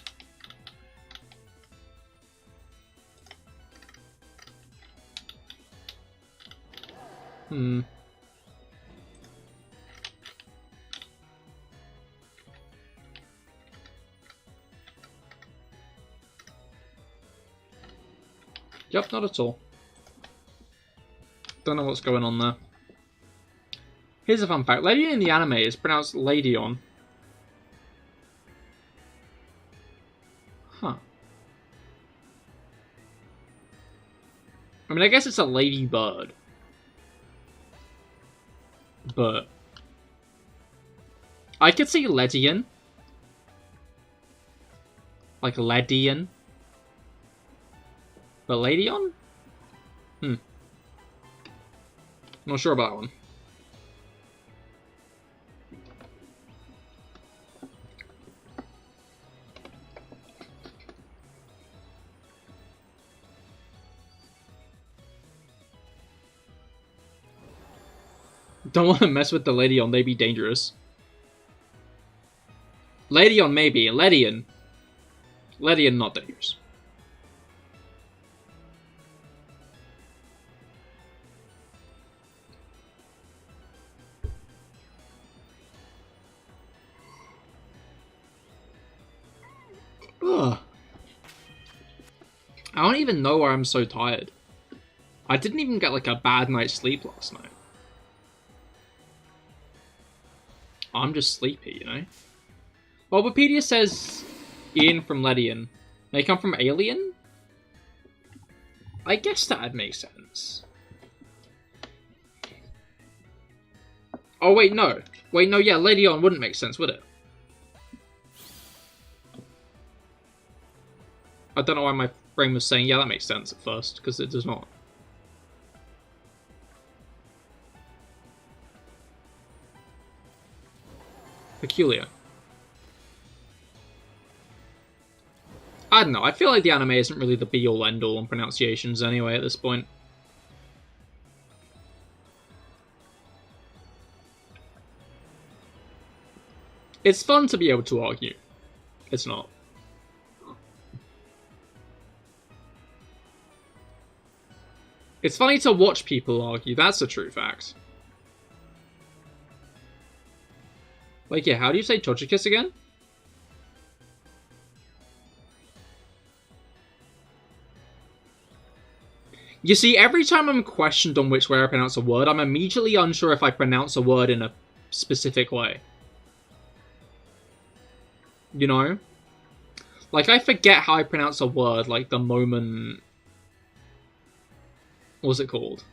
Yep, not at all. Don't know what's going on there. Here's a fun fact. Lady in the anime is pronounced Ladyon. Huh. I mean, I guess it's a ladybird. But I could see Ledian. Like Ledian. But Ladyon? Not sure about that one. Don't want to mess with the Ladyon, they be dangerous. Ladyon maybe, Ledian. Ledian not dangerous. Ugh. I don't even know why I'm so tired. I didn't even get like a bad night's sleep last night. I'm just sleepy, you know? Well, Wikipedia says Ian from Ledian. They come from Alien? I guess that'd make sense. Oh, wait, no. Wait, no, yeah, Ladyon wouldn't make sense, would it? I don't know why my brain was saying, yeah, that makes sense at first, because it does not. Peculiar. I don't know, I feel like the anime isn't really the be-all end-all on pronunciations anyway at this point. It's fun to be able to argue. It's not. It's funny to watch people argue, that's a true fact. Like, yeah, how do you say Togekiss again? You see, every time I'm questioned on which way I pronounce a word, I'm immediately unsure if I pronounce a word in a specific way. You know? Like, I forget how I pronounce a word, like, the moment... What's it called?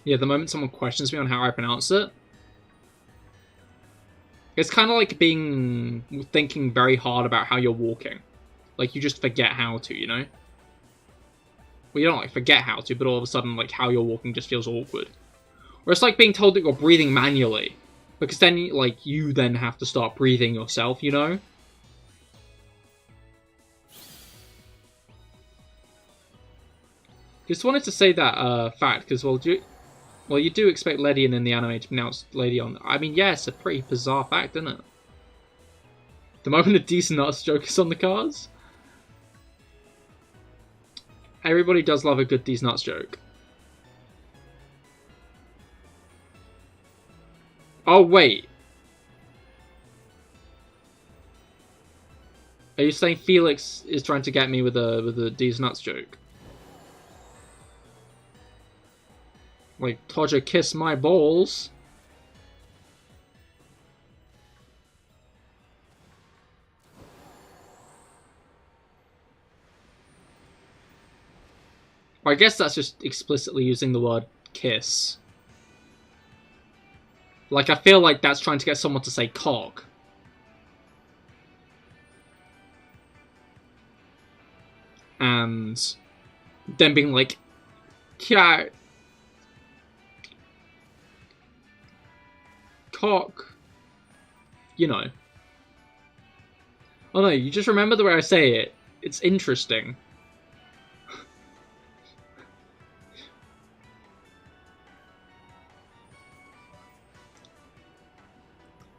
Yeah, the moment someone questions me on how I pronounce it, it's kind of like thinking very hard about how you're walking. Like, you just forget how to, you know? Well, you don't, like, forget how to, but all of a sudden, like, how you're walking just feels awkward. Or it's like being told that you're breathing manually. Because then, like, you then have to start breathing yourself, you know? Just wanted to say that fact, because, well, you do expect Ledion in the anime to pronounce Ledion. I mean, yeah, it's a pretty bizarre fact, isn't it? The moment a decent nuts joke is on the cards. Everybody does love a good decent nuts joke. Oh, wait. Are you saying Felix is trying to get me with a D's nuts joke? Like, Todger, kiss my balls. Or I guess that's just explicitly using the word kiss. Like, I feel like that's trying to get someone to say cock. And then being like, yeah, cock. You know. Oh no, you just remember the way I say it. It's interesting.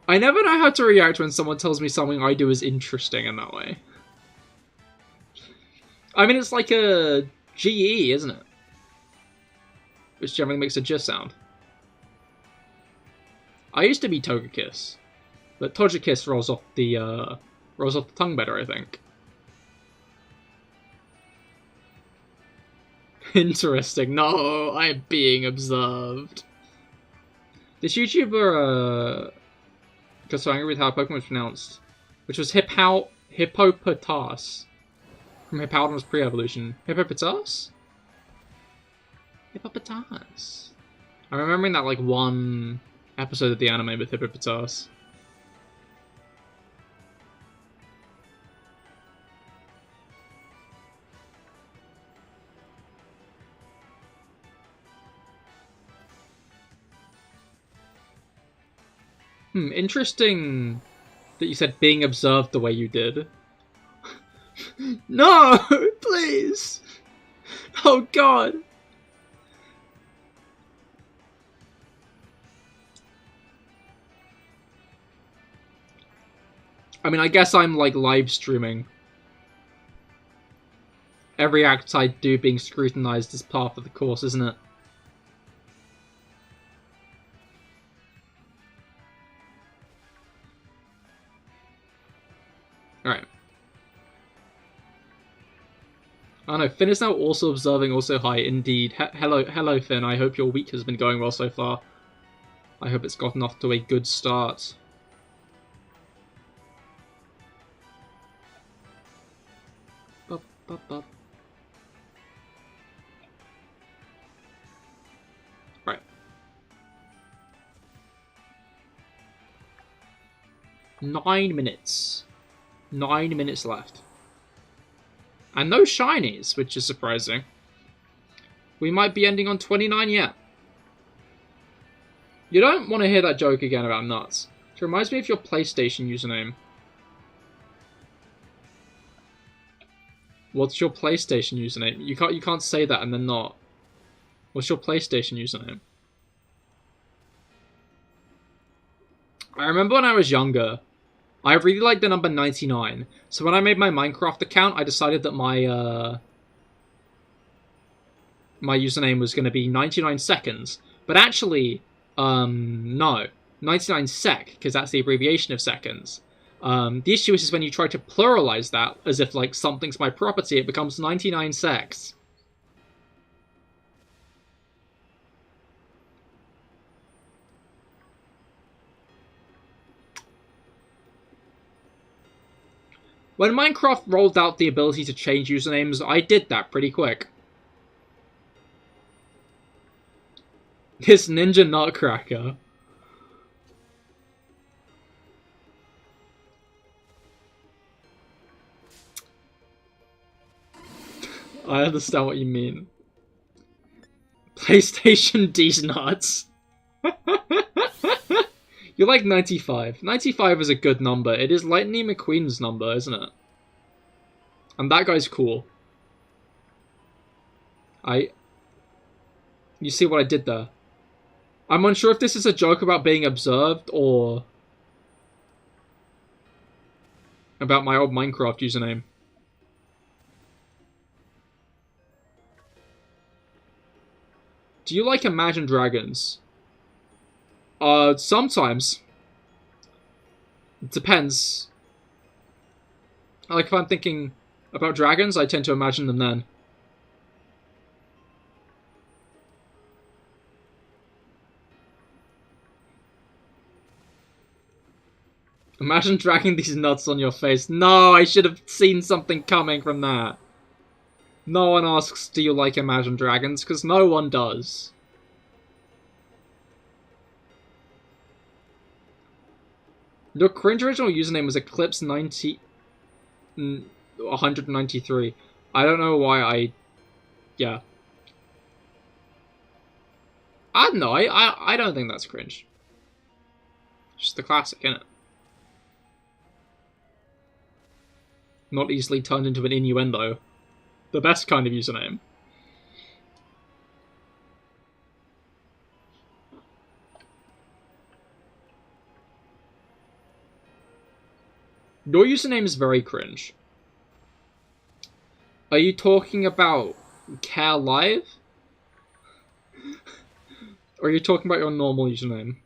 I never know how to react when someone tells me something I do is interesting in that way. I mean, it's like a GE, isn't it? Which generally makes a J sound. I used to be Togekiss, but Togekiss rolls off the tongue better, I think. Interesting. No, I'm being observed. This YouTuber got so angry with how Pokemon was pronounced, which was Hippopotas from Hippowdon's pre-evolution. Hippopotas? Hippopotas. I'm remembering that like one episode of the anime with Hippopotas. Interesting that you said being observed the way you did. No! Please! Oh god! I mean, I guess I'm like live streaming. Every act I do being scrutinized is part of the course, isn't it? Alright. Oh no, Finn is now also observing, also hi, indeed. Hello Finn, I hope your week has been going well so far. I hope it's gotten off to a good start. Bup, bup, bup. Right. 9 minutes. 9 minutes left. And no shinies, which is surprising. We might be ending on 29 yet. You don't want to hear that joke again about nuts. It reminds me of your PlayStation username. What's your PlayStation username? You can't say that and then not. What's your PlayStation username? I remember when I was younger, I really liked the number 99. So when I made my Minecraft account, I decided that my my username was going to be 99 seconds. But actually, no. 99 sec, because that's the abbreviation of seconds. The issue is when you try to pluralize that, as if like something's my property, it becomes 99 secs. When Minecraft rolled out the ability to change usernames, I did that pretty quick. This Ninja Nutcracker. I understand what you mean. PlayStation D's nuts. You're like 95. 95 is a good number. It is Lightning McQueen's number, isn't it? And that guy's cool. You see what I did there? I'm unsure if this is a joke about being observed or about my old Minecraft username. Do you like Imagine Dragons? Sometimes. It depends. Like, if I'm thinking about dragons, I tend to imagine them then. Imagine dragging these nuts on your face. No, I should have seen something coming from that. No one asks, do you like Imagine Dragons? Because no one does. Your cringe original username was Eclipse193. I don't know why yeah. I don't know, I don't think that's cringe. It's just the classic, innit? Not easily turned into an innuendo. The best kind of username. Your username is very cringe. Are you talking about CahirLIVE? Or are you talking about your normal username?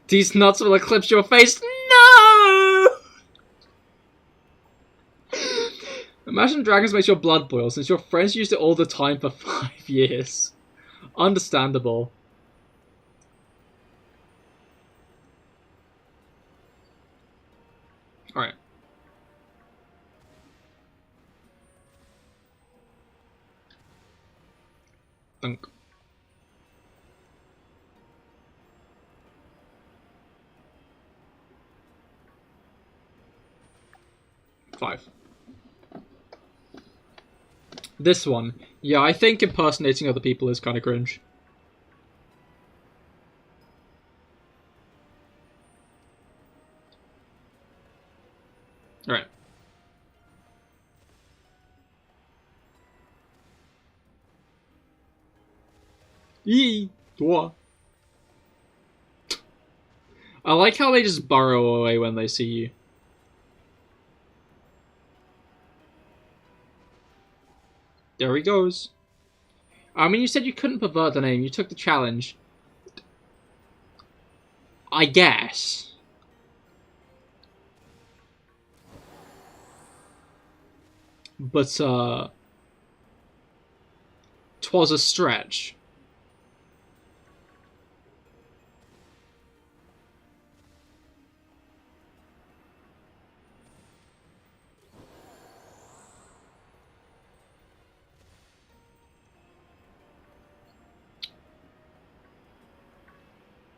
These nuts will eclipse your face. No! Imagine Dragons makes your blood boil since your friends used it all the time for 5 years. Understandable. Alright. Dunk. Five. This one. Yeah, I think impersonating other people is kind of cringe. Alright. Yee! Dwa. I like how they just burrow away when they see you. There he goes. I mean, you said you couldn't pervert the name. You took the challenge. I guess. But, 'twas a stretch.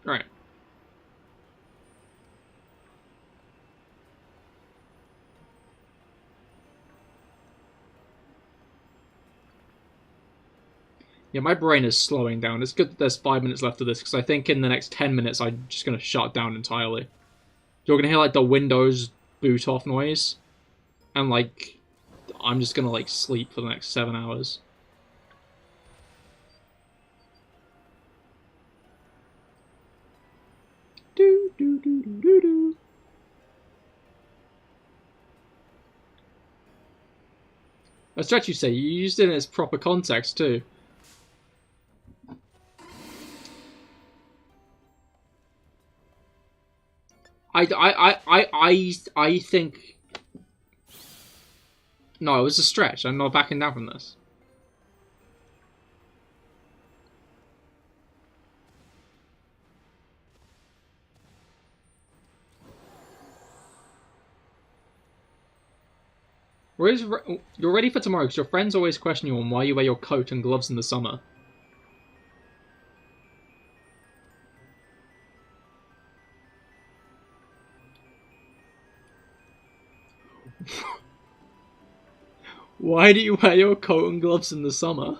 Right. Yeah, my brain is slowing down. It's good that there's 5 minutes left of this, because I think in the next 10 minutes I'm just going to shut down entirely. You're going to hear, like, the Windows boot off noise. And, like, I'm just going to, like, sleep for the next 7 hours. Do, do, do, do, do, do. A stretch, you say? You used it in its proper context, too. I think... No, it was a stretch. I'm not backing down from this. You're ready for tomorrow because your friends always question you on why you wear your coat and gloves in the summer. Why do you wear your coat and gloves in the summer?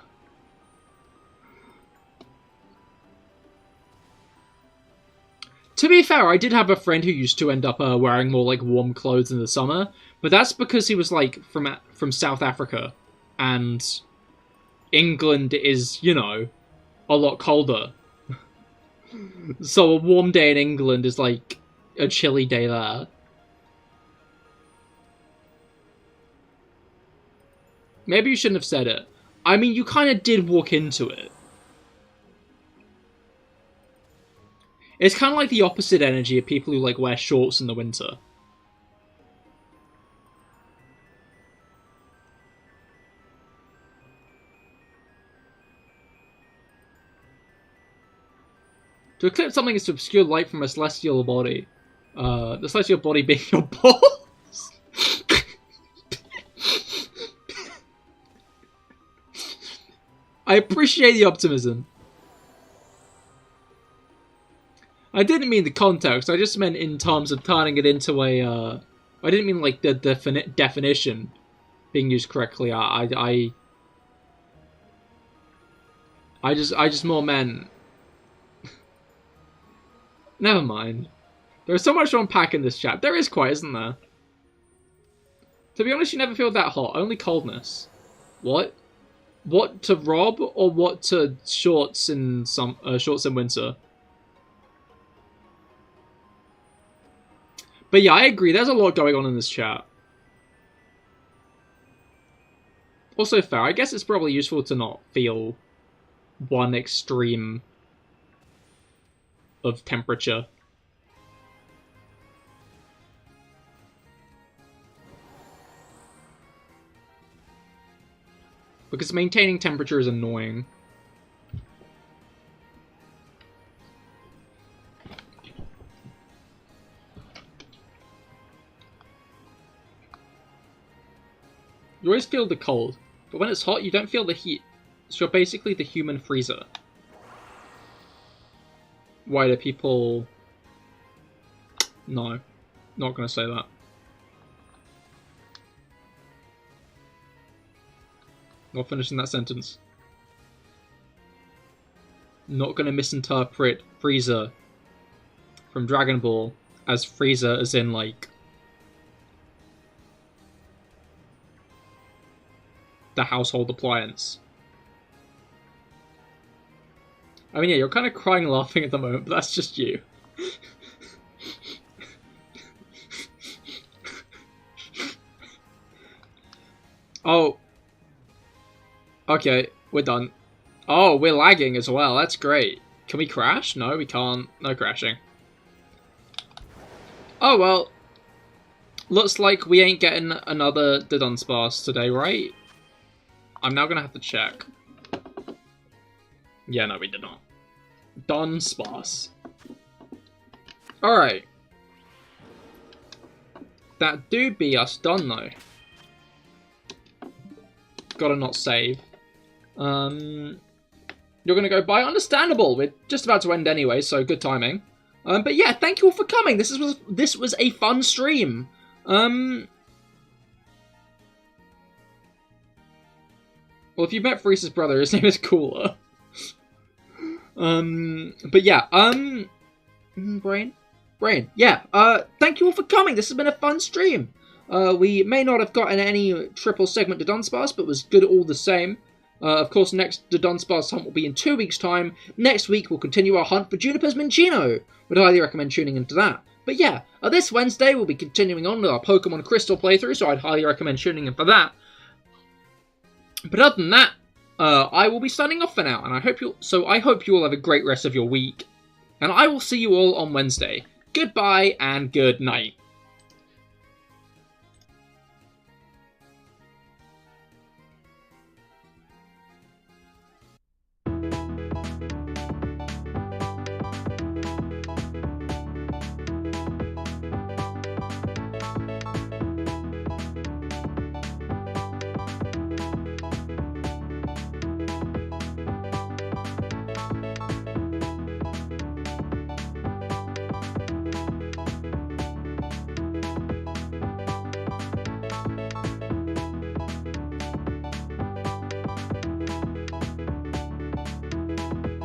To be fair, I did have a friend who used to end up wearing more like warm clothes in the summer, but that's because he was like from South Africa, and England is, you know, a lot colder. So a warm day in England is like a chilly day there. Maybe you shouldn't have said it. I mean, you kind of did walk into it. It's kind of like the opposite energy of people who like wear shorts in the winter. To eclipse something is to obscure light from a celestial body. The celestial body being your balls. I appreciate the optimism. I didn't mean the context, I just meant in terms of turning it into a, I didn't mean like the definition being used correctly. I just more meant... Never mind. There's so much to unpack in this chat. There is quite, isn't there? To be honest, you never feel that hot, only coldness. What? What to Rob, or what to shorts in winter? But yeah, I agree. There's a lot going on in this chat. Also fair. I guess it's probably useful to not feel one extreme of temperature. Because maintaining temperature is annoying. You always feel the cold, but when it's hot, you don't feel the heat. So you're basically the human freezer. Why do people... No, not gonna say that. Not finishing that sentence. Not gonna misinterpret Frieza from Dragon Ball as Frieza as in, like, the household appliance. I mean, yeah, you're kind of crying and laughing at the moment, but that's just you. Oh. Okay, we're done. Oh, we're lagging as well. That's great. Can we crash? No, we can't. No crashing. Oh, well. Looks like we ain't getting another Dudunsparce today, right? I'm now gonna have to check. Yeah, no, we did not. Dunsparce. Alright. That do be us done, though. Gotta not save. You're gonna go by? Understandable. We're just about to end anyway, so good timing. But yeah, thank you all for coming. This was a fun stream. Well, if you met Frieza's brother, his name is Cooler. But yeah, Brain? Yeah, thank you all for coming. This has been a fun stream. We may not have gotten any triple segment Dudunsparce, but was good all the same. Of course, next Dudunsparce hunt will be in 2 weeks' time. Next week, we'll continue our hunt for Juniper's Minccino. Would highly recommend tuning into that. But yeah, this Wednesday, we'll be continuing on with our Pokemon Crystal playthrough, so I'd highly recommend tuning in for that. But other than that, I will be signing off for now, and I hope you all have a great rest of your week. And I will see you all on Wednesday. Goodbye and good night.